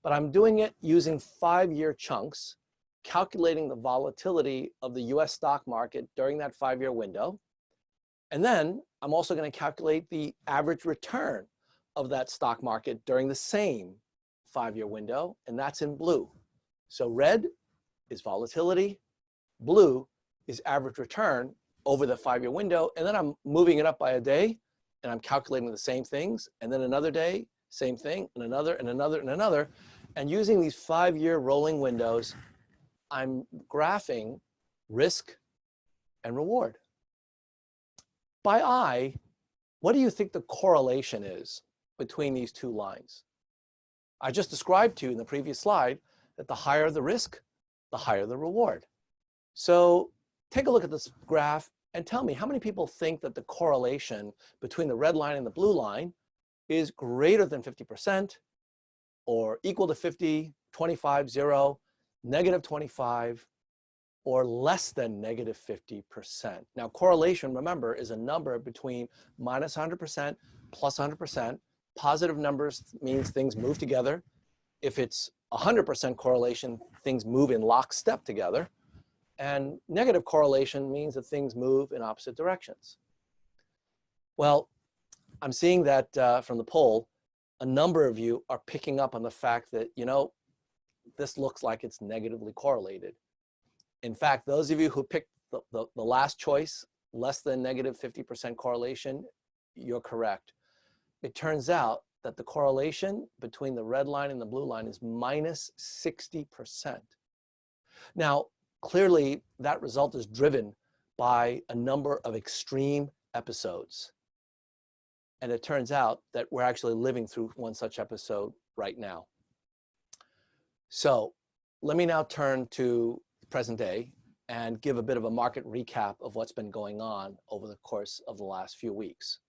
D: but I'm doing it using 5-year chunks, calculating the volatility of the US stock market during that 5-year window. And then I'm also going to calculate the average return of that stock market during the same 5-year window, and that's in blue. So red is volatility, blue is average return over the 5-year window, and then I'm moving it up by a day, and I'm calculating the same things, and then another day, same thing, and another, and another, and another. And using these 5-year rolling windows, I'm graphing risk and reward. By eye, what do you think the correlation is between these two lines? I just described to you in the previous slide that the higher the risk, the higher the reward. So take a look at this graph and tell me how many people think that the correlation between the red line and the blue line is greater than 50% or equal to 50, 25, 0, negative 25, or less than negative 50%. Now, correlation, remember, is a number between minus 100%, plus 100%. Positive numbers means things move together. If it's 100% correlation, things move in lockstep together. And negative correlation means that things move in opposite directions. Well, I'm seeing that from the poll, a number of you are picking up on the fact that, you know, this looks like it's negatively correlated. In fact, those of you who picked the last choice, less than negative 50% correlation, you're correct. It turns out that the correlation between the red line and the blue line is minus 60%. Now, clearly, that result is driven by a number of extreme episodes. And it turns out that we're actually living through one such episode right now. So let me now turn to the present day and give a bit of a market recap of what's been going on over the course of the last few weeks.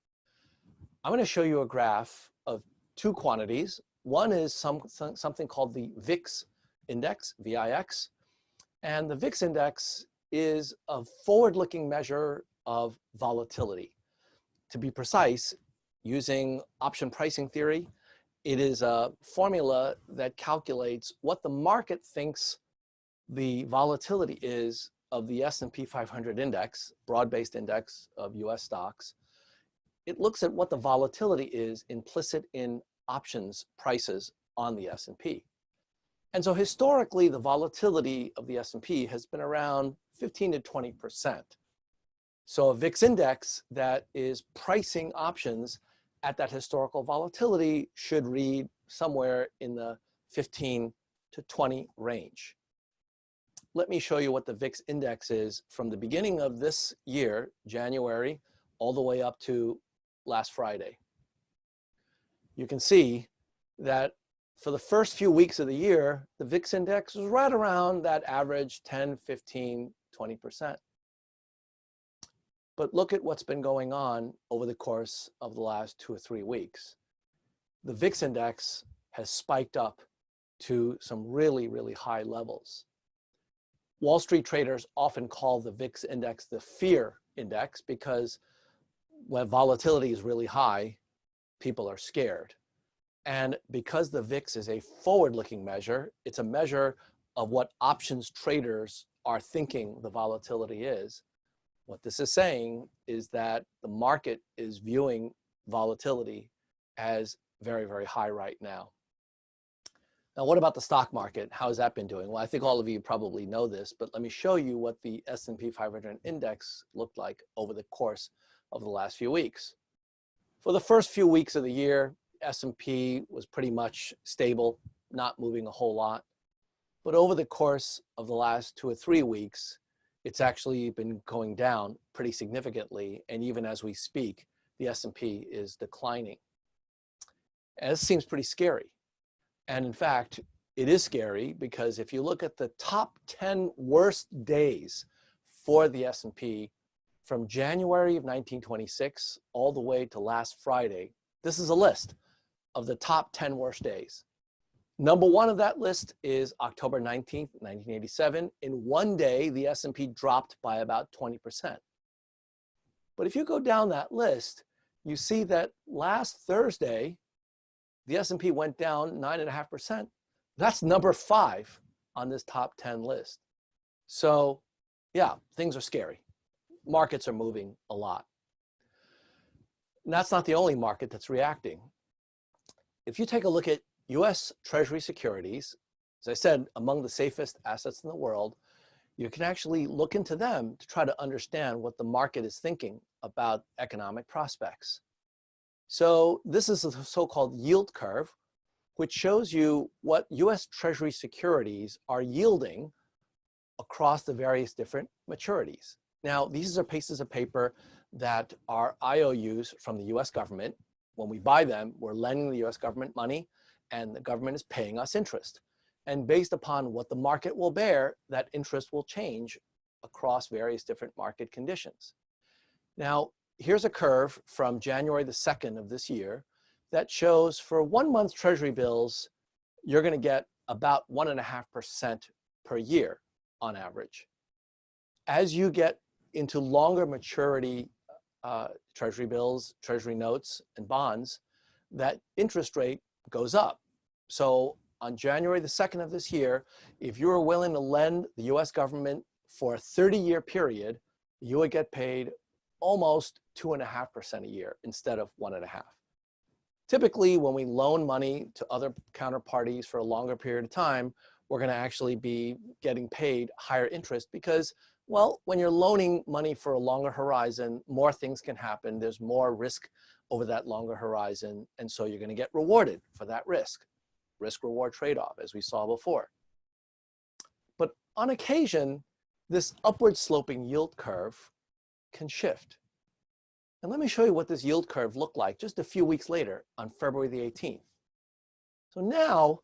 D: I'm going to show you a graph of two quantities. One is something called the VIX index, VIX. And the VIX index is a forward-looking measure of volatility. To be precise, using option pricing theory, it is a formula that calculates what the market thinks the volatility is of the S&P 500 index, broad-based index of US stocks. It looks at what the volatility is implicit in options prices on the S&P. And so historically, the volatility of the S&P has been around 15 to 20%. So a VIX index that is pricing options at that historical volatility should read somewhere in the 15 to 20 range. Let me show you what the VIX index is from the beginning of this year, January, all the way up to last Friday. You can see that for the first few weeks of the year, the VIX index was right around that average 10, 15, 20%. But look at what's been going on over the course of the last 2 or 3 weeks. The VIX index has spiked up to some really, really high levels. Wall Street traders often call the VIX index the fear index because when volatility is really high, people are scared. And because the VIX is a forward-looking measure, it's a measure of what options traders are thinking the volatility is. What this is saying is that the market is viewing volatility as very, very high right now. Now, what about the stock market? How has that been doing? Well, I think all of you probably know this, but let me show you what the S&P 500 index looked like over the course of the last few weeks. For the first few weeks of the year, S&P was pretty much stable, not moving a whole lot. But over the course of the last 2 or 3 weeks, it's actually been going down pretty significantly. And even as we speak, the S&P is declining. And this seems pretty scary. And in fact, it is scary because if you look at the top 10 worst days for the S&P from January of 1926 all the way to last Friday, this is a list of the top 10 worst days. Number 1 of that list is October 19th, 1987. In one day, the S&P dropped by about 20%. But if you go down that list, you see that last Thursday, the S&P went down 9.5%. That's number 5 on this top 10 list. So yeah, things are scary. Markets are moving a lot. And that's not the only market that's reacting. If you take a look at US Treasury securities, as I said, among the safest assets in the world, you can actually look into them to try to understand what the market is thinking about economic prospects. So this is a so-called yield curve, which shows you what US Treasury securities are yielding across the various different maturities. Now, these are pieces of paper that are IOUs from the US government. When we buy them, we're lending the US government money, and the government is paying us interest. And based upon what the market will bear, that interest will change across various different market conditions. Now, here's a curve from January the 2nd of this year that shows for 1 month Treasury bills, you're going to get about 1.5% per year on average. As you get into longer maturity Treasury bills, Treasury notes, and bonds, that interest rate goes up. So on January the 2nd of this year, if you were willing to lend the US government for a 30-year period, you would get paid almost 2.5% a year instead of 1.5%. Typically, when we loan money to other counterparties for a longer period of time, we're going to actually be getting paid higher interest because, well, when you're loaning money for a longer horizon, more things can happen. There's more risk over that longer horizon, and so you're going to get rewarded for that risk. Risk-reward trade-off, as we saw before. But on occasion, this upward sloping yield curve can shift. And let me show you what this yield curve looked like just a few weeks later on February the 18th. So now,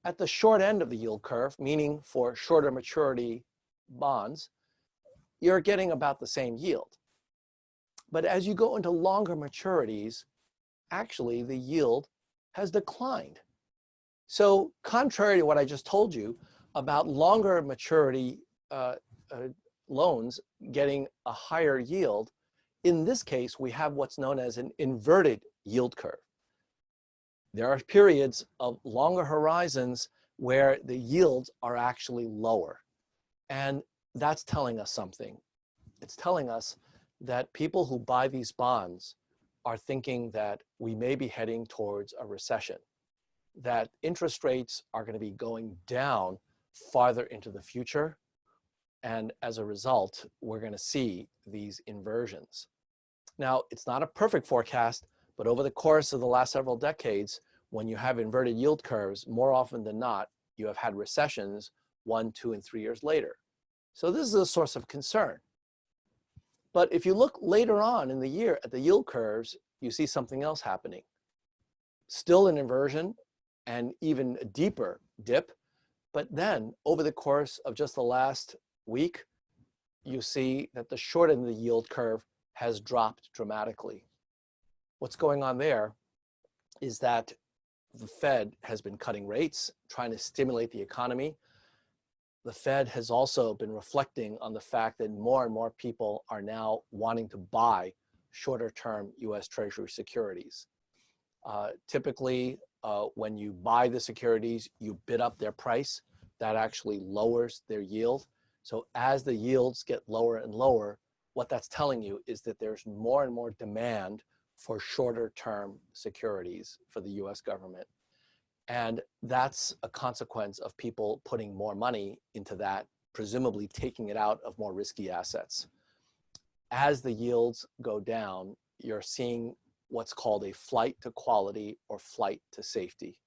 D: at the short end of the yield curve, meaning for shorter maturity bonds, you're getting about the same yield. But as you go into longer maturities, actually the yield has declined. So contrary to what I just told you about longer maturity loans getting a higher yield, in this case, we have what's known as an inverted yield curve. There are periods of longer horizons where the yields are actually lower. And that's telling us something. It's telling us that people who buy these bonds are thinking that we may be heading towards a recession, that interest rates are going to be going down farther into the future. And as a result, we're going to see these inversions. Now, it's not a perfect forecast, but over the course of the last several decades, when you have inverted yield curves, more often than not, you have had recessions 1, 2, and 3 years later. So this is a source of concern. But if you look later on in the year at the yield curves, you see something else happening. Still an inversion and even a deeper dip. But then over the course of just the last week, you see that the short end of the yield curve has dropped dramatically. What's going on there is that the Fed has been cutting rates, trying to stimulate the economy. The Fed has also been reflecting on the fact that more and more people are now wanting to buy shorter-term US Treasury securities. Typically, when you buy the securities, you bid up their price. That actually lowers their yield. So as the yields get lower and lower, what that's telling you is that there's more and more demand for shorter-term securities for the US government. And that's a consequence of people putting more money into that, presumably taking it out of more risky assets. As the yields go down, you're seeing what's called a flight to quality or flight to safety.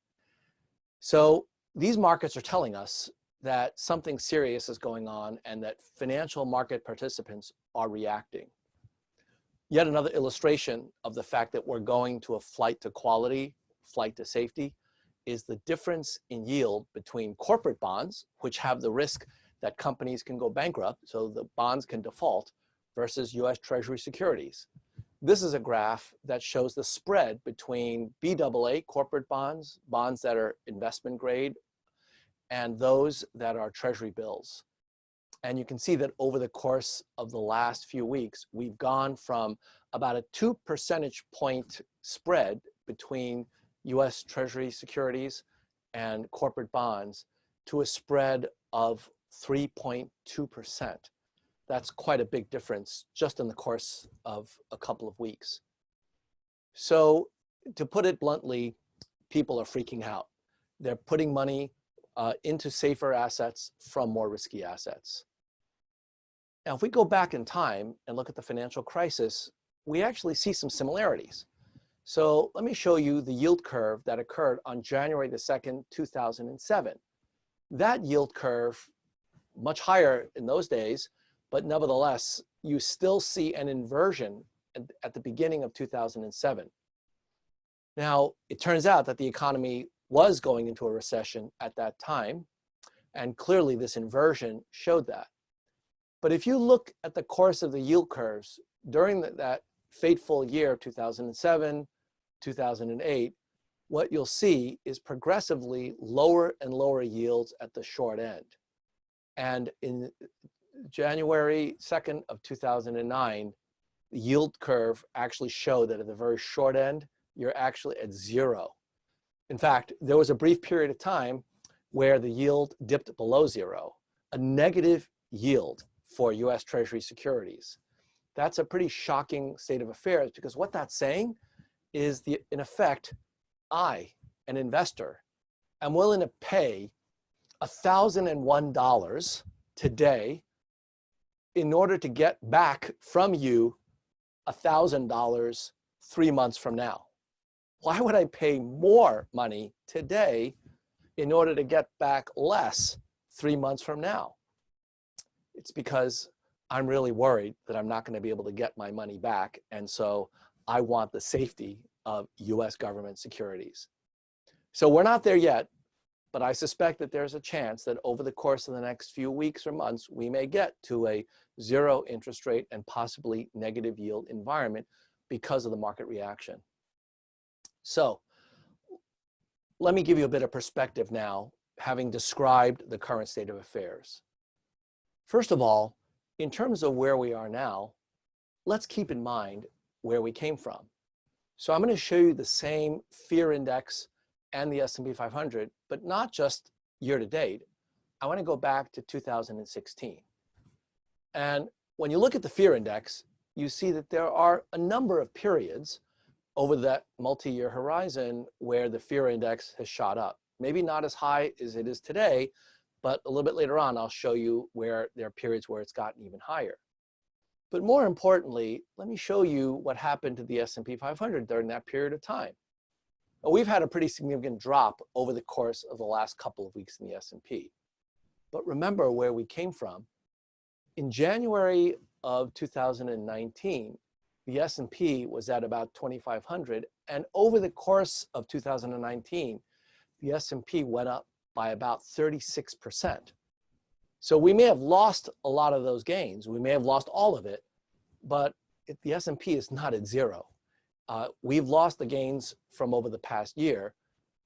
D: So these markets are telling us that something serious is going on and that financial market participants are reacting. Yet another illustration of the fact that we're going to a flight to quality, flight to safety, is the difference in yield between corporate bonds, which have the risk that companies can go bankrupt, so the bonds can default, versus US Treasury securities. This is a graph that shows the spread between BAA corporate bonds, bonds that are investment grade, and those that are Treasury bills. And you can see that over the course of the last few weeks, we've gone from about a 2 percentage point spread between US Treasury securities and corporate bonds to a spread of 3.2%. That's quite a big difference just in the course of a couple of weeks. So to put it bluntly, people are freaking out. They're putting money into safer assets from more risky assets. Now, if we go back in time and look at the financial crisis, we actually see some similarities. So let me show you the yield curve that occurred on January the 2nd, 2007. That yield curve, much higher in those days, but nevertheless, you still see an inversion at the beginning of 2007. Now, it turns out that the economy was going into a recession at that time, and clearly this inversion showed that. But if you look at the course of the yield curves during that fateful year, 2007, 2008, what you'll see is progressively lower and lower yields at the short end. And in January 2nd of 2009, the yield curve actually showed that at the very short end, you're actually at zero. In fact, there was a brief period of time where the yield dipped below zero, a negative yield for US Treasury securities. That's a pretty shocking state of affairs, because what that's saying is, in effect, I, an investor, am willing to pay $1,001 today in order to get back from you $1,000 3 months from now. Why would I pay more money today in order to get back less 3 months from now? It's because I'm really worried that I'm not going to be able to get my money back, and so I want the safety of US government securities. So we're not there yet, but I suspect that there's a chance that over the course of the next few weeks or months, we may get to a zero interest rate and possibly negative yield environment because of the market reaction. So let me give you a bit of perspective now, having described the current state of affairs. First of all, in terms of where we are now, let's keep in mind where we came from. So I'm going to show you the same fear index and the S&P 500, but not just year to date. I want to go back to 2016. And when you look at the fear index, you see that there are a number of periods over that multi-year horizon where the fear index has shot up. Maybe not as high as it is today, but a little bit later on, I'll show you where there are periods where it's gotten even higher. But more importantly, let me show you what happened to the S&P 500 during that period of time. Now, we've had a pretty significant drop over the course of the last couple of weeks in the S&P. But remember where we came from. In January of 2019, the S&P was at about 2,500, and over the course of 2019, the S&P went up by about 36%. So we may have lost a lot of those gains. We may have lost all of it, but the S&P is not at zero. We've lost the gains from over the past year,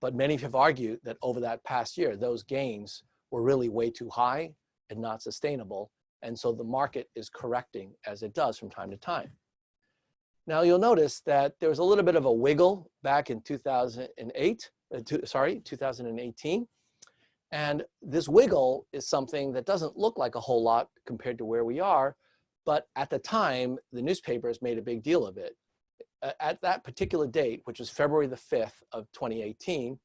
D: but many have argued that over that past year, those gains were really way too high and not sustainable. And so the market is correcting as it does from time to time. Now you'll notice that there was a little bit of a wiggle back in 2018. And this wiggle is something that doesn't look like a whole lot compared to where we are, but at the time, the newspapers made a big deal of it. At that particular date, which was February the 5th of 2018,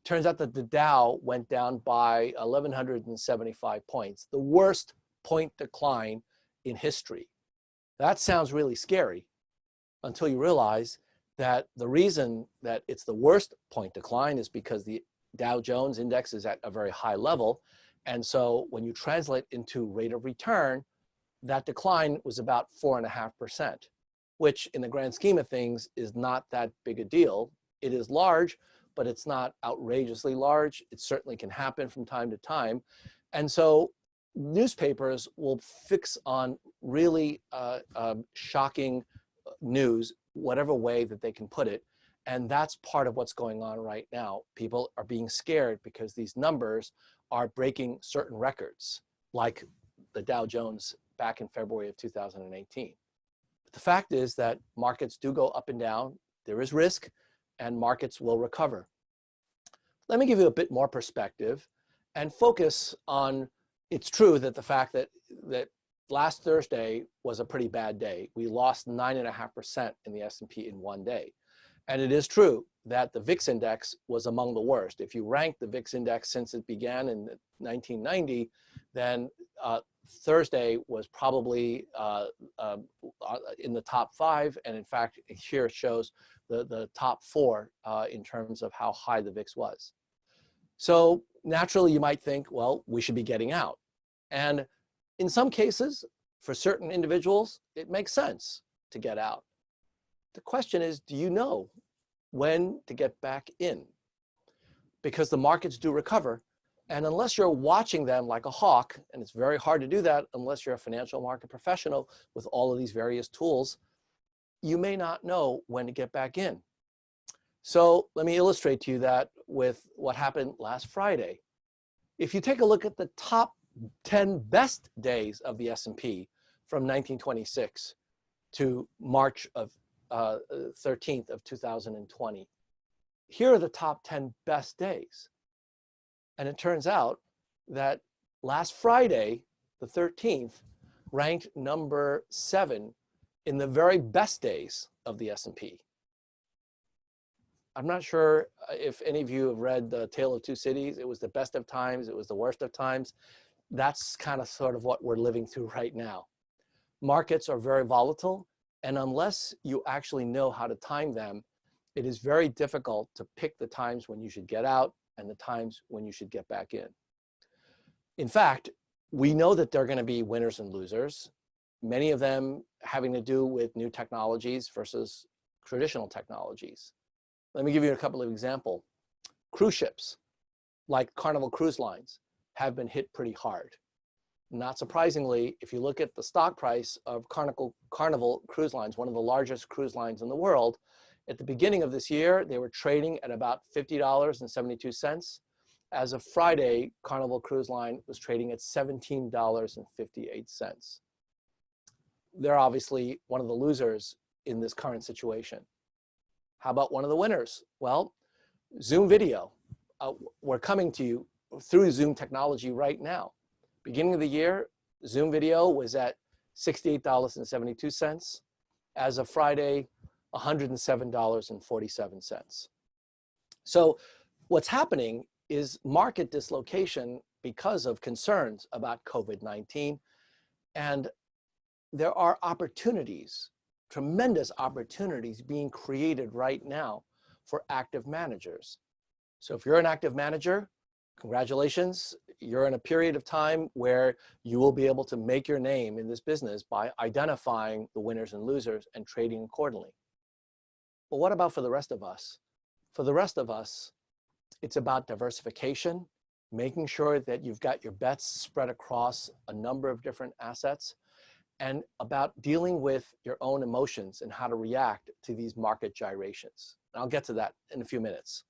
D: turns out that the Dow went down by 1,175 points, the worst point decline in history. That sounds really scary until you realize that the reason that it's the worst point decline is because the Dow Jones index is at a very high level. And so when you translate into rate of return, that decline was about 4.5%, which in the grand scheme of things is not that big a deal. It is large, but it's not outrageously large. It certainly can happen from time to time. And so newspapers will fix on really shocking news, whatever way that they can put it. And that's part of what's going on right now. People are being scared because these numbers are breaking certain records, like the Dow Jones back in February of 2018. But the fact is that markets do go up and down. There is risk, and markets will recover. Let me give you a bit more perspective and focus on, it's true that the fact that last Thursday was a pretty bad day. We lost 9.5% in the S&P in one day. And it is true that the VIX index was among the worst. If you rank the VIX index since it began in 1990, then Thursday was probably in the top 5. And in fact, here it shows the top 4 in terms of how high the VIX was. So naturally, you might think, well, we should be getting out. And in some cases, for certain individuals, it makes sense to get out. The question is, do you know when to get back in? Because the markets do recover. And unless you're watching them like a hawk, and it's very hard to do that unless you're a financial market professional with all of these various tools, you may not know when to get back in. So let me illustrate to you that with what happened last Friday. If you take a look at the top 10 best days of the S&P from 1926 to March of 13th of 2020. Here are the top 10 best days. And it turns out that last Friday, the 13th, ranked number 7 in the very best days of the S&P. I'm not sure if any of you have read The Tale of Two Cities. It was the best of times, it was the worst of times. That's kind of sort of what we're living through right now. Markets are very volatile, and unless you actually know how to time them, it is very difficult to pick the times when you should get out and the times when you should get back in. In fact, we know that there are going to be winners and losers, many of them having to do with new technologies versus traditional technologies. Let me give you a couple of examples. Cruise ships, like Carnival Cruise Lines, have been hit pretty hard. Not surprisingly, if you look at the stock price of Carnival Cruise Lines, one of the largest cruise lines in the world, at the beginning of this year, they were trading at about $50.72. As of Friday, Carnival Cruise Line was trading at $17.58. They're obviously one of the losers in this current situation. How about one of the winners? Well, Zoom video. We're coming to you through Zoom technology right now. Beginning of the year, Zoom video was at $68.72. As of Friday, $107.47. So what's happening is market dislocation because of concerns about COVID-19. And there are opportunities, tremendous opportunities being created right now for active managers. So if you're an active manager, congratulations, you're in a period of time where you will be able to make your name in this business by identifying the winners and losers and trading accordingly. But what about for the rest of us? For the rest of us, it's about diversification, making sure that you've got your bets spread across a number of different assets. and about dealing with your own emotions and how to react to these market gyrations. And I'll get to that in a few minutes.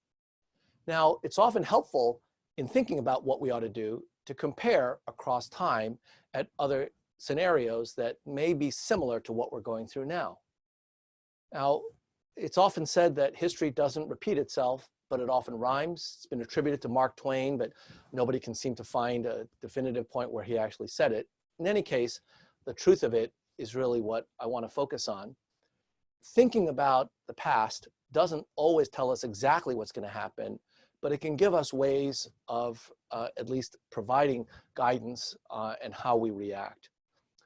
D: Now, it's often helpful in thinking about what we ought to do to compare across time at other scenarios that may be similar to what we're going through now. Now, it's often said that history doesn't repeat itself, but it often rhymes. It's been attributed to Mark Twain, but nobody can seem to find a definitive point where he actually said it. In any case, the truth of it is really what I want to focus on. Thinking about the past doesn't always tell us exactly what's going to happen, but it can give us ways of at least providing guidance and how we react.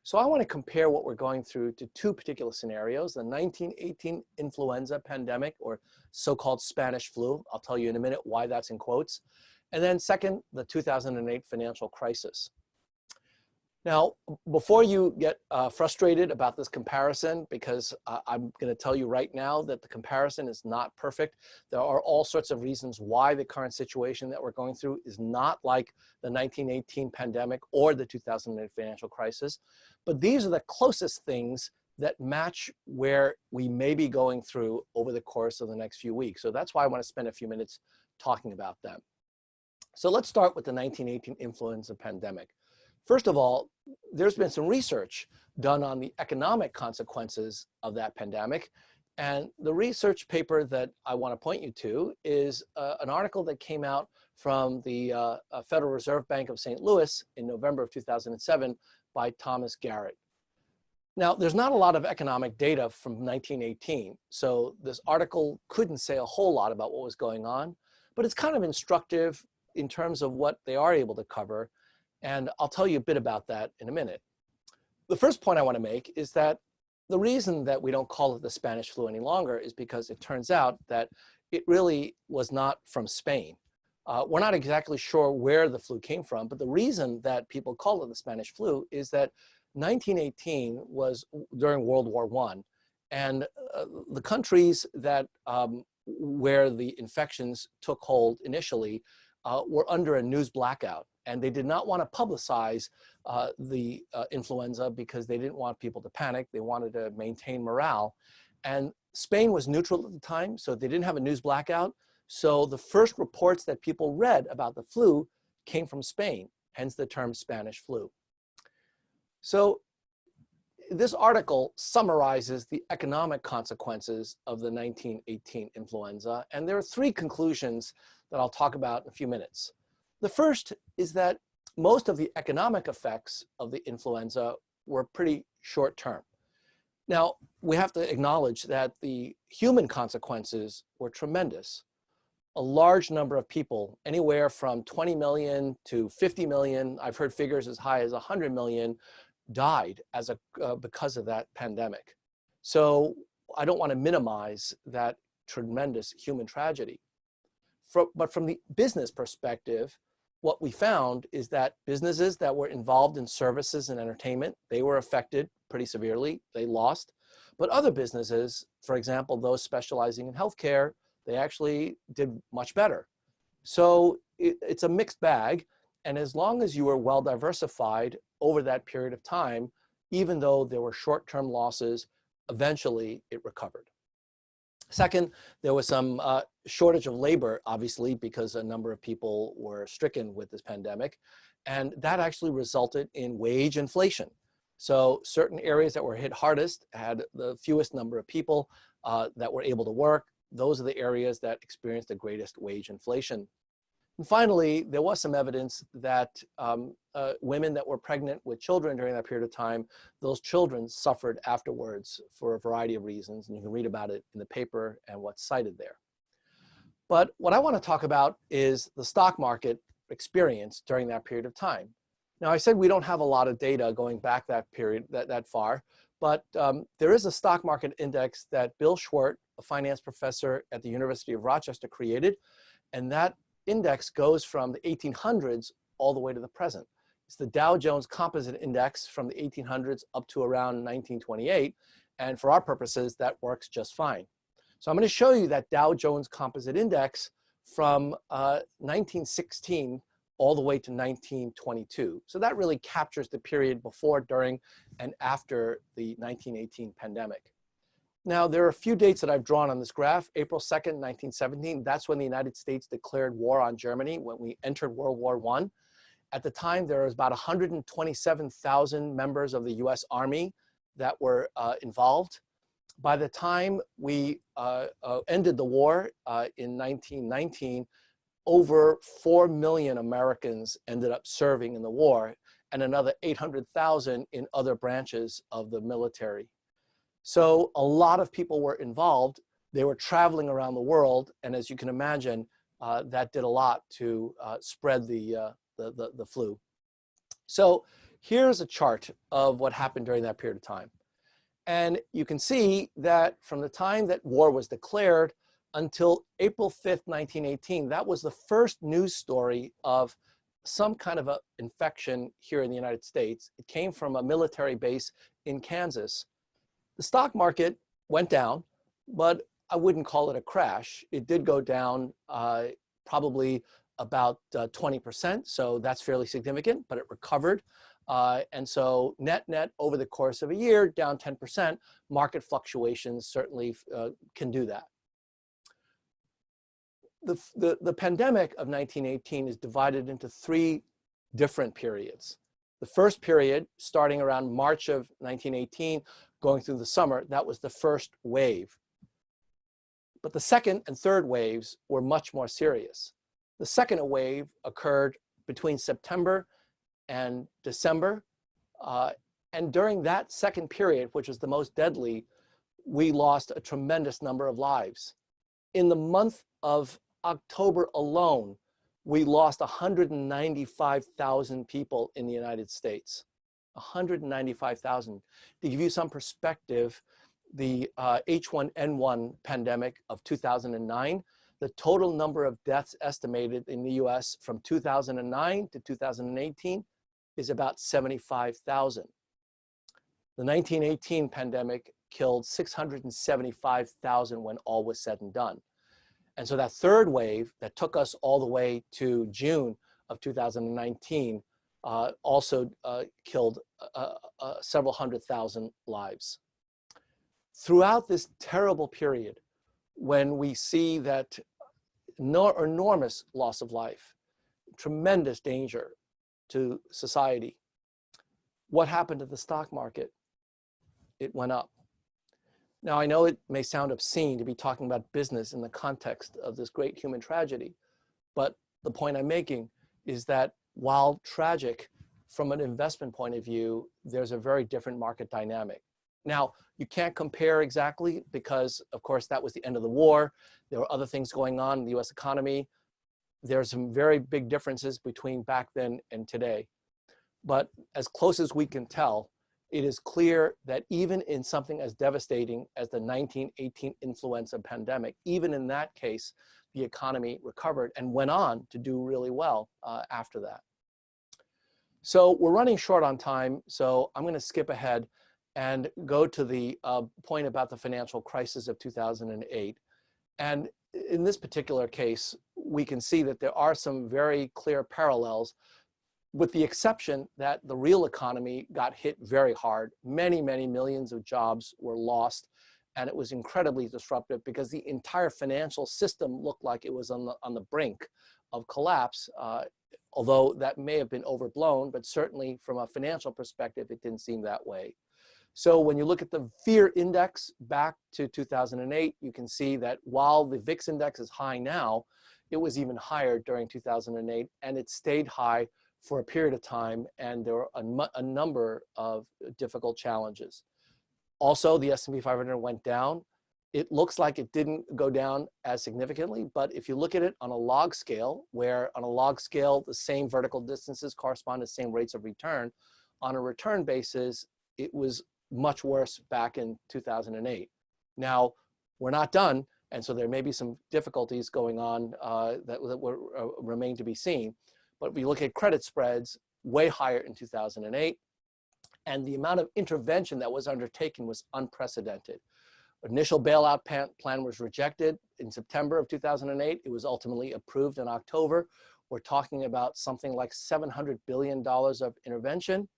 D: So I want to compare what we're going through to two particular scenarios: the 1918 influenza pandemic, or so-called Spanish flu. I'll tell you in a minute why that's in quotes. And then second, the 2008 financial crisis. Now, before you get frustrated about this comparison, because I'm going to tell you right now that the comparison is not perfect. There are all sorts of reasons why the current situation that we're going through is not like the 1918 pandemic or the 2008 financial crisis. But these are the closest things that match where we may be going through over the course of the next few weeks. So that's why I want to spend a few minutes talking about them. So let's start with the 1918 influenza pandemic. First of all, there's been some research done on the economic consequences of that pandemic. And the research paper that I want to point you to is an article that came out from the Federal Reserve Bank of St. Louis in November of 2007 by Thomas Garrett. Now, there's not a lot of economic data from 1918, so this article couldn't say a whole lot about what was going on, but it's kind of instructive in terms of what they are able to cover. And I'll tell you a bit about that in a minute. The first point I want to make is that the reason that we don't call it the Spanish flu any longer is because it turns out that it really was not from Spain. We're not exactly sure where the flu came from, but the reason that people call it the Spanish flu is that 1918 was during World War I, and the countries that where the infections took hold initially were under a news blackout. And they did not want to publicize the influenza because they didn't want people to panic. They wanted to maintain morale. And Spain was neutral at the time, so they didn't have a news blackout. So the first reports that people read about the flu came from Spain, hence the term Spanish flu. So this article summarizes the economic consequences of the 1918 influenza. And there are three conclusions that I'll talk about in a few minutes. The first is that most of the economic effects of the influenza were pretty short term. Now, we have to acknowledge that the human consequences were tremendous. A large number of people, anywhere from 20 million to 50 million, I've heard figures as high as 100 million, died as because of that pandemic. So I don't want to minimize that tremendous human tragedy. But from the business perspective, what we found is that businesses that were involved in services and entertainment, they were affected pretty severely. They lost. But other businesses, for example, those specializing in healthcare, they actually did much better. So it's a mixed bag. And as long as you were well diversified over that period of time, even though there were short-term losses, eventually it recovered. Second, there was some shortage of labor, obviously, because a number of people were stricken with this pandemic. And that actually resulted in wage inflation. So certain areas that were hit hardest had the fewest number of people that were able to work. Those are the areas that experienced the greatest wage inflation. And finally, there was some evidence that women that were pregnant with children during that period of time, those children suffered afterwards for a variety of reasons. And you can read about it in the paper and what's cited there. But what I want to talk about is the stock market experience during that period of time. Now, I said we don't have a lot of data going back that period, that far, but there is a stock market index that Bill Schwartz, a finance professor at the University of Rochester, created, and that index goes from the 1800s all the way to the present. It's the Dow Jones Composite Index from the 1800s up to around 1928, and for our purposes, that works just fine. So I'm going to show you that Dow Jones Composite Index from 1916 all the way to 1922. So that really captures the period before, during, and after the 1918 pandemic. Now, there are a few dates that I've drawn on this graph. April 2nd, 1917, that's when the United States declared war on Germany, when we entered World War I. At the time, there was about 127,000 members of the US Army that were involved. By the time we ended the war in 1919, over 4 million Americans ended up serving in the war, and another 800,000 in other branches of the military. So a lot of people were involved. They were traveling around the world, and as you can imagine, that did a lot to spread the flu. So here's a chart of what happened during that period of time. And you can see that from the time that war was declared until April 5th, 1918, that was the first news story of some kind of an infection here in the United States. It came from a military base in Kansas. The stock market went down, but I wouldn't call it a crash. It did go down probably about 20%, so that's fairly significant, but it recovered. And so net over the course of a year, down 10%, market fluctuations certainly can do that. The pandemic of 1918 is divided into 3 different periods. The first period, starting around March of 1918, going through the summer, that was the first wave. But the second and third waves were much more serious. The second wave occurred between September and December. And during that second period, which was the most deadly, we lost a tremendous number of lives. In the month of October alone, we lost 195,000 people in the United States. 195,000. To give you some perspective, the H1N1 pandemic of 2009, the total number of deaths estimated in the US from 2009 to 2018 is about 75,000. The 1918 pandemic killed 675,000 when all was said and done. And so that third wave that took us all the way to June of 2019 also killed several 100,000 lives. Throughout this terrible period, when we see that enormous loss of life, tremendous danger to society, what happened to the stock market? It went up. Now, I know it may sound obscene to be talking about business in the context of this great human tragedy, but the point I'm making is that while tragic from an investment point of view, there's a very different market dynamic. Now, you can't compare exactly because, of course, that was the end of the war. There were other things going on in the US economy. There's some very big differences between back then and today. But as close as we can tell, it is clear that even in something as devastating as the 1918 influenza pandemic, even in that case, the economy recovered and went on to do really well after that. So we're running short on time, so I'm going to skip ahead and go to the point about the financial crisis of 2008. And in this particular case, we can see that there are some very clear parallels, with the exception that the real economy got hit very hard. Many, many millions of jobs were lost, and it was incredibly disruptive because the entire financial system looked like it was on the brink of collapse, although that may have been overblown, but certainly from a financial perspective, it didn't seem that way. So when you look at the fear index back to 2008, you can see that while the VIX index is high now, it was even higher during 2008, and it stayed high for a period of time, and there were a number of difficult challenges. Also, the S&P 500 went down. It looks like it didn't go down as significantly, but if you look at it on a log scale, where on a log scale, the same vertical distances correspond to the same rates of return, on a return basis, it was much worse back in 2008. Now, we're not done, and so there may be some difficulties going on that will remain to be seen. But if we look at credit spreads, way higher in 2008, and the amount of intervention that was undertaken was unprecedented. Initial bailout plan was rejected in September of 2008. It was ultimately approved in October, we're talking about something like $700 billion of intervention.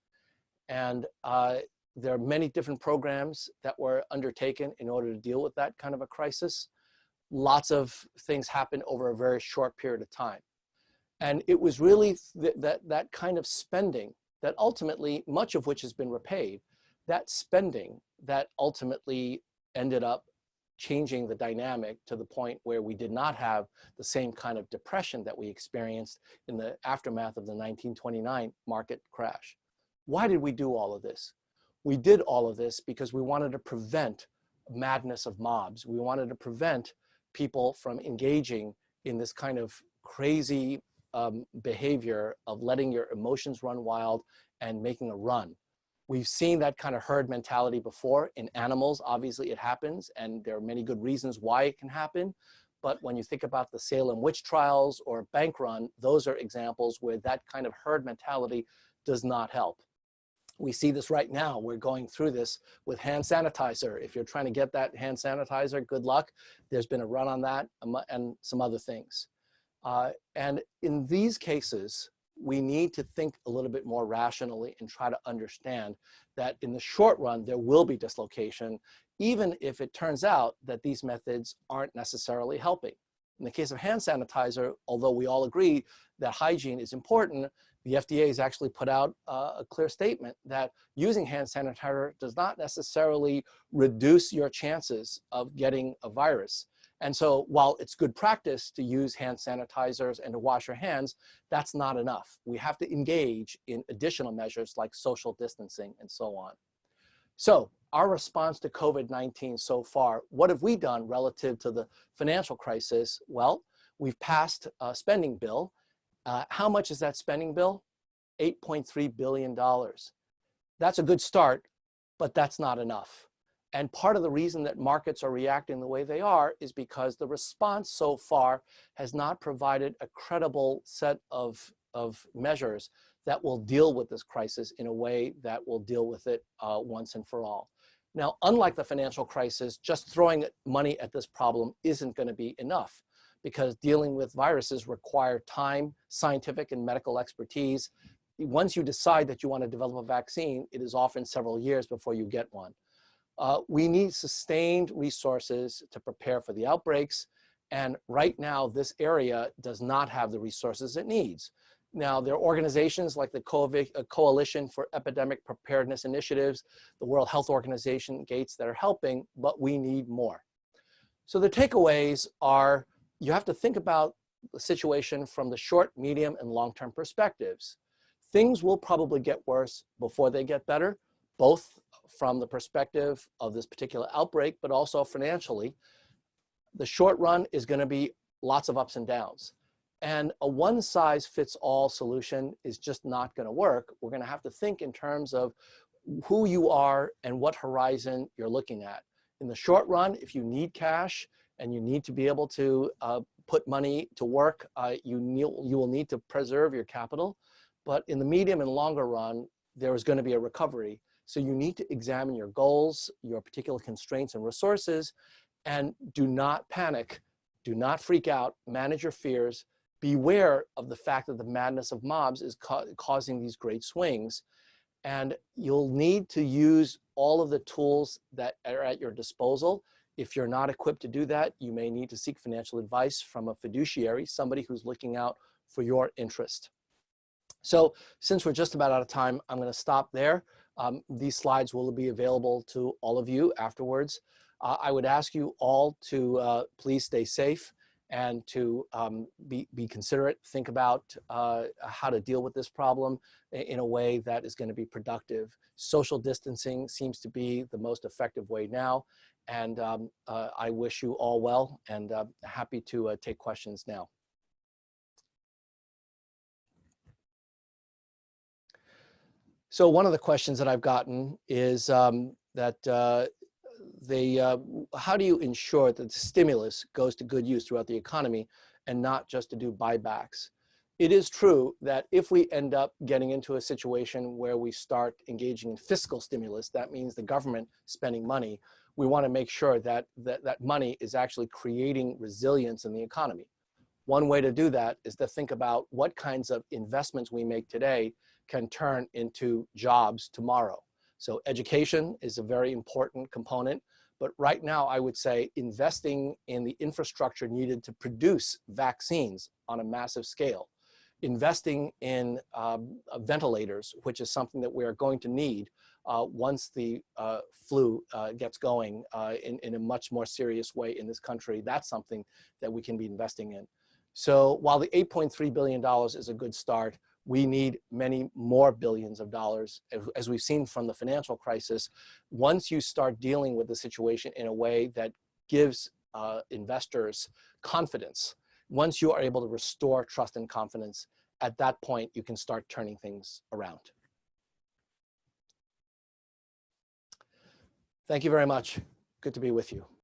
D: And there are many different programs that were undertaken in order to deal with that kind of a crisis. Lots of things happened over a very short period of time. And it was really that kind of spending that ultimately, much of which has been repaid, that spending that ultimately ended up changing the dynamic to the point where we did not have the same kind of depression that we experienced in the aftermath of the 1929 market crash. Why did we do all of this? We did all of this because we wanted to prevent madness of mobs. We wanted to prevent people from engaging in this kind of crazy behavior of letting your emotions run wild and making a run. We've seen that kind of herd mentality before in animals. Obviously it happens, and there are many good reasons why it can happen. But when you think about the Salem witch trials or bank run, those are examples where that kind of herd mentality does not help. We see this right now. We're going through this with hand sanitizer. If you're trying to get that hand sanitizer, good luck. There's been a run on that and some other things. And in these cases, we need to think a little bit more rationally and try to understand that in the short run, there will be dislocation, even if it turns out that these methods aren't necessarily helping. In the case of hand sanitizer, although we all agree that hygiene is important, the FDA has actually put out a clear statement that using hand sanitizer does not necessarily reduce your chances of getting a virus. And so while it's good practice to use hand sanitizers and to wash your hands, that's not enough. We have to engage in additional measures like social distancing and so on. So our response to COVID-19 so far, what have we done relative to the financial crisis? Well, we've passed a spending bill. How much is that spending bill? $8.3 billion. That's a good start, but that's not enough. And part of the reason that markets are reacting the way they are is because the response so far has not provided a credible set of measures that will deal with this crisis in a way that will deal with it once and for all. Now, unlike the financial crisis, just throwing money at this problem isn't going to be enough, because dealing with viruses require time, scientific and medical expertise. Once you decide that you want to develop a vaccine, it is often several years before you get one. We need sustained resources to prepare for the outbreaks. And right now, this area does not have the resources it needs. Now, there are organizations like the Coalition for Epidemic Preparedness Initiatives, the World Health Organization, Gates, that are helping, but we need more. So the takeaways are, you have to think about the situation from the short, medium, and long-term perspectives. Things will probably get worse before they get better, both from the perspective of this particular outbreak, but also financially. The short run is going to be lots of ups and downs. And a one-size-fits-all solution is just not going to work. We're going to have to think in terms of who you are and what horizon you're looking at. In the short run, if you need cash and you need to be able to put money to work, you will need to preserve your capital. But in the medium and longer run, there is going to be a recovery. So you need to examine your goals, your particular constraints and resources, and do not panic, do not freak out, manage your fears, beware of the fact that the madness of mobs is causing these great swings. And you'll need to use all of the tools that are at your disposal. If you're not equipped to do that, you may need to seek financial advice from a fiduciary, somebody who's looking out for your interest. So since we're just about out of time, I'm going to stop there. These slides will be available to all of you afterwards. I would ask you all to please stay safe and to be considerate, think about how to deal with this problem in a way that is going to be productive. Social distancing seems to be the most effective way now. And I wish you all well, and happy to take questions now. So one of the questions that I've gotten is that how do you ensure that the stimulus goes to good use throughout the economy and not just to do buybacks? It is true that if we end up getting into a situation where we start engaging in fiscal stimulus, that means the government spending money, we want to make sure that that money is actually creating resilience in the economy. One way to do that is to think about what kinds of investments we make today can turn into jobs tomorrow. So education is a very important component, but right now I would say investing in the infrastructure needed to produce vaccines on a massive scale, investing in ventilators, which is something that we are going to need once the flu gets going in a much more serious way in this country. That's something that we can be investing in. So while the $8.3 billion is a good start, we need many more billions of dollars, as we've seen from the financial crisis. Once you start dealing with the situation in a way that gives investors confidence, once you are able to restore trust and confidence, at that point, you can start turning things around. Thank you very much. Good to be with you.